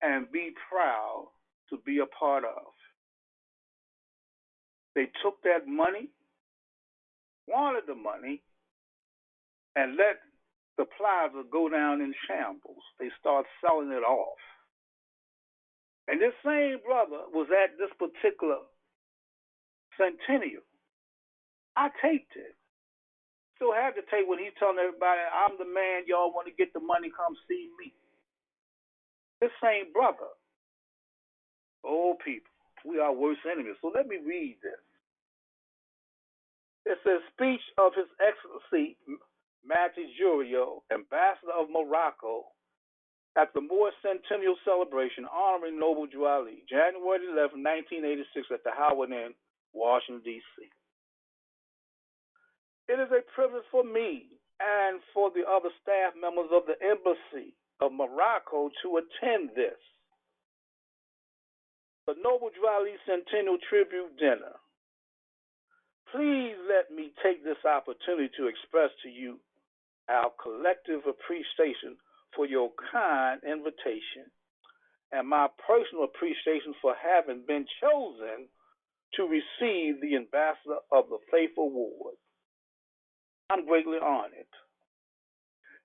and be proud to be a part of. They took that money, wanted the money, and let the plaza go down in shambles. They start selling it off. And this same brother was at this particular centennial. I taped it. Still have the tape when he's telling everybody, I'm the man, y'all want to get the money, come see me. This same brother. Oh, people, we are worst enemies. So let me read this. It says, speech of His Excellency Matty Jurio, Ambassador of Morocco, at the Moorish Centennial Celebration honoring Noble Drew Ali, January 11, 1986, at the Howard Inn, Washington, D.C. It is a privilege for me and for the other staff members of the Embassy of Morocco to attend this, the Noble Drew Ali Centennial Tribute Dinner. Please let me take this opportunity to express to you our collective appreciation for your kind invitation and my personal appreciation for having been chosen to receive the Ambassador of the Faith Award. I'm greatly honored.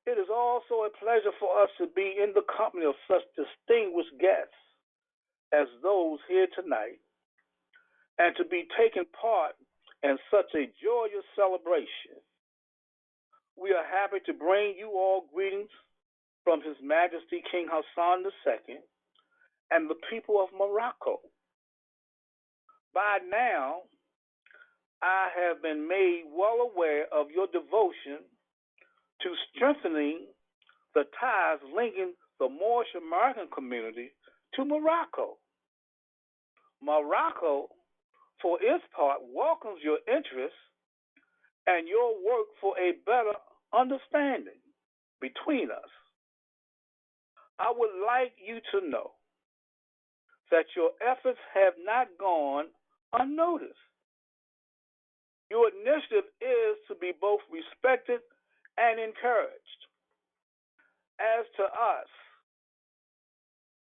It is also a pleasure for us to be in the company of such distinguished guests as those here tonight and to be taking part in such a joyous celebration. We are happy to bring you all greetings from His Majesty King Hassan II and the people of Morocco. By now, I have been made well aware of your devotion to strengthening the ties linking the Moorish American community to Morocco. Morocco, for its part, welcomes your interest and your work for a better understanding between us. I would like you to know that your efforts have not gone unnoticed. Your initiative is to be both respected and encouraged. As to us,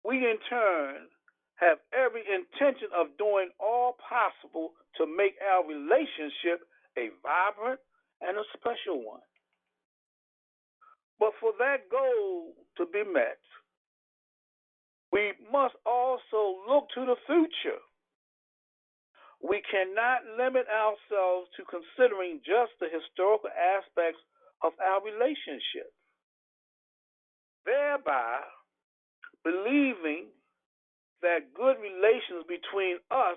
we in turn have every intention of doing all possible to make our relationship a vibrant and a special one. But for that goal to be met, we must also look to the future. We cannot limit ourselves to considering just the historical aspects of our relationship, thereby believing that good relations between us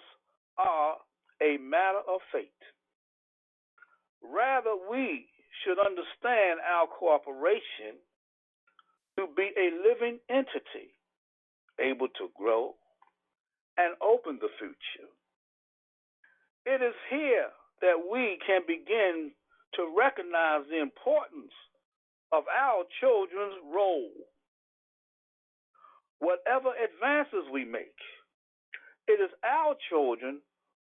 are a matter of fate. Rather, we should understand our cooperation to be a living entity, able to grow and open the future. It is here that we can begin to recognize the importance of our children's role. whatever advances we make, it is our children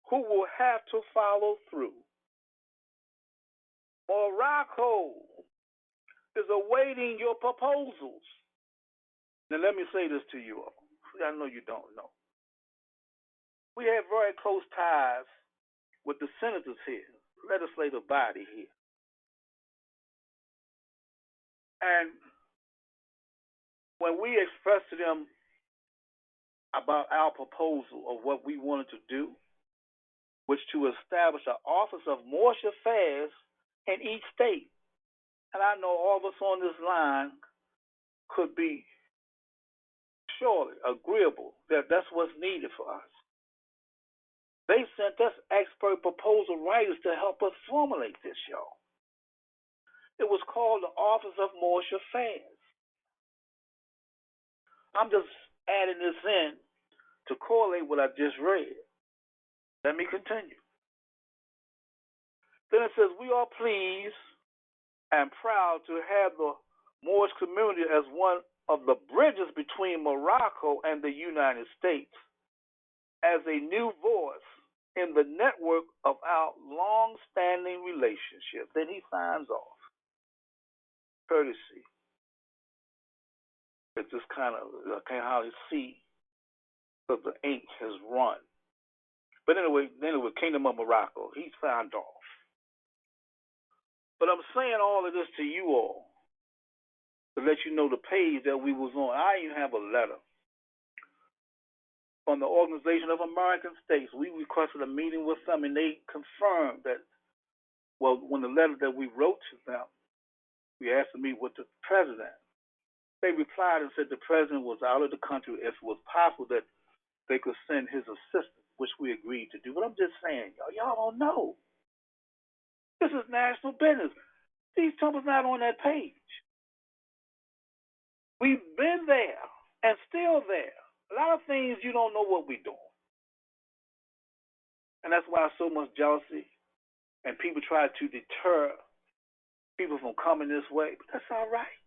who will have to follow through. Morocco is awaiting your proposals. Now, let me say this to you all. I know you don't know. We have very close ties with the senators here, legislative body here. And when we expressed to them about our proposal of what we wanted to do, which to establish an office of Moorish affairs in each state, and I know all of us on this line could be surely agreeable that that's what's needed for us. They sent us expert proposal writers to help us formulate this, y'all. It was called the Office of Moorish Affairs. I'm just adding this in to correlate what I just read. Let me continue. Then it says, we are pleased and proud to have the Moorish community as one of the bridges between Morocco and the United States as a new voice in the network of our long-standing relationship. Then he signs off. Courtesy. It's just kind of, I can't hardly see because the ink has run. But anyway, Kingdom of Morocco, he signed off. But I'm saying all of this to you all to let you know the page that we was on. I even have a letter from the Organization of American States. We requested a meeting with them, and they confirmed that, well, when the letter that we wrote to them, we asked to meet with the president. They replied and said the president was out of the country. If it was possible that they could send his assistant, which we agreed to do. But I'm just saying, y'all don't know. This is national business. These temples not on that page. We've been there and still there. A lot of things you don't know what we're doing. And that's why so much jealousy and people try to deter people from coming this way. But that's all right.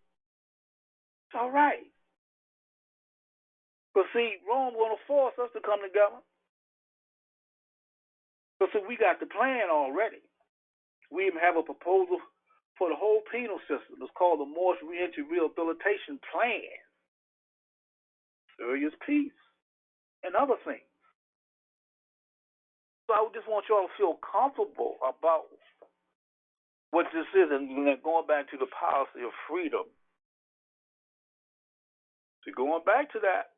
It's all right. But see, Rome going to force us to come together. But see, we got the plan already. We even have a proposal for the whole penal system. It's called the Moorish Reentry Rehabilitation Plan. Serious peace and other things. So I just want y'all to feel comfortable about what this is, and going back to the policy of freedom. So going back to that,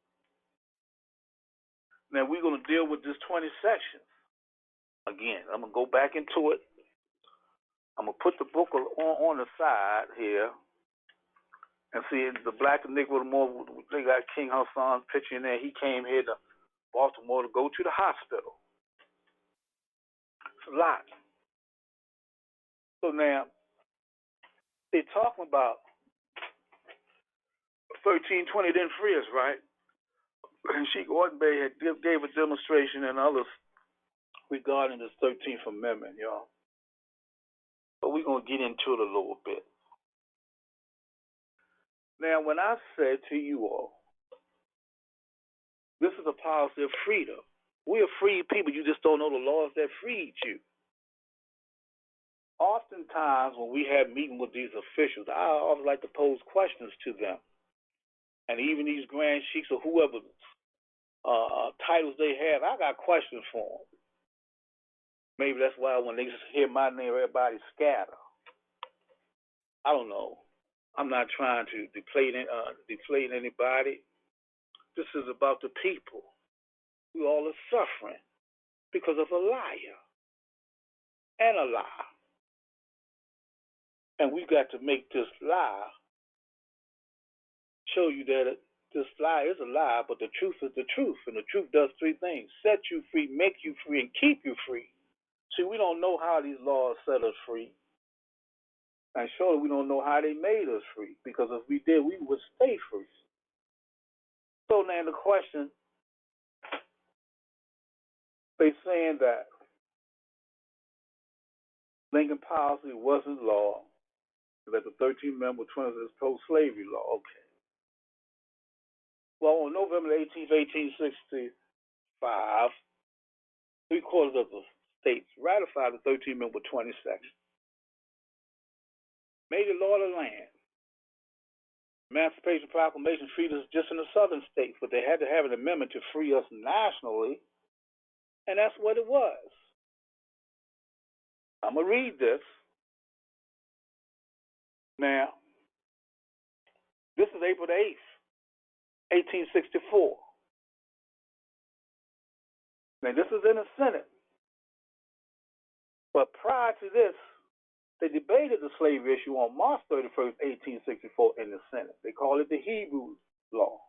now we're going to deal with this 20 sections. Again, I'm going to go back into it. I'm going to put the book on the side here. And see, the black and Negro, they got King Hassan's picture in there. He came here to Baltimore to go to the hospital. It's a lot. So now, they're talking about 1320 didn't free us, right? And Sheikh Orton Bey had gave a demonstration and others regarding this 13th Amendment, y'all. But we're going to get into it a little bit. Now, when I said to you all, this is a policy of freedom. We are free people. You just don't know the laws that freed you. Oftentimes, when we have meetings with these officials, I always like to pose questions to them. And even these grand sheiks or whoever titles they have, I got questions for them. Maybe that's why when they hear my name, everybody scatter. I don't know. I'm not trying to deflate anybody. This is about the people. We all are suffering because of a liar and a lie. And we've got to make this lie show you that this lie is a lie, but the truth is the truth. And the truth does three things: set you free, make you free, and keep you free. See, we don't know how these laws set us free. And surely we don't know how they made us free, because if we did, we would stay free. So now the question, they're saying that Lincoln policy wasn't law, that the 13th Amendment was pro-slavery law. Okay. Well, on November 18th, 1865, 3/4 of the states ratified the 13 Amendment with 20 sections, made it law of the land. Emancipation Proclamation freed us just in the southern states, but they had to have an amendment to free us nationally, and that's what it was. I'm going to read this. Now, this is April the 8th, 1864. Now, this is in the Senate. But prior to this, they debated the slavery issue on March 31st, 1864 in the Senate. They call it the Hebrew Law.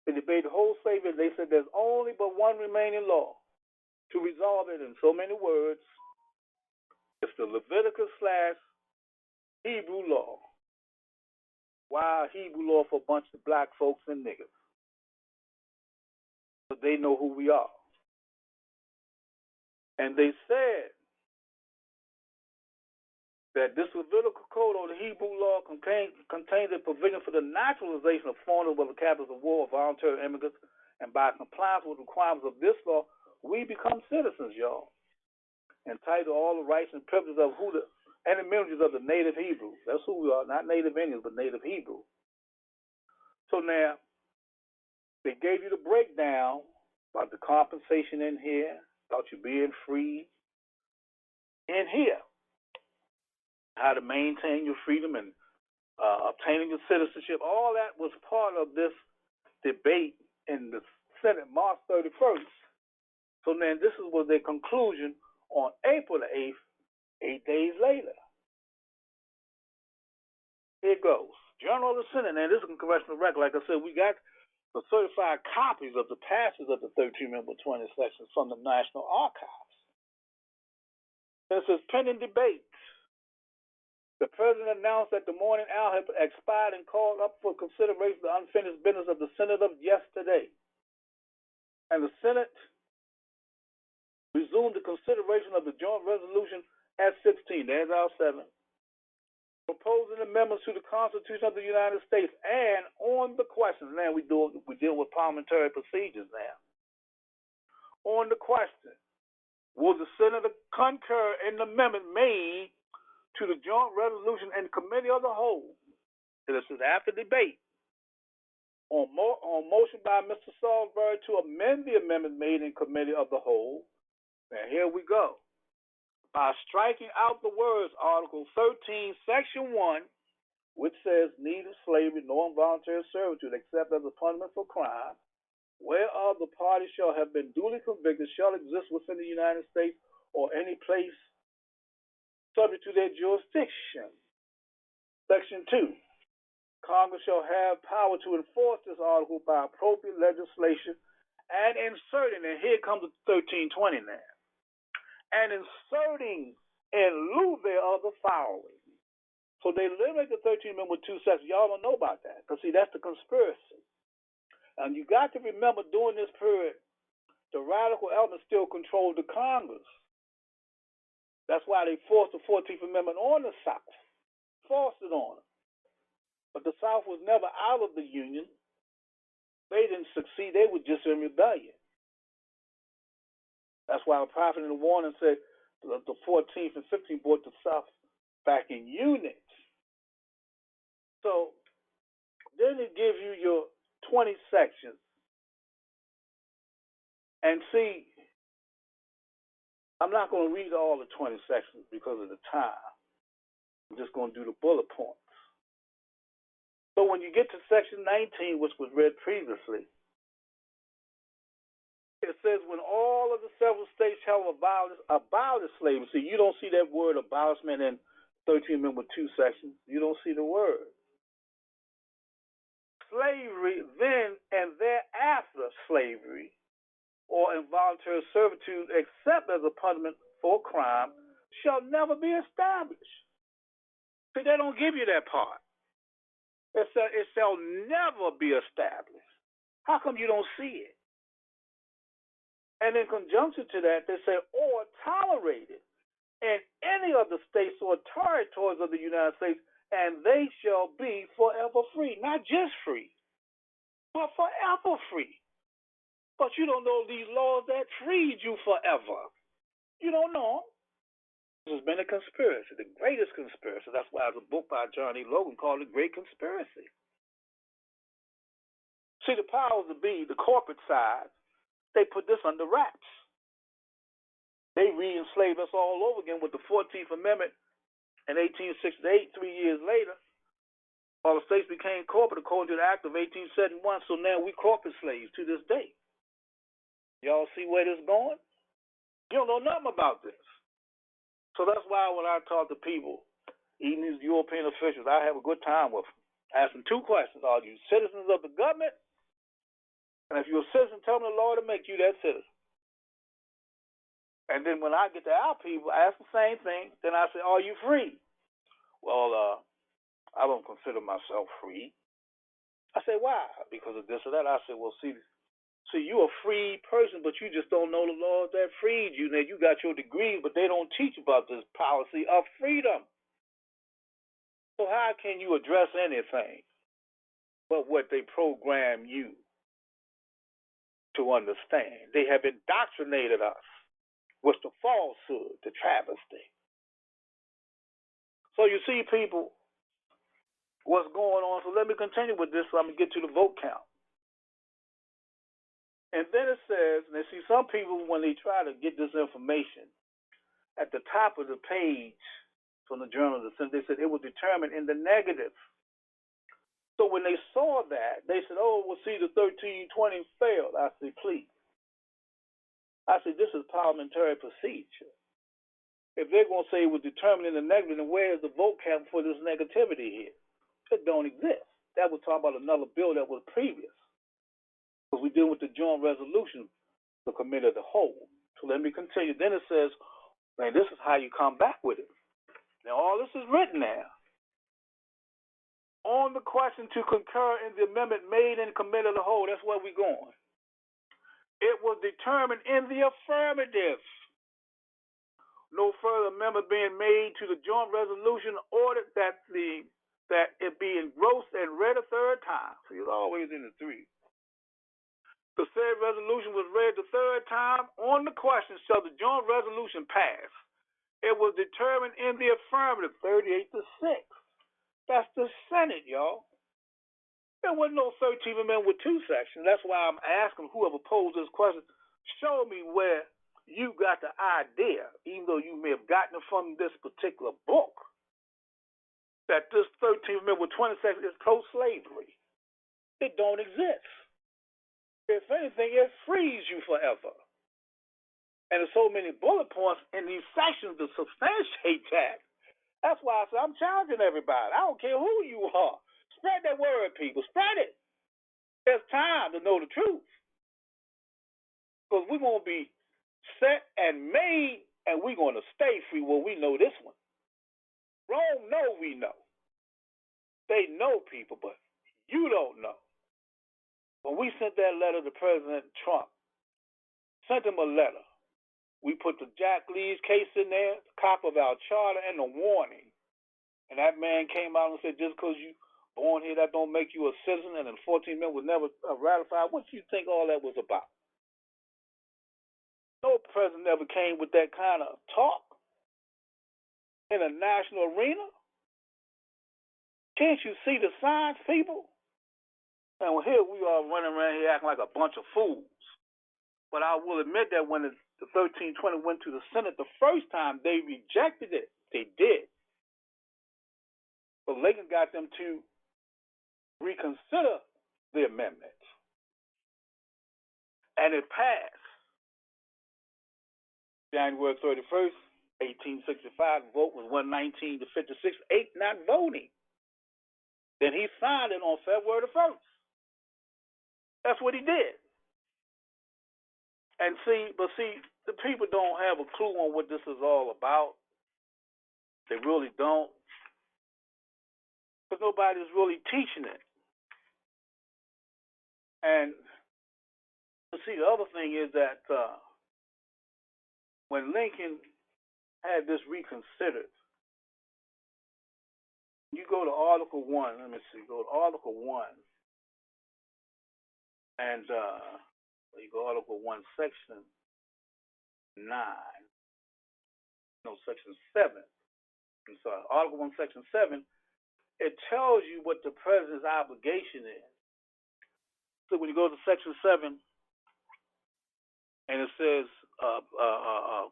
They debated the whole slavery. They said there's only but one remaining law to resolve it in so many words. It's the Leviticus/Hebrew Law. Why Hebrew Law? For a bunch of black folks and niggas. But they know who we are. And they said that this Levitical code or the Hebrew law contains a provision for the naturalization of foreigners, whether captives of war or voluntary immigrants, and by compliance with the requirements of this law, we become citizens, y'all, entitled to all the rights and privileges of and immunities of the native Hebrews. That's who we are, not native Indians, but native Hebrews. So now, they gave you the breakdown about the compensation in here, about you being free in here, how to maintain your freedom and obtaining your citizenship. All that was part of this debate in the Senate March 31st. So then this was their conclusion on April the 8th, 8 days later. Here it goes. Journal of the Senate. Now, this is a congressional record. Like I said, we got the certified copies of the passage of the 13 Amendment 20 sections from the National Archives. It says, pending debate. The president announced that the morning hour had expired and called up for consideration the unfinished business of the Senate of yesterday. And the Senate resumed the consideration of the joint resolution at 16. There's our 7. Proposing amendments to the Constitution of the United States and on the questions. Now we deal with parliamentary procedures now. On the question, will the Senator concur in the amendment made to the joint resolution and committee of the whole? This is after debate. On motion by Mr. Salisbury to amend the amendment made in committee of the whole. Now here we go. By striking out the words Article 13, Section 1, which says neither slavery nor involuntary servitude except as a punishment for crime, whereof the party shall have been duly convicted, shall exist within the United States or any place subject to their jurisdiction. Section 2. Congress shall have power to enforce this article by appropriate legislation and inserting, and here comes the 1320 now, and inserting in lieu thereof the following. So they limit the 13 Amendment with 2 sections. Y'all don't know about that. Because, see, that's the conspiracy. And you got to remember during this period, the radical element still controlled the Congress. That's why they forced the 14th Amendment on the South. Forced it on them. But the South was never out of the Union. They didn't succeed. They were just in rebellion. That's why the prophet in the warning said the 14th and 15th brought the South back in units. So then it gives you your 20 sections. And see, I'm not going to read all the 20 sections because of the time. I'm just going to do the bullet points. So when you get to section 19, which was read previously, it says when all of the several states shall abolish slavery. See, you don't see that word abolishment in 13 Amendment 2 sections. You don't see the word. Slavery then and thereafter slavery or involuntary servitude except as a punishment for crime shall never be established. See, they don't give you that part. It shall never be established. How come you don't see it? And in conjunction to that, they say, or tolerated in any of the states or territories of the United States, and they shall be forever free. Not just free. but forever free. But you don't know these laws that freed you forever. You don't know them. There's been a conspiracy, the greatest conspiracy. That's why there's a book by John E. Logan called The Great Conspiracy. See, the powers that be, the corporate side, they put this under wraps. They re-enslaved us all over again with the 14th Amendment in 1868, 3 years later. All the states became corporate according to the Act of 1871, so now we corporate slaves to this day. Y'all see where this is going? You don't know nothing about this. So that's why when I talk to people, even these European officials, I have a good time with them. Ask them two questions. Are you citizens of the government? And if you're a citizen, tell them the law to make you that citizen. And then when I get to our people, I ask the same thing. Then I say, are you free? Well, I don't consider myself free. I say, why? Because of this or that. I say, well, see, you're a free person, but you just don't know the laws that freed you. Now, you got your degrees, but they don't teach about this policy of freedom. So how can you address anything but what they program you to understand? They have indoctrinated us with the falsehood, the travesty. So you see, people, what's going on. So let me continue with this so I'm going to get to the vote count. And then it says, and see, some people, when they try to get this information, at the top of the page from the Journal of the Senate, they said it was determined in the negative. So when they saw that, they said, oh, well, see, the 1320 failed. I said, please. I said, this is parliamentary procedure. If they're going to say it was determined in the negative, then where is the vote count for this negativity here? It don't exist. That was talking about another bill that was previous. Because we deal with the joint resolution, the committee of the whole. So let me continue. Then it says, man, this is how you come back with it. Now, all this is written now. On the question to concur in the amendment made in the committee of the whole, that's where we're going. It was determined in the affirmative. No further amendment being made to the joint resolution ordered that it be engrossed and read a third time. So it's always in the three. The said resolution was read the third time on the question, shall the joint resolution pass? It was determined in the affirmative, 38-6. That's the Senate, y'all. There wasn't no 13th Amendment with two sections. That's why I'm asking whoever posed this question, show me where you got the idea, even though you may have gotten it from this particular book, that this 13th Amendment with 20 sections is pro-slavery. It don't exist. If anything, it frees you forever. And there's so many bullet points in these sections to substantiate that. That's why I say I'm challenging everybody. I don't care who you are. Spread that word, people. Spread it. It's time to know the truth. Because we're going to be set and made, and we're going to stay free. Well, we know this one. Rome know we know. They know, people, but you don't know. When we sent that letter to President Trump, sent him a letter. We put the Jack Lee's case in there, the copy of our charter, and the warning. And that man came out and said, just because you born here, that don't make you a citizen, and the 14th Amendment was never ratified. What do you think all that was about? No president ever came with that kind of talk in a national arena. Can't you see the signs, people? And here we are running around here acting like a bunch of fools. But I will admit that when the 1320 went to the Senate the first time, they rejected it. They did. But Lincoln got them to reconsider the amendment. And it passed. January 31st, 1865, the vote was 119 to 56, 8 not voting. Then he signed it on February the 1st. That's what he did. And see, the people don't have a clue on what this is all about. They really don't. Because nobody's really teaching it. And see, the other thing is that when Lincoln had this reconsidered, you go to Article 1. Let me see. Go to Article 1. And you go Article 1, Section 9. No, Section 7. I'm sorry, Article 1, Section 7. It tells you what the president's obligation is. So when you go to Section 7, and it says,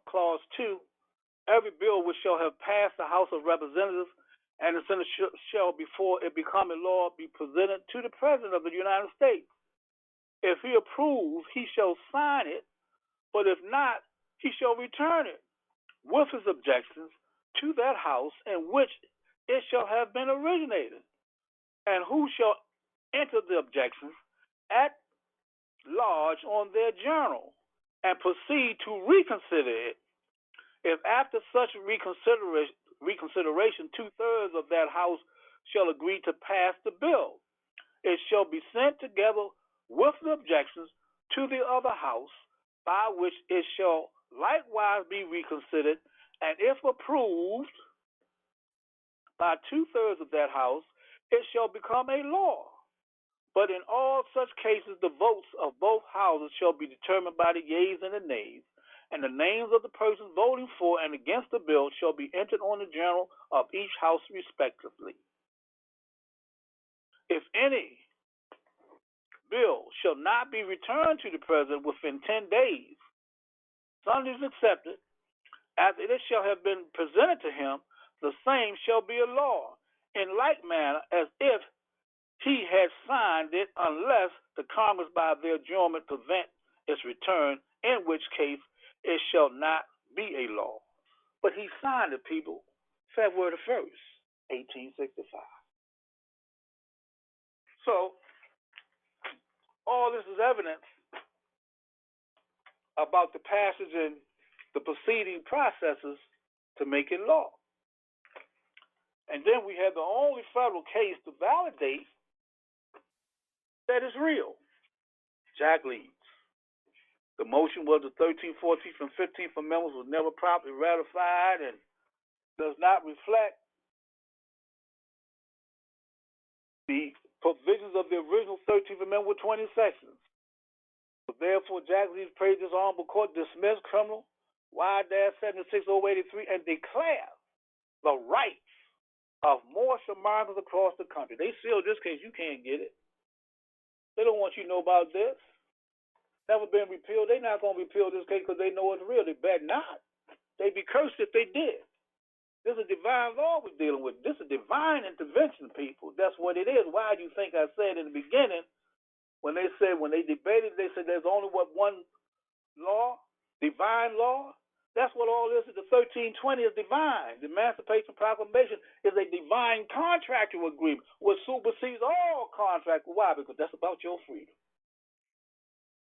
Clause 2, every bill which shall have passed the House of Representatives and the Senate shall, before it become a law, be presented to the President of the United States. If he approves, he shall sign it, but if not, he shall return it with his objections to that House in which it shall have been originated, and who shall enter the objections at large on their journal and proceed to reconsider it. If after such reconsideration 2/3 of that House shall agree to pass the bill, it shall be sent together with the objections to the other House, by which it shall likewise be reconsidered, and if approved by 2/3 of that House, it shall become a law. But in all such cases, the votes of both houses shall be determined by the yeas and the nays, and the names of the persons voting for and against the bill shall be entered on the journal of each house respectively. If any bill shall not be returned to the president within 10 days, Sundays accepted, after it shall have been presented to him, the same shall be a law, in like manner as if he had signed it, unless the Congress by their adjournment prevent its return, in which case it shall not be a law. But he signed it, people, February the 1st, 1865. So, all this is evidence about the passage and the preceding processes to make it law. And then we have the only federal case to validate that it's real. Jack Leeds. The motion was the 13th, 14th, and 15th Amendments was never properly ratified and does not reflect the provisions of the original 13th Amendment with 20 sections. So therefore, Jack Leeds prays this honorable court dismiss criminal Y-76083 and declare the rights of Moorish Americans across the country. They sealed this case. You can't get it. They don't want you to know about this. Never been repealed. They're not going to repeal this case because they know it's real. They better not. They'd be cursed if they did. This is divine law we're dealing with. This is divine intervention, people. That's what it is. Why do you think I said in the beginning, when they debated, they said there's only one law, divine law? That's what all this is. The 1320 is divine. The Emancipation Proclamation is a divine contractual agreement which supersedes all contracts. Why? Because that's about your freedom.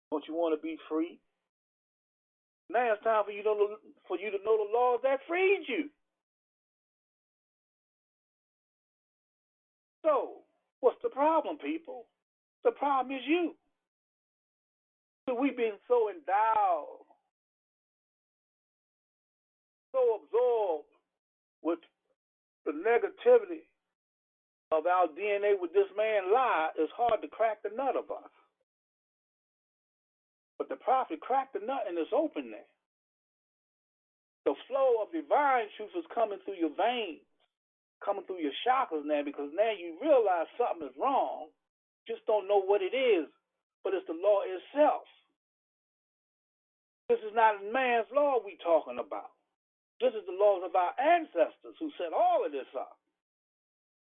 Don't you want to be free? Now it's time for you to know the laws that freed you. So, what's the problem, people? The problem is you. So we've been so endowed, so absorbed with the negativity of our DNA with this man lie, it's hard to crack the nut of us. But the prophet cracked the nut and it's open there. The flow of divine truth is coming through your veins, coming through your chakras now, because now you realize something is wrong. Just don't know what it is, but it's the law itself. This is not man's law we talking about. This is the laws of our ancestors who set all of this up.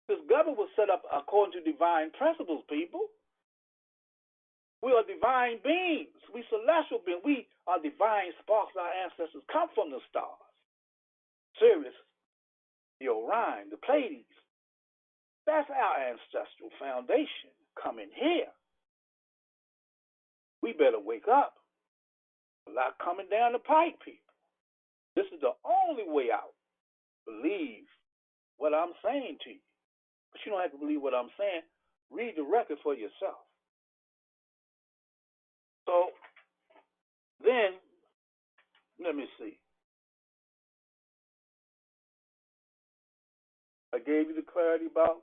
This government was set up according to divine principles, people. We are divine beings. We celestial beings. We are divine sparks. Our ancestors come from the stars. Sirius, the Orion, the Pleiades. That's our ancestral foundation coming here. We better wake up. A lot coming down the pipe, people. This is the only way out. Believe what I'm saying to you. But you don't have to believe what I'm saying. Read the record for yourself. So then, let me see. I gave you the clarity about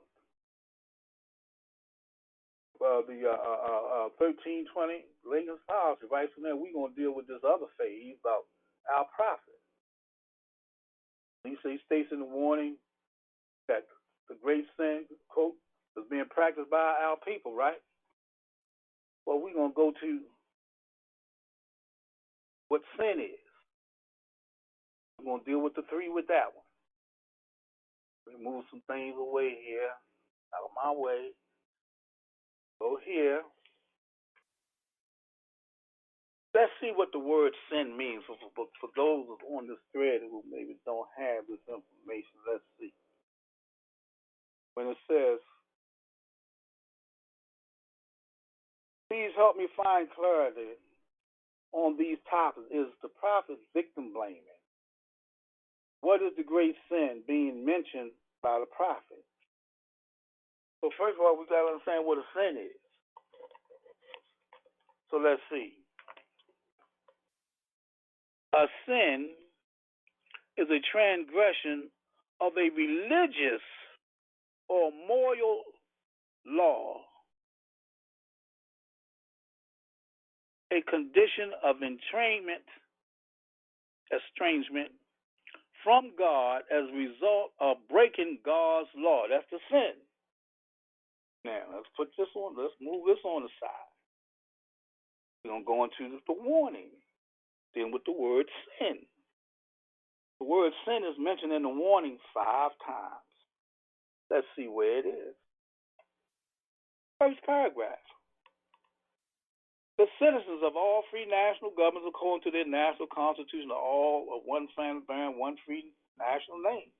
1320 Lincoln's policy. Right from there, we're going to deal with this other phase about our prophet. He states in the warning that the great sin, quote, is being practiced by our people, right? Well, we're going to go to what sin is. We're going to deal with the three with that one. Remove some things away here, out of my way. Go here. Let's see what the word sin means for those on this thread who maybe don't have this information. Let's see. When it says, please help me find clarity on these topics. Is the prophet victim blaming? What is the great sin being mentioned by the prophet? So first of all, we got to understand what a sin is. So let's see. A sin is a transgression of a religious or moral law, a condition of estrangement from God as a result of breaking God's law. That's the sin. Now, let's move this on the side. We're going to go into the warning, then with the word sin. The word sin is mentioned in the warning 5 times. Let's see where it is. First paragraph. The citizens of all free national governments, according to their national constitution, are all of one family bearing one free national name.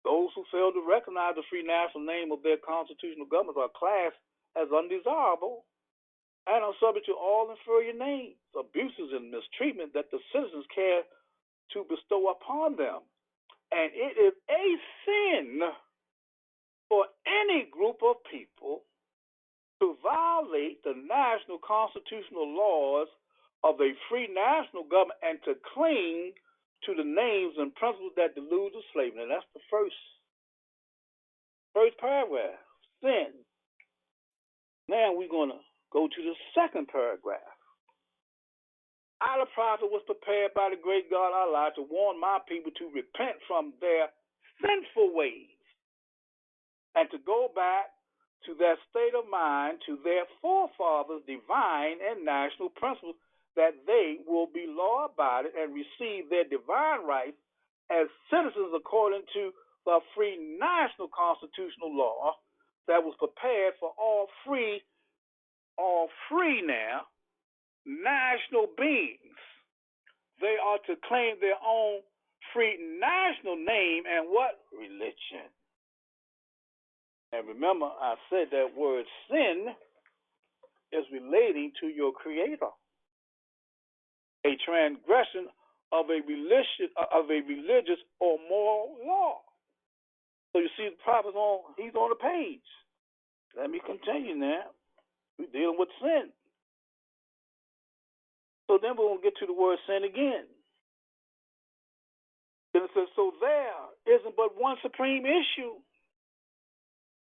Those who fail to recognize the free national name of their constitutional governments are classed as undesirable and are subject to all inferior names, abuses, and mistreatment that the citizens care to bestow upon them. And it is a sin for any group of people to violate the national constitutional laws of a free national government and to cling to the names and principles that delude to slavery. And that's the first paragraph, sin. Now we're going to go to the second paragraph. I, the prophet, was prepared by the great God Allah to warn my people to repent from their sinful ways and to go back to their state of mind, to their forefathers' divine and national principles, that they will be law-abiding and receive their divine rights as citizens according to the free national constitutional law that was prepared for all free now national beings. They are to claim their own free national name and what? Religion. And remember, I said that word sin is relating to your creator. A transgression of a religious or moral law. So you see the prophet he's on the page. Let me continue now. We're dealing with sin. So then we're going to get to the word sin again. Then it says, so there isn't but one supreme issue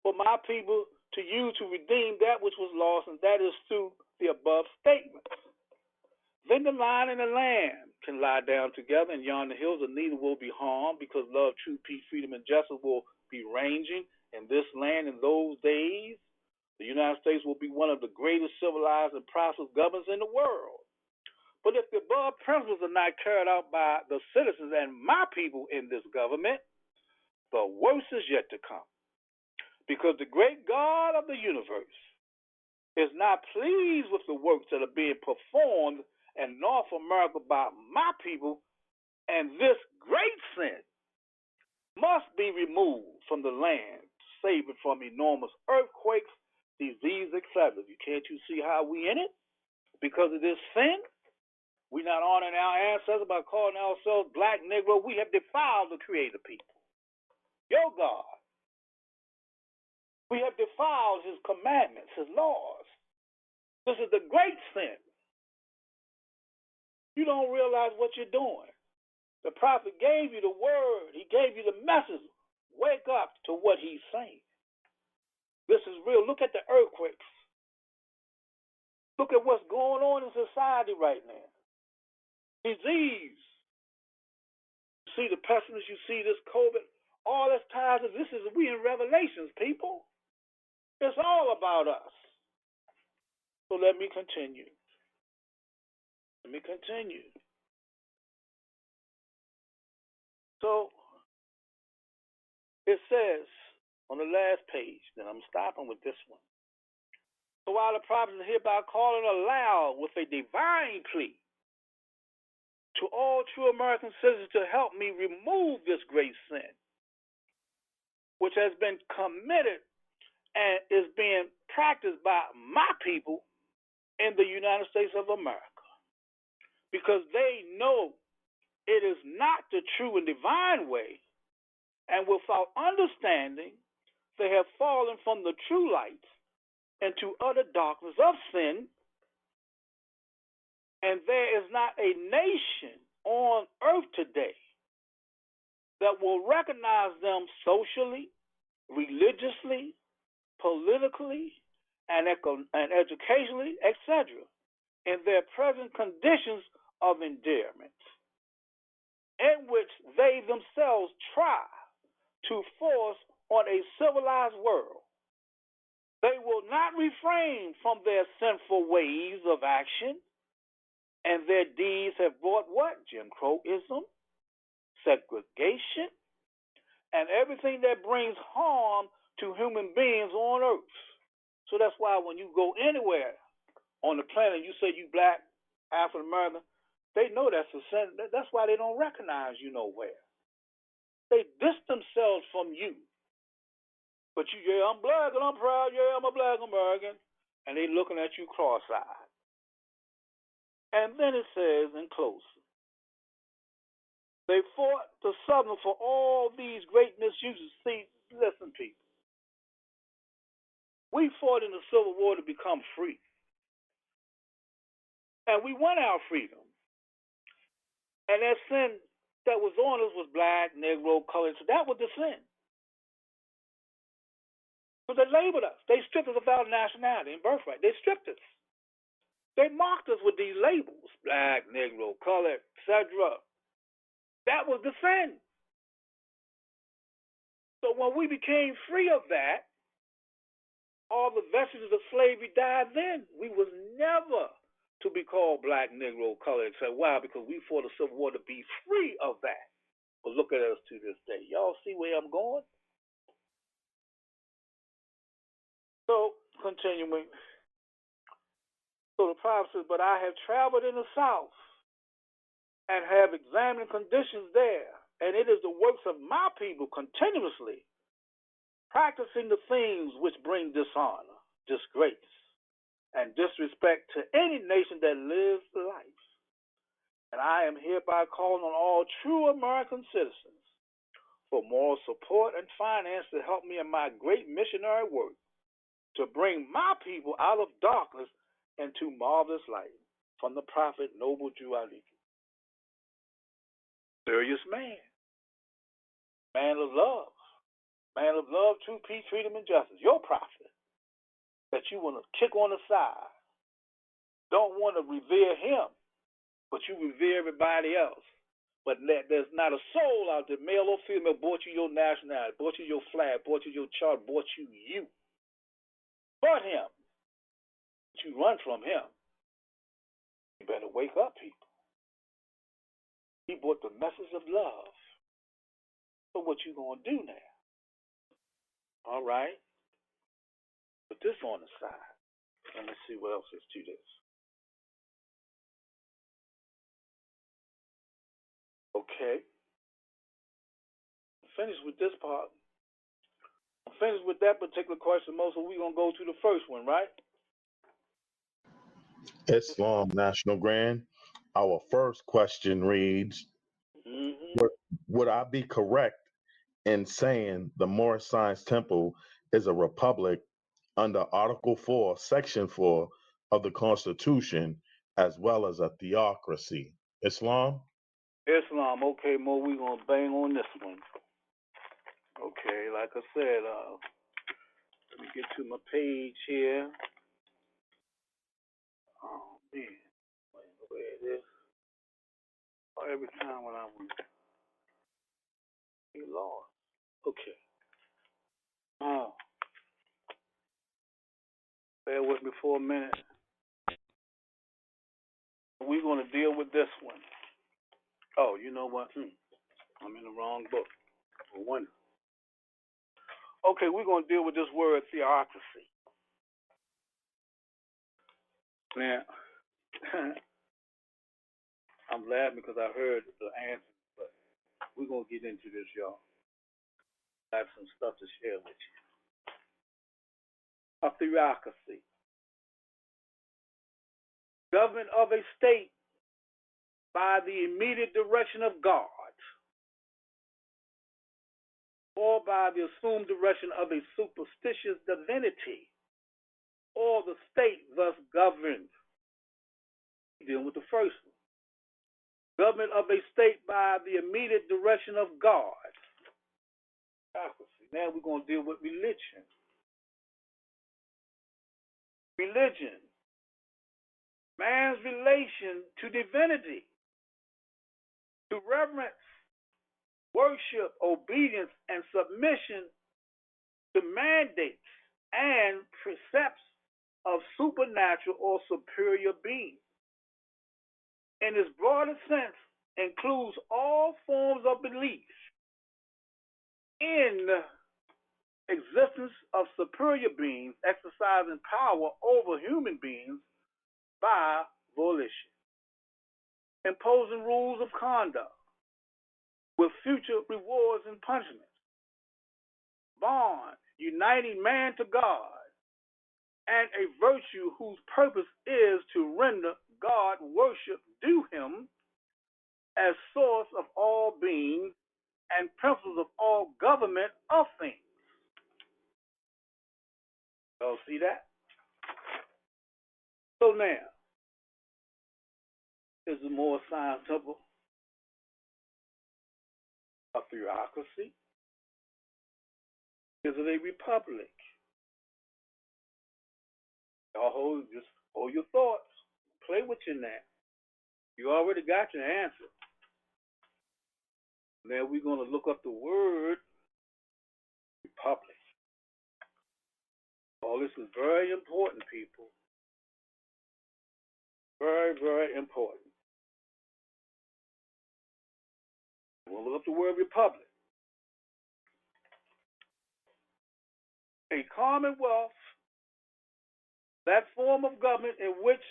for my people to use to redeem that which was lost, and that is through the above statements. Then the lion and the lamb can lie down together, and yonder hills, and neither will be harmed, because love, truth, peace, freedom, and justice will be reigning in this land in those days. The United States will be one of the greatest civilized and prosperous governments in the world. But if the above principles are not carried out by the citizens and my people in this government, the worst is yet to come. Because the great God of the universe is not pleased with the works that are being performed in North America by my people, and this great sin must be removed from the land to save it from enormous earthquakes, disease, etc. Can't you see how we in it? Because of this sin, we're not honoring our ancestors by calling ourselves black, negro. We have defiled the creator people, your God. We have defiled his commandments, his laws. This is the great sin. You don't realize what you're doing. The prophet gave you the word. He gave you the message. Wake up to what he's saying. This is real. Look at the earthquakes. Look at what's going on in society right now. Disease. You see the pestilence, you see this COVID, all that's tied to this is we in Revelations, people. It's all about us. So let me continue. So it says on the last page, then I'm stopping with this one. So while the prophets are hereby calling aloud with a divine plea to all true American citizens to help me remove this great sin, which has been committed and is being practiced by my people in the United States of America, because they know it is not the true and divine way, and without understanding, they have fallen from the true light into utter darkness of sin, and there is not a nation on earth today that will recognize them socially, religiously, politically, and educationally, etc., in their present conditions of endearment, in which they themselves try to force on a civilized world. They will not refrain from their sinful ways of action, and their deeds have brought what? Jim Crowism, segregation, and everything that brings harm to human beings on earth. So that's why when you go anywhere on the planet, you say you black, African American, they know that's a sin. That's why they don't recognize you nowhere. They distance themselves from you. But you, yeah, I'm black and I'm proud, yeah, I'm a black American. And they looking at you cross-eyed. And then it says in closing, they fought the Southern for all these great misuses. See, listen, people. We fought in the Civil War to become free. And we won our freedom. And that sin that was on us was black, Negro, colored. So that was the sin. So they labeled us. They stripped us of our nationality and birthright. They stripped us. They mocked us with these labels, black, Negro, colored, etc. That was the sin. So when we became free of that, all the vestiges of slavery died then. We was never to be called black, Negro, colored, etc. Why? Because we fought the Civil War to be free of that. But look at us to this day. Y'all see where I'm going? So, continuing. So the prophet says, but I have traveled in the South and have examined conditions there, and it is the works of my people continuously practicing the things which bring dishonor, disgrace, and disrespect to any nation that lives life. And I am hereby calling on all true American citizens for moral support and finance to help me in my great missionary work to bring my people out of darkness into marvelous light. From the prophet, noble Jew Ali. Serious man. Man of love. Man of love, truth, peace, freedom, and justice. Your prophet that you want to kick on the side. Don't want to revere him, but you revere everybody else. But there's not a soul out there, male or female, bought you your nationality, bought you your flag, bought you your chart, bought you you. But him. But you run from him. You better wake up, people. He brought the message of love. So what you gonna do now? All right. Put this on the side. Let me see what else is to this. Okay. I'm finished with this part. I'm finished with that particular question, Mo, so we're going to go to the first one, right? Islam National Grand. Our first question reads, would I be correct in saying the Moorish Science Temple is a republic under Article 4, Section 4 of the Constitution, as well as a theocracy? Islam? Islam. Okay, Mo, we're going to bang on this one. Okay, like I said, let me get to my page here. Man, where it is? Oh, every time when I want be lost. Okay. Oh, bear with me for a minute. We're going to deal with this one. Oh, you know what? I'm in the wrong book. For one. Okay, we're going to deal with this word theocracy. Now, I'm laughing because I heard the answer, but we're going to get into this, y'all. I have some stuff to share with you. A theocracy. Government of a state by the immediate direction of God, or by the assumed direction of a superstitious divinity, or the state thus governed. Dealing with the first one. Government of a state by the immediate direction of God. Now we're going to deal with religion. Religion. Man's relation to divinity, to reverence, worship, obedience, and submission to mandates and precepts of supernatural or superior beings. In its broadest sense, includes all forms of belief in existence of superior beings exercising power over human beings by volition, imposing rules of conduct with future rewards and punishments, bond uniting man to God, and a virtue whose purpose is to render God worship due him as source of all beings and principles of all government of things. Y'all see that? So now, is the Moorish Science Temple a theocracy? Is it a republic? Y'all just hold your thoughts. Play with you now. You already got your answer. Now we're going to look up the word republic. All this is very important, people. Very, very important. We'll look up the word republic. A commonwealth, that form of government in which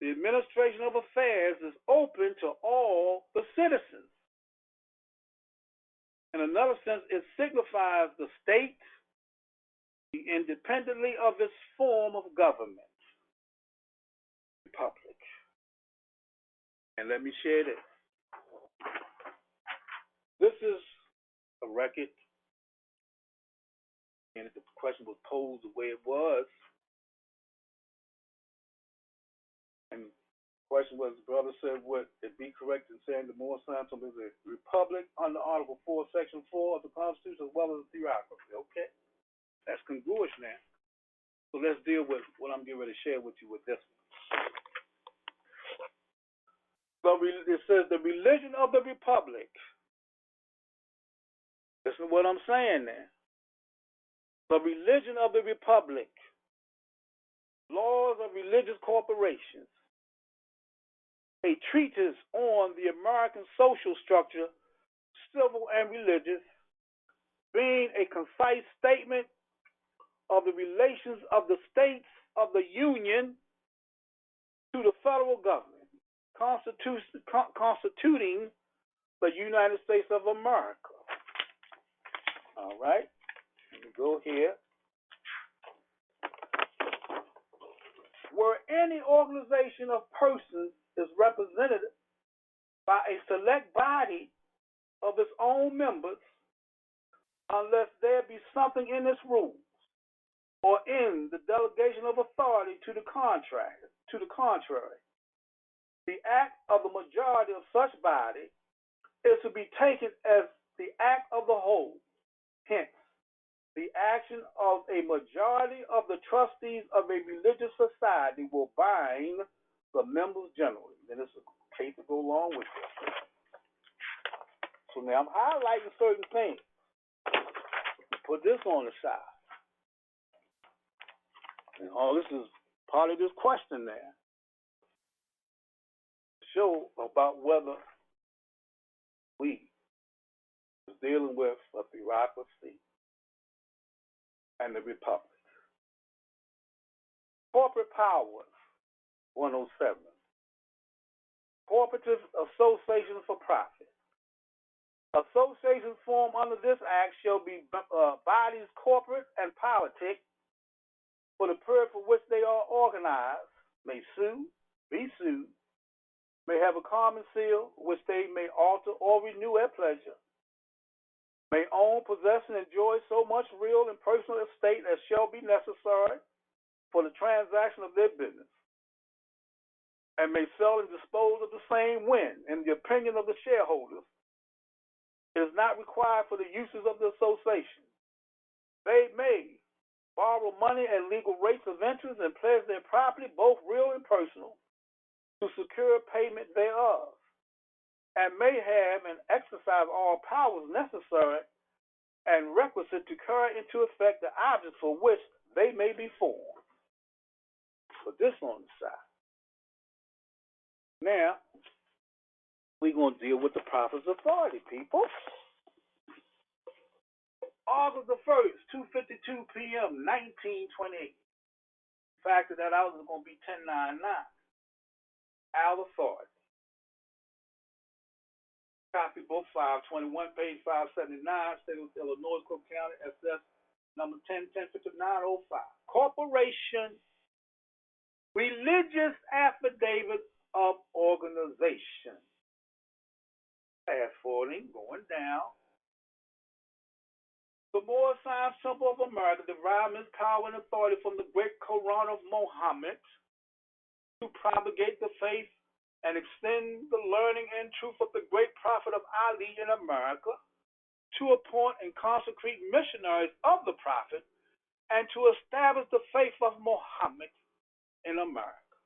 the administration of affairs is open to all the citizens. In another sense, it signifies the state independently of its form of government. Republic. And let me share this. This is a record, and if the question was posed the way it was, and the question was, the brother said, would it be correct in saying the Moorish Science Temple is a republic under Article 4, Section 4 of the Constitution, as well as a theocracy? Okay, that's congruous now. So let's deal with what I'm getting ready to share with you with this one. So it says the religion of the republic. Listen to what I'm saying now. The religion of the republic, laws of religious corporations, a treatise on the American social structure, civil and religious, being a concise statement of the relations of the states of the Union to the federal government, constituting the United States of America. All right, let me go here. Where any organization of persons is represented by a select body of its own members, unless there be something in its rules or in the delegation of authority to the contrary. The act of the majority of such body is to be taken as the act of the whole. Hence, the action of a majority of the trustees of a religious society will bind the members generally. Then it's a case to go along with it. So now I'm highlighting certain things. Put this on the side. And all this is part of this question there. Show about whether we are dealing with a bureaucracy and the republic. Corporate powers, 107. Cooperative associations for profit. Associations formed under this act shall be bodies corporate and politic for the period for which they are organized, may sue, be sued, may have a common seal which they may alter or renew at pleasure, may own, possess, and enjoy so much real and personal estate as shall be necessary for the transaction of their business, and may sell and dispose of the same when, in the opinion of the shareholders, it is not required for the uses of the association. They may borrow money at legal rates of interest and pledge their property, both real and personal, to secure payment thereof, and may have and exercise all powers necessary and requisite to carry into effect the objects for which they may be formed. Put this on the side. Now, we're going to deal with the prophet's authority, people. August the 1st, 2:52 p.m., 1928. Factor that out is going to be 1099. Our authority. Copy book 521, page 579, State of Illinois, Cook County, SS number 10-105905. Corporation, religious affidavit of organization. Fast forwarding, going down. The Moorish Science Temple of America derived its power and authority from the great Koran of Muhammed to propagate the faith and extend the learning and truth of the great prophet of Ali in America, to appoint and consecrate missionaries of the prophet, and to establish the faith of Muhammad in America.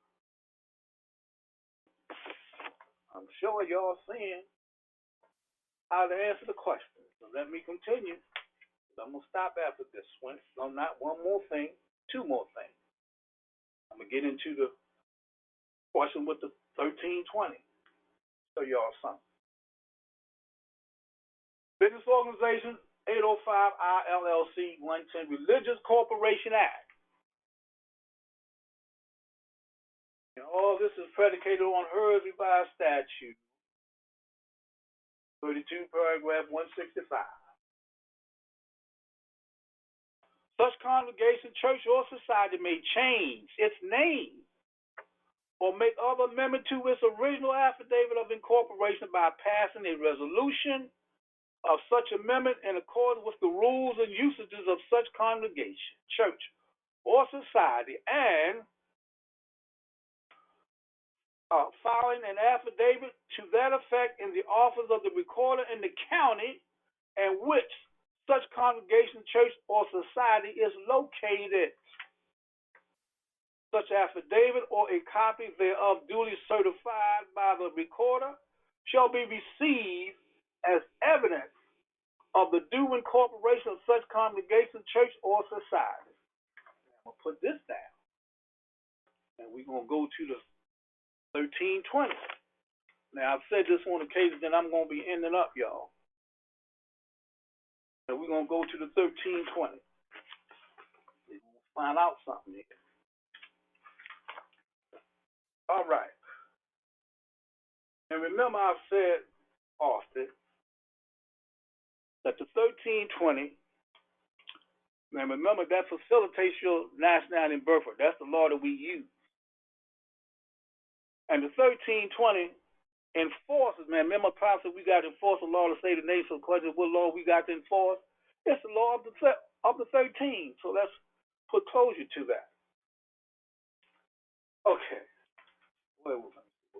I'm sure y'all seeing how to answer the question. So let me continue. I'm going to stop after this one. No, not one more thing, two more things. I'm going to get into the question with the 1320. Show y'all something. Business Organization 805 ILLC 110 Religious Corporation Act. And all this is predicated on her revised statute 32 paragraph 165. Such congregation, church, or society may change its name or make other amendment to its original affidavit of incorporation by passing a resolution of such amendment in accordance with the rules and usages of such congregation, church, or society, and filing an affidavit to that effect in the office of the recorder in the county in which such congregation, church, or society is located. Such affidavit or a copy thereof duly certified by the recorder shall be received as evidence of the due incorporation of such congregation, church, or society. I'm going to put this down. And we're going to go to the 1320. Now, I've said this on occasion that I'm going to be ending up, y'all. And we're going to go to the 1320. We're going to find out something here. All right. And remember, I've said often that the 1320, and remember that facilitates your nationality and birthright. That's the law that we use. And the 1320 enforces, man. Remember, prophet, we got to enforce the law of the state of the nation. So, question, what law we got to enforce? It's the law of the 13. So let's put closure to that. Okay. Well,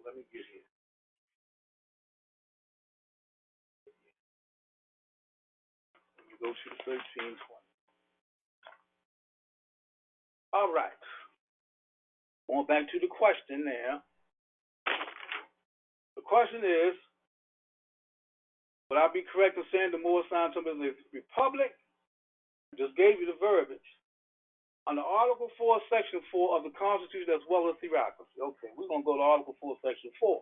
let me get here. Let me go to the 1320. All right. Going back to the question now. The question is, would I be correct in saying the Moorish Science Temple is a republic? I just gave you the verbiage. Under Article 4, Section 4 of the Constitution, as well as theocracy. Okay, we're going to go to Article 4, Section 4.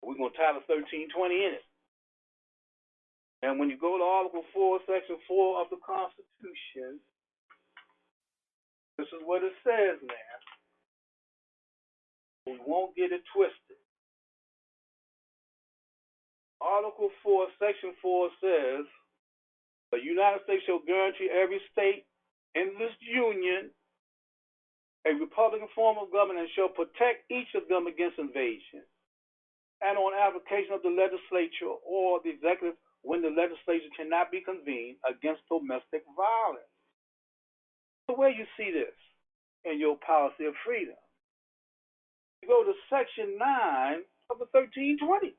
We're going to title 1320 in it. And when you go to Article 4, Section 4 of the Constitution, this is what it says now. We won't get it twisted. Article 4, Section 4 says, the United States shall guarantee every state in this union a republican form of government and shall protect each of them against invasion and on application of the legislature or the executive when the legislature cannot be convened against domestic violence. The way you see this in your policy of freedom, you go to Section 9 of the 1320.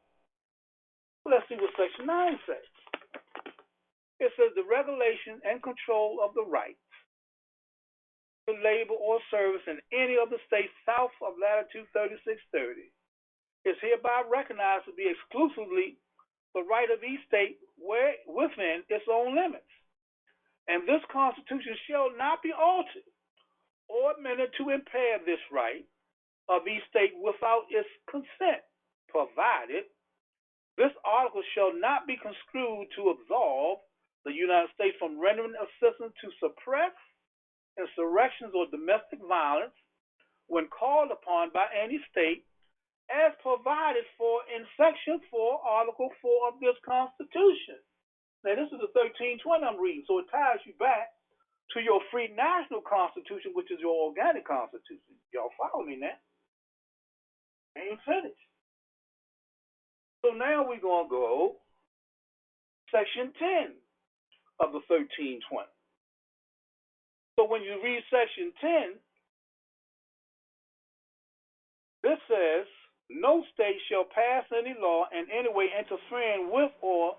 Well, let's see what Section 9 says. It says the regulation and control of the rights to labor or service in any of the states south of latitude 3630 is hereby recognized to be exclusively the right of each state within its own limits. And this Constitution shall not be altered or amended to impair this right of each state without its consent, provided this article shall not be construed to absolve the United States from rendering assistance to suppress insurrections or domestic violence when called upon by any state as provided for in Section 4, Article 4 of this Constitution. Now, this is the 1320 I'm reading, so it ties you back to your free national Constitution, which is your organic Constitution. Y'all follow me now? I ain't finished. So now we're going to go Section 10 of the 1320. So when you read Section 10, this says, no state shall pass any law in any way interfering with or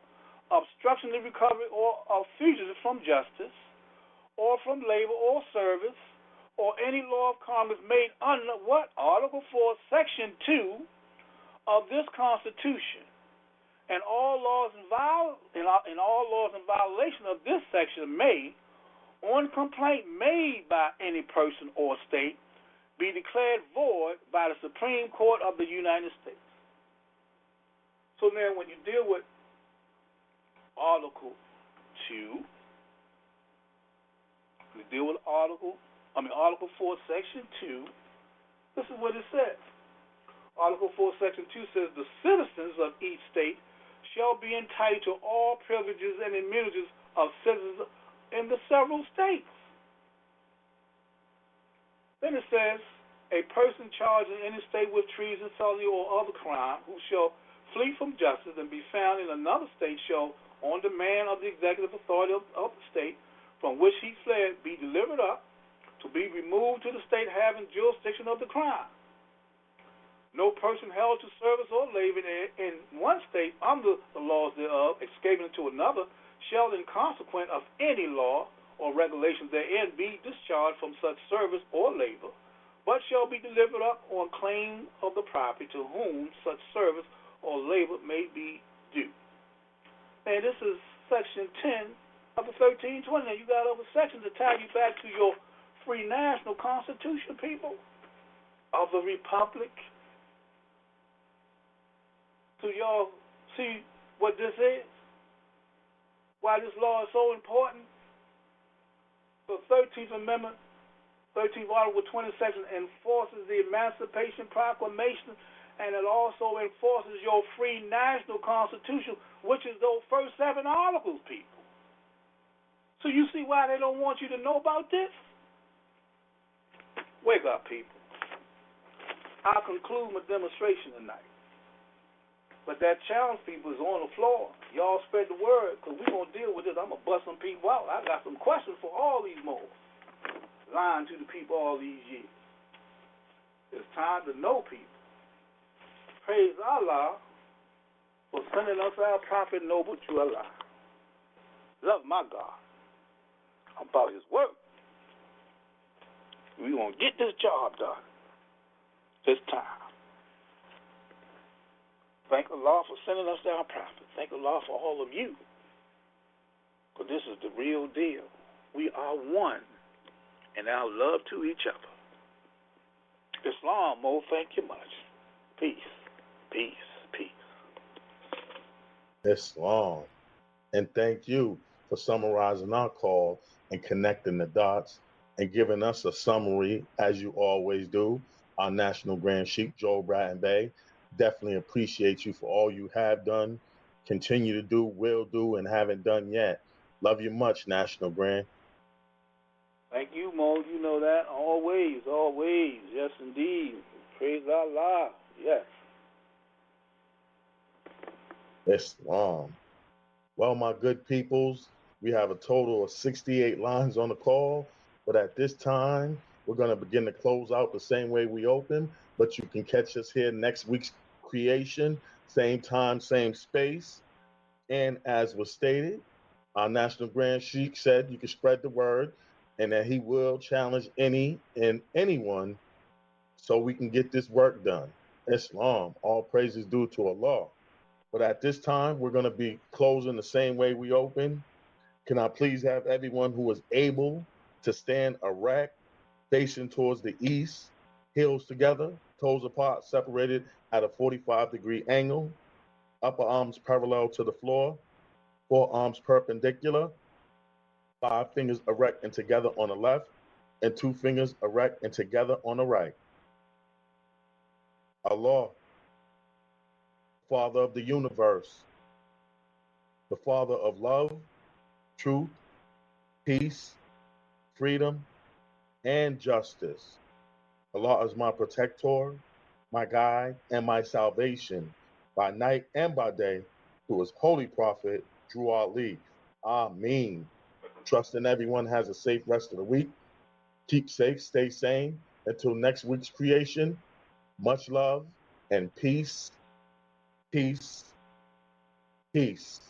obstructing the recovery or of fugitives from justice or from labor or service or any law of Congress made under what? Article 4, Section 2 of this Constitution. And all laws in violation of this section may, on complaint made by any person or state, be declared void by the Supreme Court of the United States. So now when you deal with Article 2, you deal with Article 4, Section 2, this is what it says. Article 4, Section 2 says the citizens of each state shall be entitled to all privileges and immunities of citizens in the several states. Then it says, a person charged in any state with treason, felony, or other crime who shall flee from justice and be found in another state shall, on demand of the executive authority of the state from which he fled, be delivered up to be removed to the state having jurisdiction of the crime. No person held to service or labor in one state under the laws thereof, escaping into another, shall in consequence of any law or regulation therein be discharged from such service or labor, but shall be delivered up on claim of the property to whom such service or labor may be due. And this is Section 10 of the 1320. Now you got other sections to tie you back to your free national Constitution, people, of the Republic. So y'all see what this is? Why this law is so important? The 13th Amendment, 13th Article 20 section enforces the Emancipation Proclamation, and it also enforces your free national Constitution, which is those first 7 articles, people. So you see why they don't want you to know about this? Wake up, people. I'll conclude my demonstration tonight. But that challenge, people, is on the floor. Y'all spread the word, because we're going to deal with this. I'm going to bust some people out. I got some questions for all these Moors. Lying to the people all these years. It's time to know people. Praise Allah for sending us our prophet noble to Allah. Love my God. I'm about his work. We're going to get this job done. This time. Thank Allah for sending us our prophet. Thank Allah for all of you. Because this is the real deal. We are one in our love to each other. Islam, Mo, thank you much. Peace, peace, peace. Islam. And thank you for summarizing our call and connecting the dots and giving us a summary, as you always do. Our National Grand Sheikh, Joe Bratton Bay, definitely appreciate you for all you have done, continue to do, will do, and haven't done yet. Love you much, National Grand. Thank you, Mo. You know that. Always, always. Yes, indeed. Praise Allah. Yes. Islam. Well, my good peoples, we have a total of 68 lines on the call, but at this time, we're going to begin to close out the same way we open, but you can catch us here next week's creation, same time, same space. And as was stated, our National Grand Sheikh said you can spread the word and that he will challenge any and anyone so we can get this work done. Islam, all praises due to Allah. But at this time, we're going to be closing the same way we open. Can I please have everyone who is able to stand erect, facing towards the east, heels together, toes apart, separated at a 45-degree angle, upper arms parallel to the floor, forearms perpendicular, 5 fingers erect and together on the left, and 2 fingers erect and together on the right. Allah, Father of the universe, the Father of love, truth, peace, freedom, and justice. Allah is my protector, my guide, and my salvation by night and by day through his holy prophet, Drew Ali. Ameen. Trusting everyone has a safe rest of the week. Keep safe, stay sane. Until next week's creation, much love and peace, peace, peace.